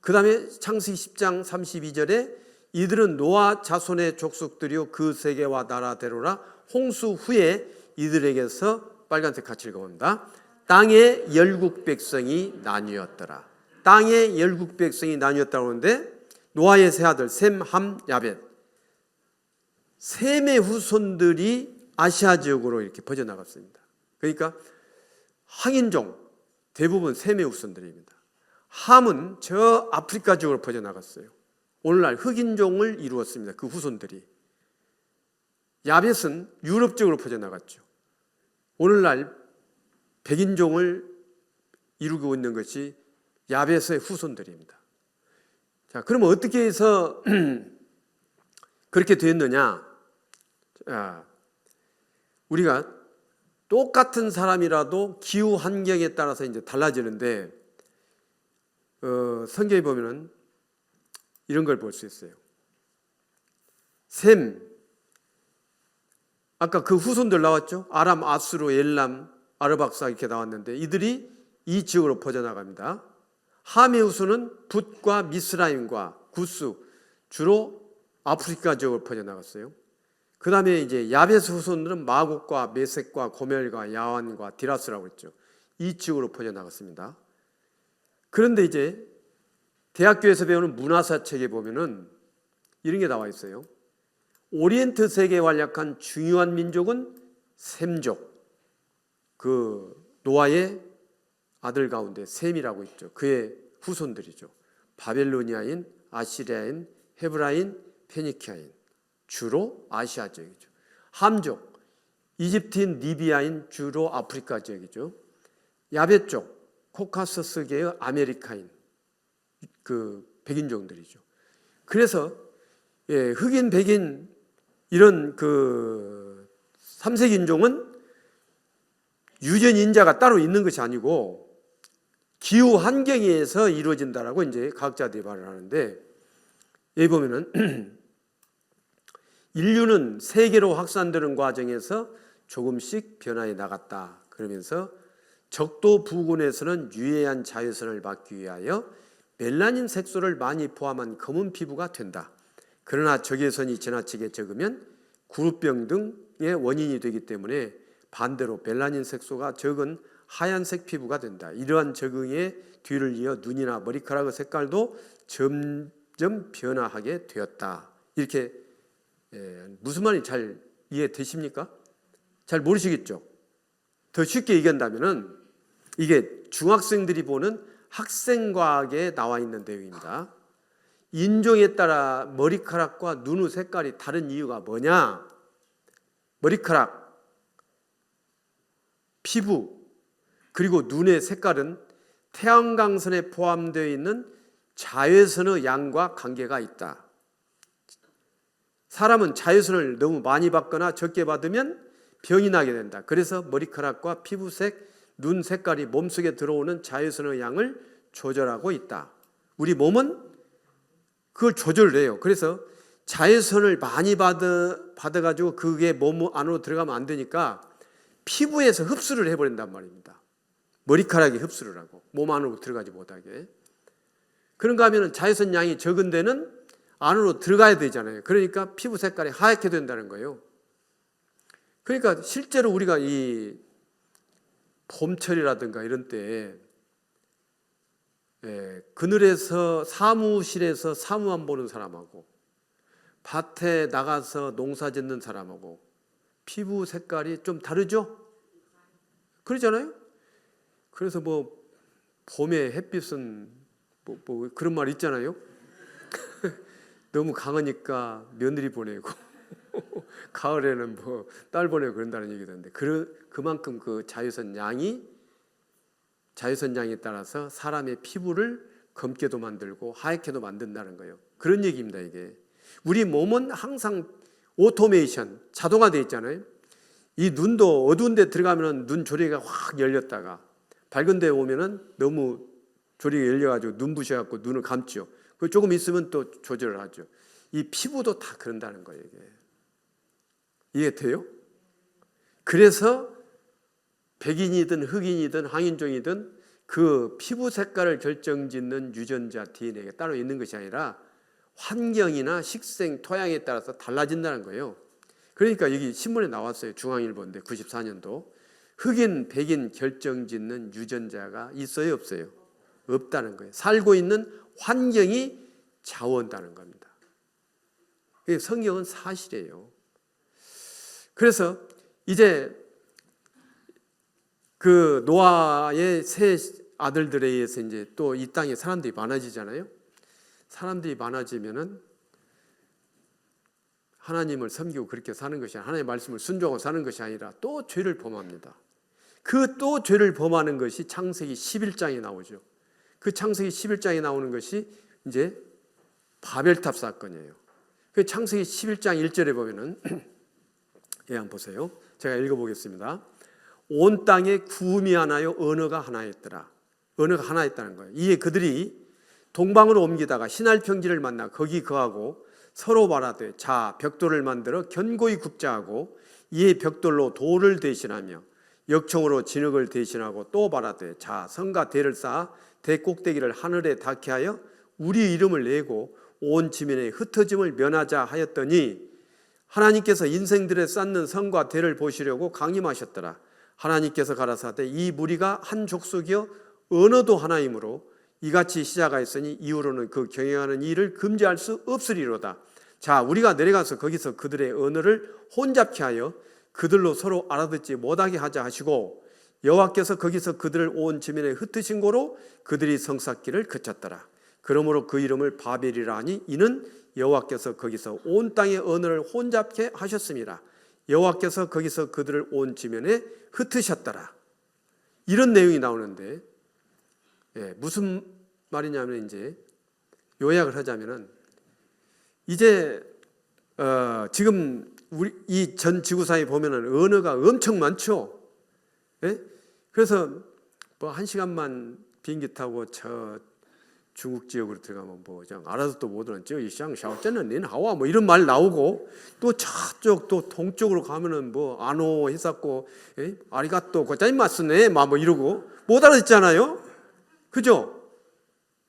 그 다음에 창세기 10장 32절에 이들은 노아 자손의 족속들이요 그 세계와 나라대로라. 홍수 후에 이들에게서, 빨간색 같이 읽어봅니다. 땅의 열국 백성이 나뉘었더라. 땅의 열국 백성이 나뉘었다고 하는데, 노아의 세 아들 셈, 함, 야벳, 셈의 후손들이 아시아 지역으로 이렇게 퍼져나갔습니다. 그러니까 항인종 대부분 셈의 후손들입니다. 함은 저 아프리카 지역으로 퍼져나갔어요. 오늘날 흑인종을 이루었습니다. 그 후손들이. 야벳은 유럽 지역으로 퍼져나갔죠. 오늘날 백인종을 이루고 있는 것이 야벳의 후손들입니다. 자, 그러면 어떻게 해서 그렇게 되었느냐? 우리가 똑같은 사람이라도 기후 환경에 따라서 이제 달라지는데, 성경에 보면은 이런 걸 볼 수 있어요. 셈, 아까 그 후손들 나왔죠? 아람, 아수르, 엘람, 아르박사 이렇게 나왔는데 이들이 이 지역으로 퍼져나갑니다. 함의 후손은 붓과 미스라임과 구스, 주로 아프리카 지역으로 퍼져나갔어요. 그 다음에 이제 야베스 후손들은 마곡과 메섹과 고멜과 야완과 디라스라고 했죠. 이 지역으로 퍼져나갔습니다. 그런데 이제 대학교에서 배우는 문화사 책에 보면은 이런 게 나와 있어요. 오리엔트 세계에 활약한 중요한 민족은 셈족, 그 노아의 아들 가운데 셈이라고 있죠. 그의 후손들이죠. 바벨로니아인, 아시리아인, 헤브라인, 페니키아인, 주로 아시아 지역이죠. 함족, 이집트인, 리비아인, 주로 아프리카 지역이죠. 야베 쪽, 코카서스계의 아메리카인, 그 백인종들이죠. 그래서 흑인, 백인 이런 그 삼색인종은 유전인자가 따로 있는 것이 아니고 기후 환경에 의해서 이루어진다라고 이제 과학자들이 말을 하는데, 여기 보면은 인류는 세계로 확산되는 과정에서 조금씩 변화해 나갔다. 그러면서 적도 부근에서는 유해한 자외선을 막기 위하여 멜라닌 색소를 많이 포함한 검은 피부가 된다. 그러나 적외선이 지나치게 적으면 구루병 등의 원인이 되기 때문에 반대로 멜라닌 색소가 적은 하얀색 피부가 된다. 이러한 적응의 뒤를 이어 눈이나 머리카락의 색깔도 점점 변화하게 되었다. 이렇게 무슨 말인지 잘 이해되십니까? 잘 모르시겠죠? 더 쉽게 얘기한다면은 이게 중학생들이 보는 학생과학에 나와 있는 내용입니다. 인종에 따라 머리카락과 눈의 색깔이 다른 이유가 뭐냐? 머리카락, 피부, 그리고 눈의 색깔은 태양광선에 포함되어 있는 자외선의 양과 관계가 있다. 사람은 자외선을 너무 많이 받거나 적게 받으면 병이 나게 된다. 그래서 머리카락과 피부색, 눈 색깔이 몸속에 들어오는 자외선의 양을 조절하고 있다. 우리 몸은 그걸 조절을 해요. 그래서 자외선을 많이 받아가지고 그게 몸 안으로 들어가면 안 되니까 피부에서 흡수를 해버린단 말입니다. 머리카락이 흡수를 하고 몸 안으로 들어가지 못하게. 그런가 하면 자외선 양이 적은 데는 안으로 들어가야 되잖아요. 그러니까 피부 색깔이 하얗게 된다는 거예요. 그러니까 실제로 우리가 이 봄철이라든가 이런 때 그늘에서 사무실에서 사무만 보는 사람하고 밭에 나가서 농사 짓는 사람하고 피부 색깔이 좀 다르죠? 그러잖아요? 그래서 뭐 봄에 햇빛은 뭐 그런 말 있잖아요. 너무 강하니까 며느리 보내고 가을에는 뭐 딸 보내고 그런다는 얘기도 하는데 그만큼 그 자외선 양에 따라서 사람의 피부를 검게도 만들고 하얗게도 만든다는 거예요. 그런 얘기입니다. 이게 우리 몸은 항상 오토메이션, 자동화되어 있잖아요. 이 눈도 어두운 데 들어가면 눈 조리가 확 열렸다가 밝은 데 오면은 너무 조리가 열려가지고 눈부셔갖고 눈을 감죠. 그 조금 있으면 또 조절을 하죠. 이 피부도 다 그런다는 거예요. 이게. 이해돼요? 그래서 백인이든 흑인이든 황인종이든 그 피부 색깔을 결정짓는 유전자 DNA가 따로 있는 것이 아니라 환경이나 식생, 토양에 따라서 달라진다는 거예요. 그러니까 여기 신문에 나왔어요. 중앙일보인데 94년도 흑인, 백인 결정짓는 유전자가 있어요, 없어요? 없다는 거예요. 살고 있는 환경이 좌우한다는 겁니다. 성경은 사실이에요. 그래서 이제 그 노아의 세 아들들에 의해서 이제 또 이 땅에 사람들이 많아지잖아요. 사람들이 많아지면은 하나님을 섬기고 그렇게 사는 것이 아니라 하나님의 말씀을 순종하고 사는 것이 아니라 또 죄를 범합니다. 그 또 죄를 범하는 것이 창세기 11장에 나오죠. 그 창세기 11장에 나오는 것이 이제 바벨탑 사건이에요. 그 창세기 11장 1절에 보면은 한번 보세요. 제가 읽어보겠습니다. 온 땅에 구음이 하나요 언어가 하나였더라. 언어가 하나였다는 거예요. 이에 그들이 동방으로 옮기다가 신할 평지를 만나 거기 거하고 서로 말하되 자 벽돌을 만들어 견고히 굽자 하고 이에 벽돌로 돌을 대신하며 역청으로 진흙을 대신하고 또 말하되 자 성과 대를 쌓아 대 꼭대기를 하늘에 닿게 하여 우리 이름을 내고 온 지면에 흩어짐을 면하자 하였더니 하나님께서 인생들에 쌓는 성과 대를 보시려고 강림하셨더라. 하나님께서 가라사대 이 무리가 한 족속이여 언어도 하나이므로 이같이 시작하였으니 이후로는 그 경영하는 일을 금지할 수 없으리로다. 자 우리가 내려가서 거기서 그들의 언어를 혼잡케 하여 그들로 서로 알아듣지 못하게 하자 하시고 여호와께서 거기서 그들을 온 지면에 흩으신 고로 그들이 성쌌기를 그쳤더라. 그러므로 그 이름을 바벨이라 하니 이는 여호와께서 거기서 온 땅의 언어를 혼잡케 하셨습니다. 여호와께서 거기서 그들을 온 지면에 흩으셨더라. 이런 내용이 나오는데 무슨 말이냐면 이제 요약을 하자면은 이제 지금 우리 이 전 지구상에 보면은 언어가 엄청 많죠. 그래서 뭐 1시간만 비행기 타고 저 중국 지역으로 들어가면 뭐 그냥 알아서도 못 오는 저기 샹샤오쩌는 닌하와 뭐 이런 말 나오고 또 저쪽 또 동쪽으로 가면은 뭐 아노 했었고 아리가또 고짜이마스네 뭐 이러고 못 알아듣잖아요. 그죠?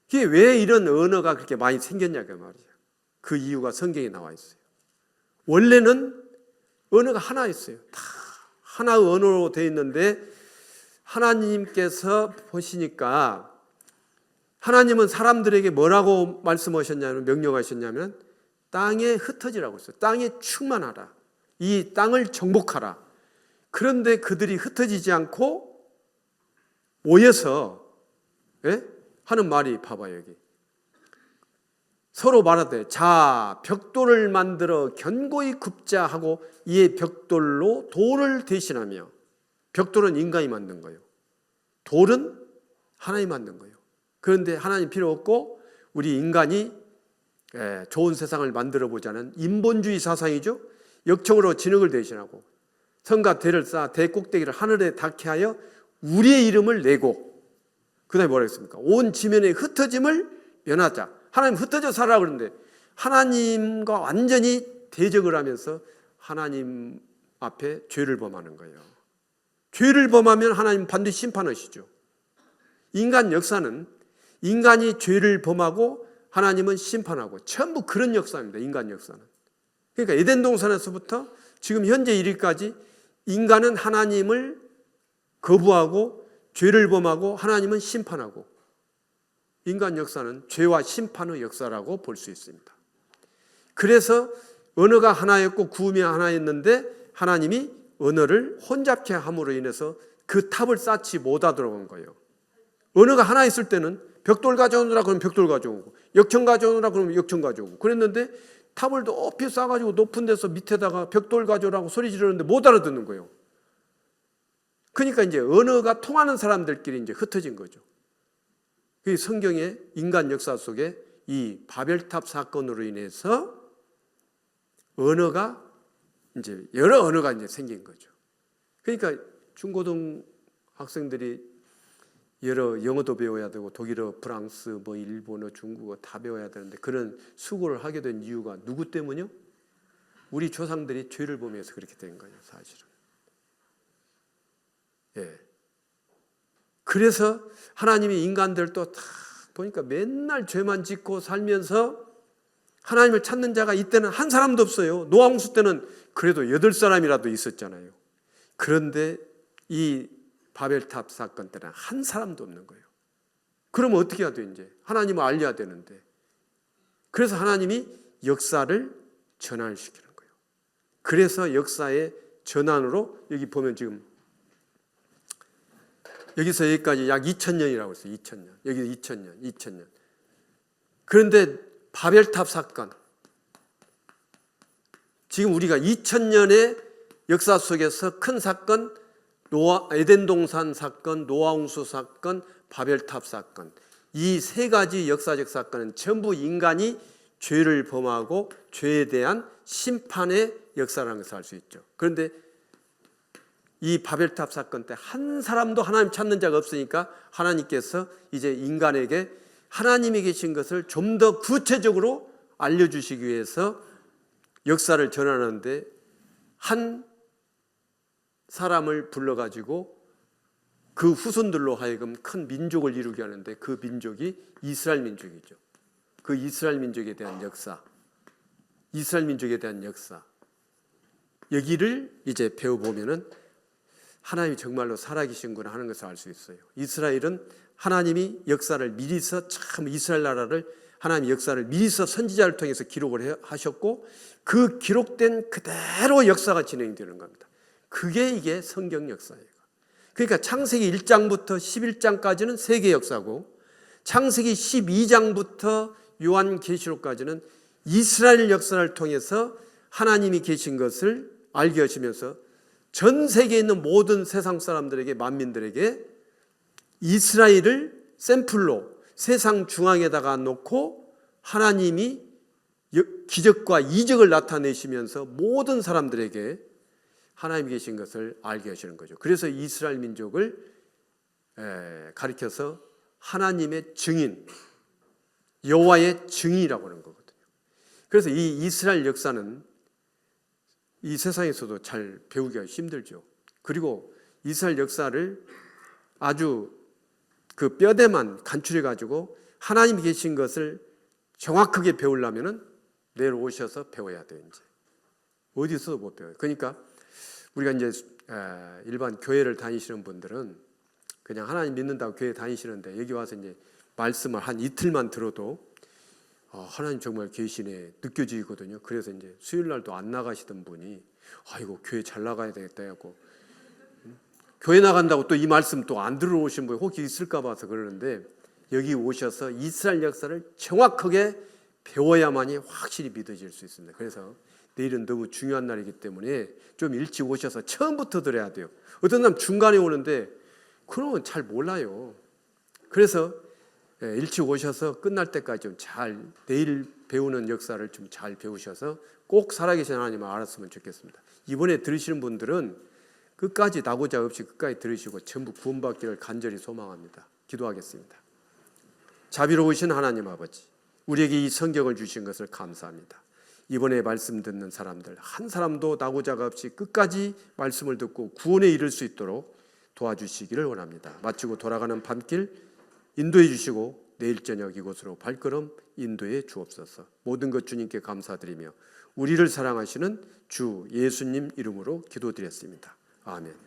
그게 왜 이런 언어가 그렇게 많이 생겼냐 그 말이죠. 그 이유가 성경에 나와 있어요. 원래는 언어가 하나였어요. 다 하나의 언어로 되어 있는데 하나님께서 보시니까 하나님은 사람들에게 뭐라고 말씀하셨냐면 명령하셨냐면 땅에 흩어지라고 했어요. 땅에 충만하라. 이 땅을 정복하라. 그런데 그들이 흩어지지 않고 모여서 하는 말이 봐봐요. 여기 서로 말하되 자 벽돌을 만들어 견고히 굽자 하고 이에 벽돌로 돌을 대신하며, 벽돌은 인간이 만든 거예요. 돌은 하나님이 만든 거예요. 그런데 하나님 필요 없고 우리 인간이 좋은 세상을 만들어 보자는 인본주의 사상이죠. 역청으로 진흙을 대신하고 성과 대를 쌓아 대 꼭대기를 하늘에 닿게 하여 우리의 이름을 내고, 그 다음에 뭐라 했습니까? 온 지면의 흩어짐을 면하자. 하나님 흩어져 살아라 그러는데 하나님과 완전히 대적을 하면서 하나님 앞에 죄를 범하는 거예요. 죄를 범하면 하나님 반드시 심판하시죠. 인간 역사는 인간이 죄를 범하고 하나님은 심판하고 전부 그런 역사입니다. 인간 역사는. 그러니까 에덴 동산에서부터 지금 현재 이르기까지 인간은 하나님을 거부하고 죄를 범하고 하나님은 심판하고, 인간 역사는 죄와 심판의 역사라고 볼 수 있습니다. 그래서 언어가 하나였고 구음이 하나였는데 하나님이 언어를 혼잡케 함으로 인해서 그 탑을 쌓지 못하도록 한 거예요. 언어가 하나 있을 때는 벽돌 가져오느라 그러면 벽돌 가져오고 역청 가져오느라 그러면 역청 가져오고 그랬는데 탑을 높이 쌓아가지고 높은 데서 밑에다가 벽돌 가져오라고 소리 지르는데 못 알아듣는 거예요. 그러니까 이제 언어가 통하는 사람들끼리 이제 흩어진 거죠. 그 성경의 인간 역사 속에 이 바벨탑 사건으로 인해서 언어가 이제 여러 언어가 이제 생긴 거죠. 그러니까 중고등 학생들이 여러 영어도 배워야 되고 독일어, 프랑스, 뭐 일본어, 중국어 다 배워야 되는데 그런 수고를 하게 된 이유가 누구 때문이요? 우리 조상들이 죄를 범해서 그렇게 된 거예요, 사실은. 그래서 하나님이 인간들 또 다 보니까 맨날 죄만 짓고 살면서 하나님을 찾는 자가 이때는 한 사람도 없어요. 노아홍수 때는 그래도 8사람이라도 있었잖아요. 그런데 이 바벨탑 사건 때는 한 사람도 없는 거예요. 그러면 어떻게 해야 돼 이제? 하나님을 알려야 되는데. 그래서 하나님이 역사를 전환시키는 거예요. 그래서 역사의 전환으로 여기 보면 지금 여기서 여기까지 약 2000년이라고 했어요. 2000년. 여기 2000년. 그런데 바벨탑 사건, 지금 우리가 2000년의 역사 속에서 큰 사건, 에덴 동산 사건, 노아홍수 사건, 바벨탑 사건, 이 세 가지 역사적 사건은 전부 인간이 죄를 범하고 죄에 대한 심판의 역사라는 것을 알 수 있죠. 그런데 이 바벨탑 사건 때 한 사람도 하나님 찾는 자가 없으니까 하나님께서 이제 인간에게 하나님이 계신 것을 좀 더 구체적으로 알려주시기 위해서 역사를 전하는데 한 사람을 불러가지고 그 후손들로 하여금 큰 민족을 이루게 하는데 그 민족이 이스라엘 민족이죠. 그 이스라엘 민족에 대한 역사, 여기를 이제 배워보면은 하나님이 정말로 살아계신구나 하는 것을 알 수 있어요. 이스라엘은 하나님이 역사를 미리서 참 이스라엘 나라를 하나님의 역사를 미리서 선지자를 통해서 기록을 하셨고 그 기록된 그대로 역사가 진행되는 겁니다. 그게 이게 성경 역사예요. 그러니까 창세기 1장부터 11장까지는 세계 역사고 창세기 12장부터 요한계시록까지는 이스라엘 역사를 통해서 하나님이 계신 것을 알게 하시면서 전 세계에 있는 모든 세상 사람들에게, 만민들에게 이스라엘을 샘플로 세상 중앙에다가 놓고 하나님이 기적과 이적을 나타내시면서 모든 사람들에게 하나님이 계신 것을 알게 하시는 거죠. 그래서 이스라엘 민족을 가리켜서 하나님의 증인, 여호와의 증인이라고 하는 거거든요. 그래서 이 이스라엘 역사는 이 세상에서도 잘 배우기가 힘들죠. 그리고 이스라엘 역사를 아주 그 뼈대만 간추려 가지고 하나님이 계신 것을 정확하게 배우려면은 내일 오셔서 배워야 돼요. 이제 어디서도 못 배워요. 그러니까 우리가 이제 일반 교회를 다니시는 분들은 그냥 하나님 믿는다고 교회 다니시는데 여기 와서 이제 말씀을 한 이틀만 들어도 하나님 정말 계시네 느껴지거든요. 그래서 이제 수요일 날도 안 나가시던 분이 아이고 교회 잘 나가야 되겠다 하고 교회 나간다고 또 이 말씀 또 안 들어오신 분이 혹시 있을까 봐서 그러는데 여기 오셔서 이스라엘 역사를 정확하게 배워야만이 확실히 믿어질 수 있습니다. 그래서 내일은 너무 중요한 날이기 때문에 좀 일찍 오셔서 처음부터 들어야 돼요. 어떤 사람 중간에 오는데 그러면 잘 몰라요. 그래서 일찍 오셔서 끝날 때까지 좀 잘 내일 배우는 역사를 좀 잘 배우셔서 꼭 살아계신 하나님을 알았으면 좋겠습니다. 이번에 들으시는 분들은 끝까지 낙오자 없이 끝까지 들으시고 전부 구원받기를 간절히 소망합니다. 기도하겠습니다. 자비로우신 하나님 아버지, 우리에게 이 성경을 주신 것을 감사합니다. 이번에 말씀 듣는 사람들 한 사람도 낙오자가 없이 끝까지 말씀을 듣고 구원에 이를 수 있도록 도와주시기를 원합니다. 마치고 돌아가는 밤길 인도해 주시고 내일 저녁 이곳으로 발걸음 인도해 주옵소서. 모든 것 주님께 감사드리며 우리를 사랑하시는 주 예수님 이름으로 기도드렸습니다. 아멘.